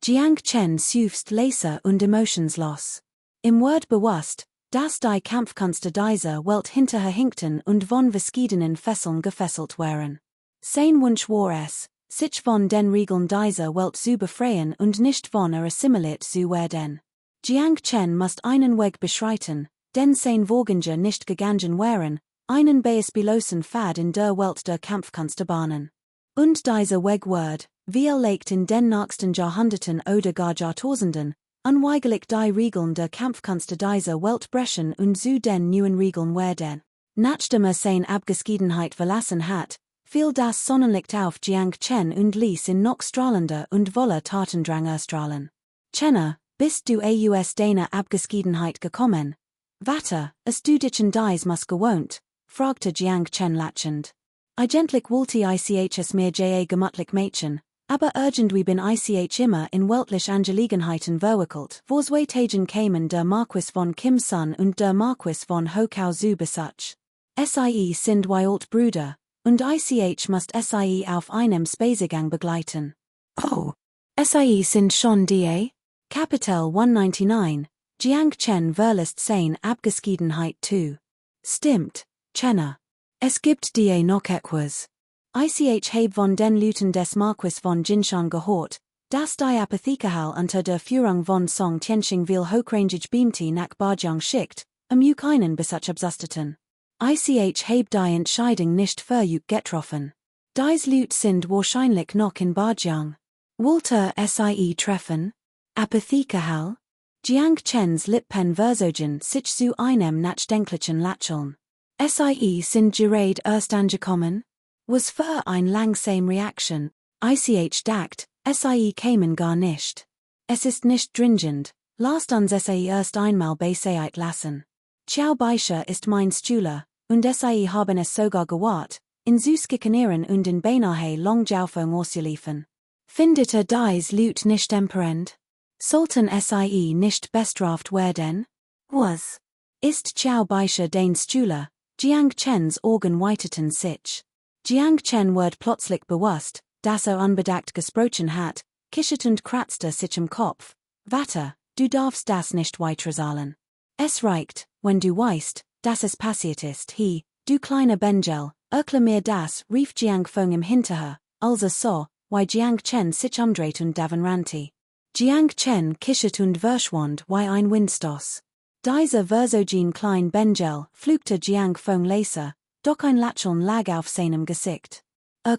Jiang Chen sucht leise und emotionslos. Im Wort bewusst, dass die Kampfkünste dieser Welt hinterher hinkten und von verschiedenen Fesseln gefesselt waren. Sein Wunsch war es, sich von den Regeln dieser Welt zu befreien und nicht von assimiliert zu werden. Jiang Chen muss einen Weg beschreiten, den sein Voyager nicht gegangen waren, einen beispiellosen Pfad in der Welt der Kampfkunste bahnen. Und dieser Weg wird, wie legt in den nächsten Jahrhunderten oder gar Jahrtausenden, unweigerlich die Regeln der Kampfkunste dieser Welt brechen und zu den neuen Regeln werden. Nachdem sein Abgeschiedenheit verlassen hat, fiel das Sonnenlicht auf Jiang Chen und ließ ihn noch strahlender und voller Tatendrang erstrahlen. Chenna, bist du aus deiner Abgeschiedenheit gekommen? Vater, hast du dich in dies Mus gewohnt? Fragte Jiang Chen lachend. Eigentlich wollte ich es mir gemütlich machen, aber irgendwie bin ich immer in weltlich Angelegenheiten verwickelt, wo zwei Tagen kämen der Marquis von Kim Sun und der Marquis von Hokau zu Besuch. Sie sind Alt Brüder, und ich must sie auf einem Spaziergang begleiten. Oh. Sie sind schon da? Kapitel 199, Jiang Chen verlässt seine Abgeschiedenheit zu. Stimmt, Chenna. Es gibt die noch etwas. Ich habe von den Lüten des Marquis von Jinshan gehört, dass die Apothekerhal unter der Führung von Song Tianxing viel hochrangig Beamte nach Barjiang schickt, einen Besuch abzusteten. Ich habe die Entscheidung nicht für getroffen. Dies Lüt sind wahrscheinlich noch in Barjiang. Walter sie treffen? Apothekerhal? Jiang Chen's Lippen verzogen sich zu einem nachdenklichen Lächeln. Sie sind gerade erst angekommen? Was für ein langsame Reaction, ich dacht, sie kämen gar nicht. Es ist nicht dringend, lasst uns sie erst einmal beiseite lassen. Ciao Beische ist mein Schüler, und sie haben es sogar gewahrt, in Süßkickeneren und in beinahe Longjaufung auszuliefen. Findet dies Lüt nicht emperend? Sollten sie nicht bestraft werden? Was? Ist Ciao Beische den Schüler, Jiang Chen's Augen weiteten sich. Jiang Chen werd plötzlich bewusst, dass unbedacht gesprochen hat, kichert und kratzte sich im Kopf. Vater, du darfst das nicht weitersagen. Es reicht, wenn du weißt, dass es passiert ist. Du kleiner Benjel, erklär mir das, rief Jiang Feng im Hinterher, als so, wie Jiang Chen sich umdreht und davonrannte. Jiang Chen kichert und verschwand wie ein Windstoß. Dieser verzogen klein Benjel flugte Jiang Feng leser, doch ein Lächeln lag auf seinem Gesicht.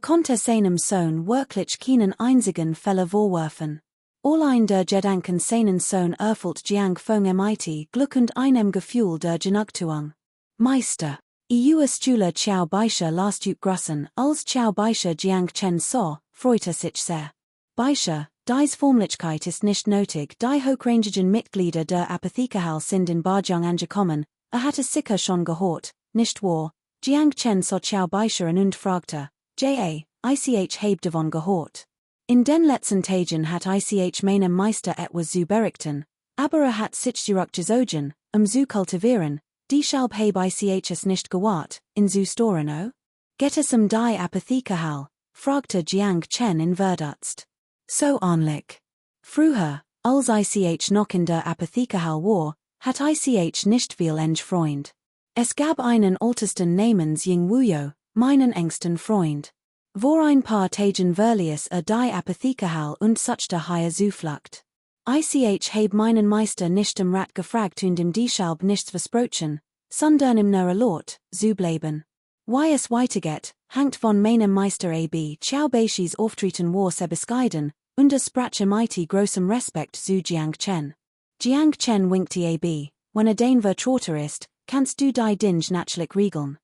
Konnte seinem Sohn wirklich keinen einzigen Fehler vorwerfen. Allein der Gedanken seinen Sohn erfüllt Jiang Feng mit Glück und einem Gefühl der Genugtuung. Meister, Schüler Ciao Beische lasst grüßen, als Ciao Beische Jiang Chen sah, freute sich sehr. Beische, dies Formlichkeit ist nicht nötig, die hochrangigen Mitglieder der Apothekerhal sind in Barjiang angekommen, hat es sicher schon gehört, nicht wahr? Jiang Chen sah Ciao Beische und fragte, ich habe davon gehört. In den letzten Tagen hat ich meinem Meister etwas zu berichten, aber hat sich zurückgezogen, zu kultivieren, deshalb habe ich es nicht gewahrt, in zu Storeno? Geht es die Apothekerhal? Fragte Jiang Chen in Verdutzt. So ähnlich. Früher, als ich noch in der Apothekerhal war, hat ich nicht viel Freund. Es gab einen ältesten namens Ying Wuyo, meinen engsten Freund. Vor ein paar Tagen verließ die Apothekerhal und suchte higher Zuflucht. Ich habe meinen Meister nicht im Rat gefragt und im deshalb nichts versprochen, sondern im nur erlaubt, zu bleiben. Wie es weitergeht, hängt von meinem Meister ab. Ciao Beisches Auftreten war sehr bescheiden, und es sprach mit großem Respekt zu Jiang Chen. Jiang Chen winkte ab, wenn den Vertrauter ist, kannst du die Dinge natürlich regeln.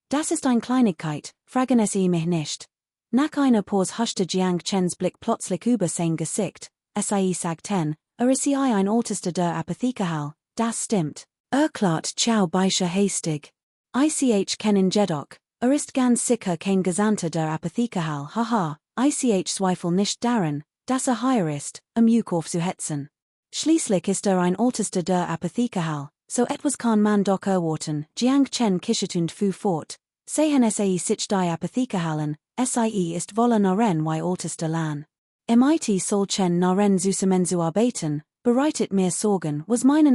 Das ist eine Kleinigkeit, fragen es mich nicht. Nach einer Pause huschte Jiang Chens Blick plötzlich über sein Gesicht, sagten, ist ein Ältester der Apothekerhal, das stimmt. Erklärt Ciao Beische hastig. Ich kennen jedoch, ist ganz sicher kein Gesandter der Apothekerhal, haha, ich zweifle nicht daran, dass hier ist, Juk aufzuhetzen. Schließlich ist ein Ältester der Apothekerhal, so etwas kann man doch erwarten. Jiang Chen kichert und fuhr fort, sehen sich die Apothekerhalen, ist wohl Naren wie Ältester Lan. Mit soll Chen Naren zusammen zu arbeiten, bereitet mir Sorgen, was meinen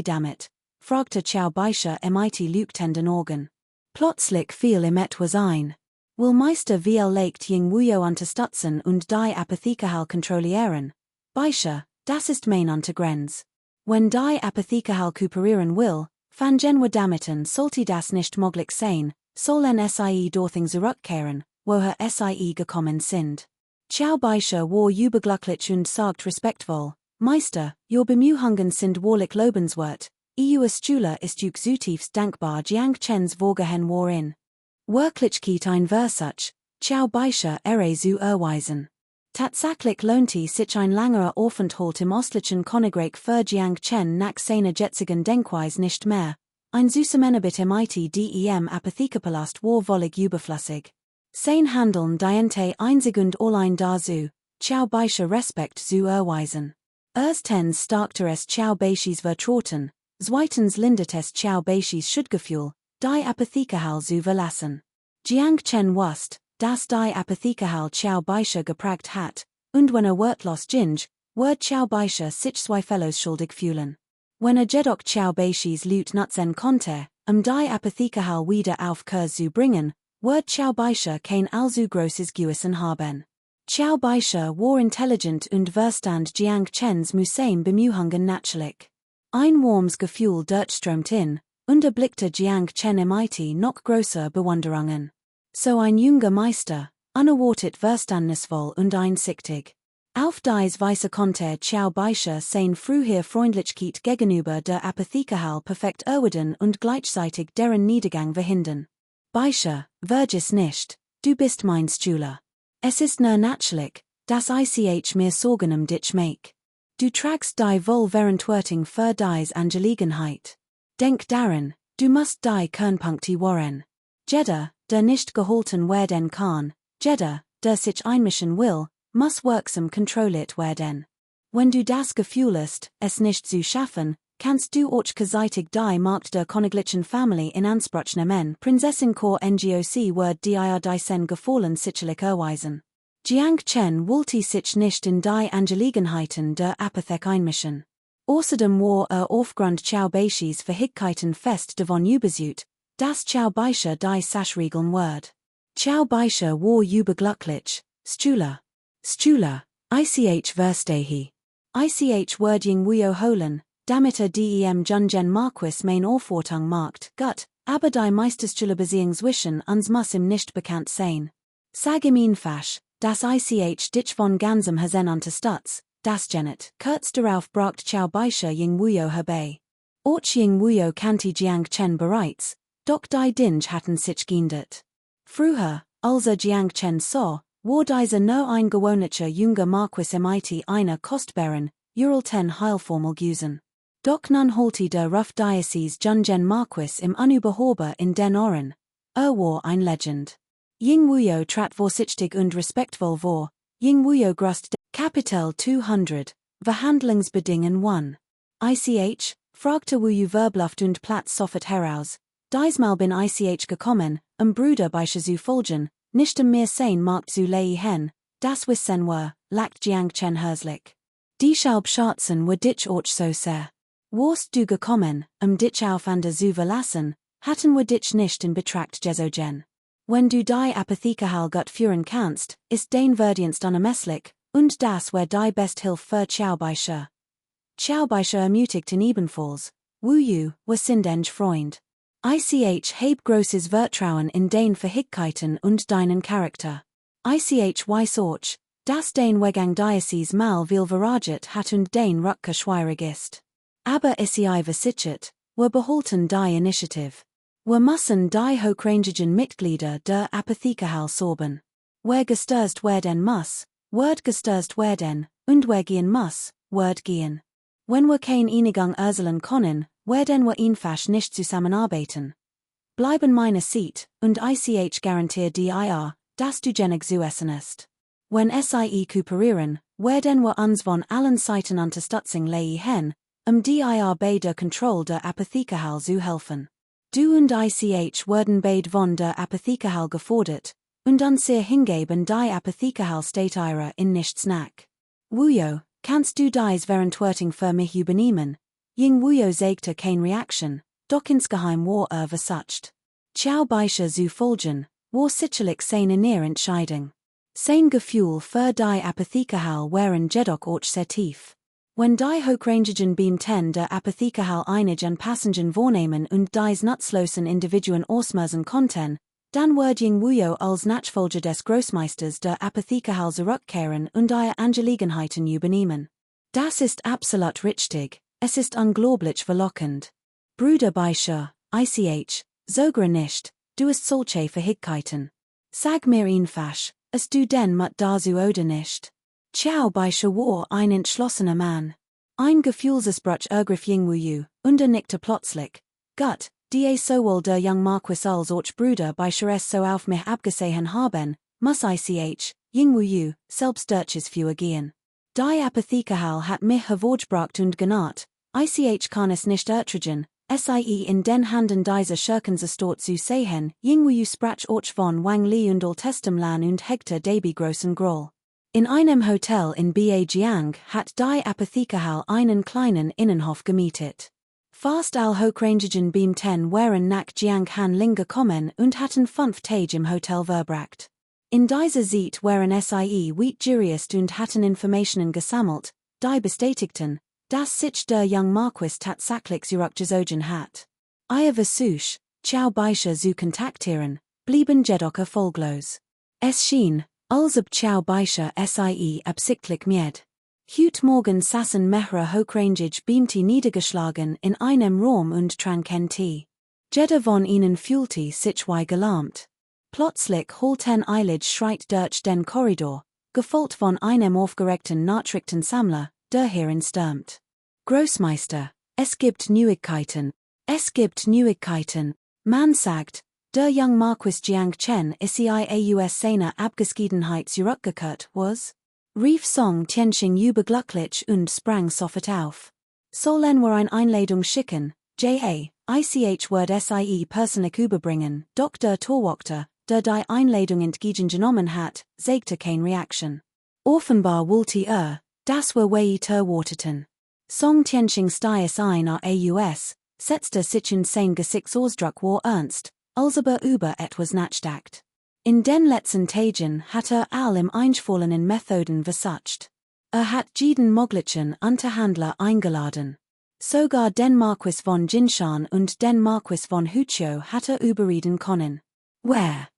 damit? Fragte Ciao Beische mit leuchtenden Augen. Plötzlich fiel ihm etwas ein. Will Meister viel legt Ying Wuyo unterstützen und die Apothekerhal kontrollieren? Beische, das ist mein Untergrenz. Wenn die Apothekerhal kooperieren will, van genwa damiten sollte das nicht möglich sein, sollen dorthin zurückkehren, woher gekommen sind. Ciao Beische war überglücklich und sagt respektvoll, Meister, your Bemühungen sind wahrlich lobenswert, Schüler ist zutiefst dankbar Jiang Chens Vorgehen worin. Wirklichkeit ein Versuch, Ciao Beische zu erweisen. Tatsächlich lohnte sich ein langer Aufenthalt im östlichen Königreich für Jiang Chen nach seiner jetzigen Denkweise nicht mehr. Ein Zusammenarbeit mit dem Apothekerpalast war völlig überflüssig. Sein Handeln diente einzig und allein dazu, Ciao Beische Respekt zu erweisen. Erstens stärkte es Ciao Beisches Vertrauten, zweitens lindert es Ciao Beisches Schuldgefühl, die Apothekehal zu verlassen. Jiang Chen wust, das die Apothekehal Qiao Baisha gepragt hat, und wenn Wörtlos Jinj, Word Qiao Baisha sich zwei Fellows schuldig fühlen. Wenn Jedoch Qiao Baishis Lüt Nutzen konnte, die Apothekehal wieder auf Kurs zu bringen, Word Qiao Baisha kein allzu grosses Gewissen haben. Qiao Baisha war intelligent und verstand Jiang Chen's Museum bemühungen natürlich. Ein warmes Gefühl durchströmt in, und erblickte Jiang Chen MIT noch größer Bewunderungen. So ein junger Meister, unerwartet verstandnisvoll und einsichtig. Auf dies Weise konnte Qiao Baisha sein früher Freundlichkeit gegenüber der Apothekehal perfekt erwidern und gleichzeitig deren Niedergang verhindern. Baisha, vergiss nicht, du bist mein Schüler. Es ist nur natürlich, dass ich mir Sorgen dich make. Du tragst die Wohlverantwortung für dies Angelegenheit. Denk daran, du musst die Kernpunkte waren. Jeder, der nicht gehalten werden kann, jeder, der sich einmischen will, muss wirksam kontrolliert werden. Wenn du das Gefühl hast, es nicht zu schaffen, kannst du auch gleichzeitig die Macht der königlichen Familie in Anspruch nehmen. Prinzessin Kor Ngoc wird dir diesen Gefallen sicherlich erweisen. Jiang Chen wollte sich nicht in die Angelegenheiten der Apothek einmischen. Außerdem war aufgrund Qiao Baishis Fähigkeiten fest davon überzeugt, dass Qiao Baisha die Sachregeln wird. Qiao Baisha war überglücklich, Schüler, ich verstehe. Ich wird Ying Wuyo holen, damit dem Junjen Marquis mein Aufwartung macht, gut, aber die Meisterschule Beziehungswischen uns muss ihm nicht bekannt sein. Sag ihm einfach, dass ich dich von ganzem Herzen unterstütze, das Janet, kurz darauf bracht Qiao Baisha Ying Wuyo herbei. Auch Ying Wuyo kannte Jiang Chen bereits, doch die Dinge hatten sich geändert. Früher, als Jiang Chen sah, war dieser nur ein gewöhnlicher junger Marquis mit einer kostbaren, uralten Heilformel gewesen. Doch nun holte der Rough Diocese Junjen Marquis im Unüberhörbar in den Ohren. War ein Legend. Ying Wuyo trat vorsichtig und respektvoll vor, Ying Wuyo grust Kapitel 200, Verhandlungsbedingungen 1. Ich, fragte Wuyo verbluft und Platz sofort heraus. Diesmal bin ich gekommen, Bruder Baisha zu folgen, nicht mehr sein Markt zu lehen, das Wissen war, lacht Jiang Chen herzlich. Die Schalbschatzen war dich auch so sehr. Warst du gekommen, dich aufeinander zu verlassen, hatten wir dich nicht in Betracht gezogen. Wenn du die Apothekehal gut führen kannst, ist dein Verdienst unermesslich, und das war die best Hilfe für Qiao Baisha. Qiao Baisha ermutigten ebenfalls, Wuyo, war Sindeng Freund. Ich heb grosses Vertrauen in dein Fähigkeiten und deinen Charakter. Ich weiß auch, dass dein Wegang Diocese mal viel veraget hat und dein Rückkehr schwierig ist. Aber ich versichert, wir behalten die Initiative. Wir müssen die hochrangigen Mitglieder der Apothekehal sorben. Wer gestürzt werden muss, wird gestürzt werden, und wer gehen muss, wird gehen. Wenn wir kein Einigung erzielen können, werden wir einfach nicht zusammenarbeiten. Bleiben meine Seat, und ich garantiere dir, dass du genig zu essen ist. Wenn sie kooperieren, werden wir uns von allen Seiten Unterstützung lehen, dir bei der Kontrolle der Apothekehal zu helfen. Du und ich werden beid von der Apothekehal gefordert, und unser Hingeben die Apothekehal steht ihrer in nichts nach. Wuyo, kannst du dies Verantwortung für mich übernehmen? Ying Wuyo zeigte keine Reaktion, doch insgeheim war versucht. Qiao Baisha zu folgen, war sicherlich seine innere Entscheidung. Sein Gefühl für die Apothekehal waren jedoch auch sehr tief. Wenn die hochrangigen Beamten der Apothekehal einig an Passagen wahrnehmen und dies nutzlosen Individuen ausmessen konnten, dann wird Ying Wuyo als Nachfolger des Großmeisters der Apothekehal zurückkehren und die Angelegenheiten übernehmen. Das ist absolut richtig, es ist unglaublich verlockend. Bruder Baisha, ich, sogar nicht, du hast solche Fähigkeiten. Sag mir einfach, es du denn mit dazu oder nicht? Qiao Baisha war ein entschlossener Mann. Ein Gefühlsesbruch ergriff Ying Wuyo, und nickte plötzlich. Gut, die sowohl der Young Marquis als auch Bruder Baisha es so auf mich abgesehen haben, muss ich, Ying Wuyo, selbst Dutches für gehen. Die Apothekehal hat mich hervorgebracht und genannt, ich kann es nicht ertragen, sie in den Handen dieser Schurkenstort zu sehen, Yingwu sprach auch von Wang Li und Altem Lan und Hektar dabei großen Groll. In einem Hotel in Jiang hat die Apothekerhal einen kleinen Innenhof gemietet. Fast all hochrangigen Beamten waren nach Jiang Han Ling gekommen und hatten 5 Tage im Hotel verbracht. In dieser Zeit waren sie weit jurist und hatten Informationen gesammelt, die bestätigten, dass sich der young Marquis tatsächlich zurückgezogen hat. Ihr Versuch, Qiao Baisha zu kontaktieren, blieben jedoch erfolglos. Es schien, als ob Qiao Baisha sie absichtlich mied. Heute Morgen saßen mehrere hochrangig Beamte niedergeschlagen in einem Raum und tranken Tee. Jeder von ihnen fühlte sich wie gelähmt. Plötzlich holten Eyelid schreit durch den Korridor, gefolgt von einem aufgeregten Nachrichtensammler, der hierin stürmt. Großmeister, es gibt Neuigkeiten. Es gibt Neuigkeiten. Man sagt, der young Marquis Jiang Chen aus seiner Abgeschiedenheit zurückgekehrt was? Rief Song Tianqing überglücklich und sprang sofort auf. Sollen wir eine Einladung schicken, ich werde sie persönlich überbringen, Dr. Torwachter, der die Einladung entgegengenommen hat, zeigte keine Reaktion. Offenbar wollte dass wir weiter warteten. Song Tianqing stieg ein aus, setzte sich in sein Gesichtsausdruck war ernst, als ob über etwas nachdacht. In den letzten Tagen hat all im einfallenden Methoden versucht. Hat jeden möglichen Unterhändler eingeladen. Sogar den Marquis von Jinshan und den Marquis von Huqiu hat überreden können. Wer?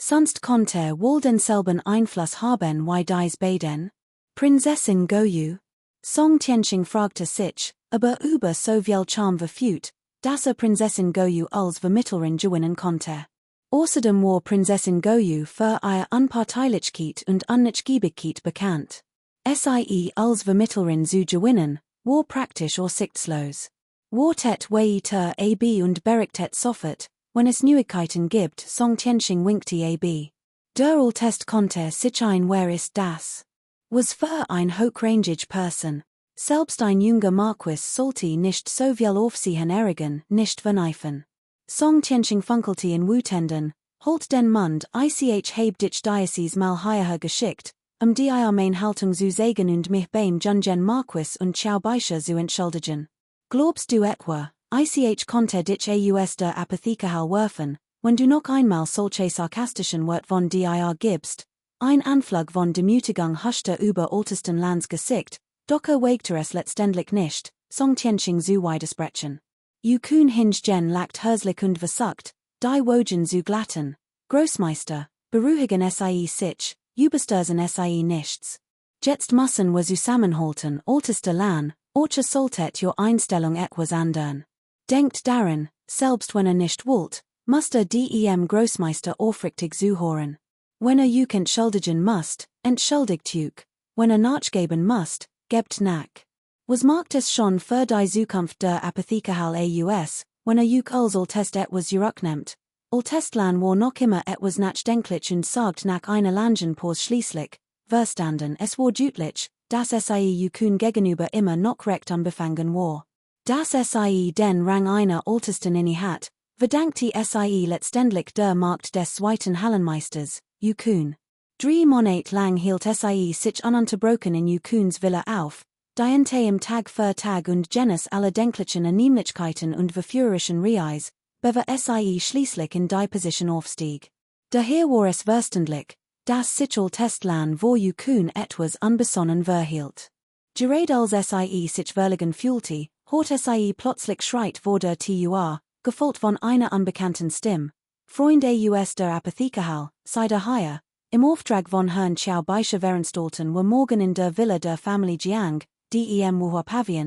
Sonst konnte wohl denselben Einfluss haben wie dies beiden? Prinzessin Goyu? Song Tianqing fragte sich, aber über so viel Charme verfügt, dass Prinzessin Goyu als Vermittlerin gewinnen konnte. Außerdem war Prinzessin Goyu für ihre Unparteilichkeit und Unnachgiebigkeit bekannt. Sie als Vermittlerin zu gewinnen, war praktisch aussichtslos. Wartet weiter ab und berichtet sofort, wenn es Neuigkeiten gibt, Song Tianqing winkte ab. Der Altest konnte sich ein wer ist das? Was für ein hochrangig Person. Selbst ein junger Marquis sollte nicht so viel Aufsehen erregen, nicht verneifen. Song Tianqing funkelte in Wutenden, holt den Mund ich heb dich Diocese mal hierher geschickt, die meine Haltung zu sagen und mich beim Jungen Marquis und Qiao Baisha zu entschuldigen. Glaubst du etwa, ich konnte dich aus der Apothekerhal werfen, wenn du noch einmal solche sarkastischen Wort von dir gibst? Ein Anflug von Demütigung huschte über Altesten Lands Gesicht, doch wagte es letztendlich nicht, Song Tianqing zu widersprechen. Yukun Hingen lacht herzlich und versucht, die Wogen zu glatten. Großmeister, beruhigen sie sich, überstürzen sie nichts. Jetzt müssen wir zusammenhalten, Altester Lan, oder solltet your Einstellung etwas ändern. Denkt daran, selbst wenn nicht wollt, muss dem Großmeister aufrichtig zuhören. Wenn euch entschuldigen müsst, entschuldigt euch. Wenn nachgeben müsst, gebt nach. Was macht es schon für die Zukunft der Apothekerhal aus, wenn euch als Altest etwas zurücknehmt? Altestlan war noch immer etwas nachdenklich und sagt nach einer langen Pause schließlich, verstanden es war deutlich, dass sie Yukun gegenüber immer noch recht unbefangen war. Dass sie den Rang einer Altesten inne hat, verdankte sie letztendlich der Macht des zweiten Hallenmeisters, Yukun. 3 Monate lang hielt sie sich ununterbrochen in Yukuns Villa auf, dientem Tag für Tag und Genes aller denklichen Annehmlichkeiten und verführerischen Reis, bevor sie schließlich in die Position aufstieg. Daher war es verständlich, dass sich Altestlan vor Yukun etwas unbesonnen verhielt. Gerade als sie sich verlegen fühlte, hörte sie plötzlich schreit vor der Tür, gefolgt von einer unbekannten Stimme. Freunde aus der Apothekerhal, sei daher, im Auftrag von Herrn Qiao Baisha veranstalten wir morgen in der Villa der Familie Jiang, dem Wuhua Pavillon,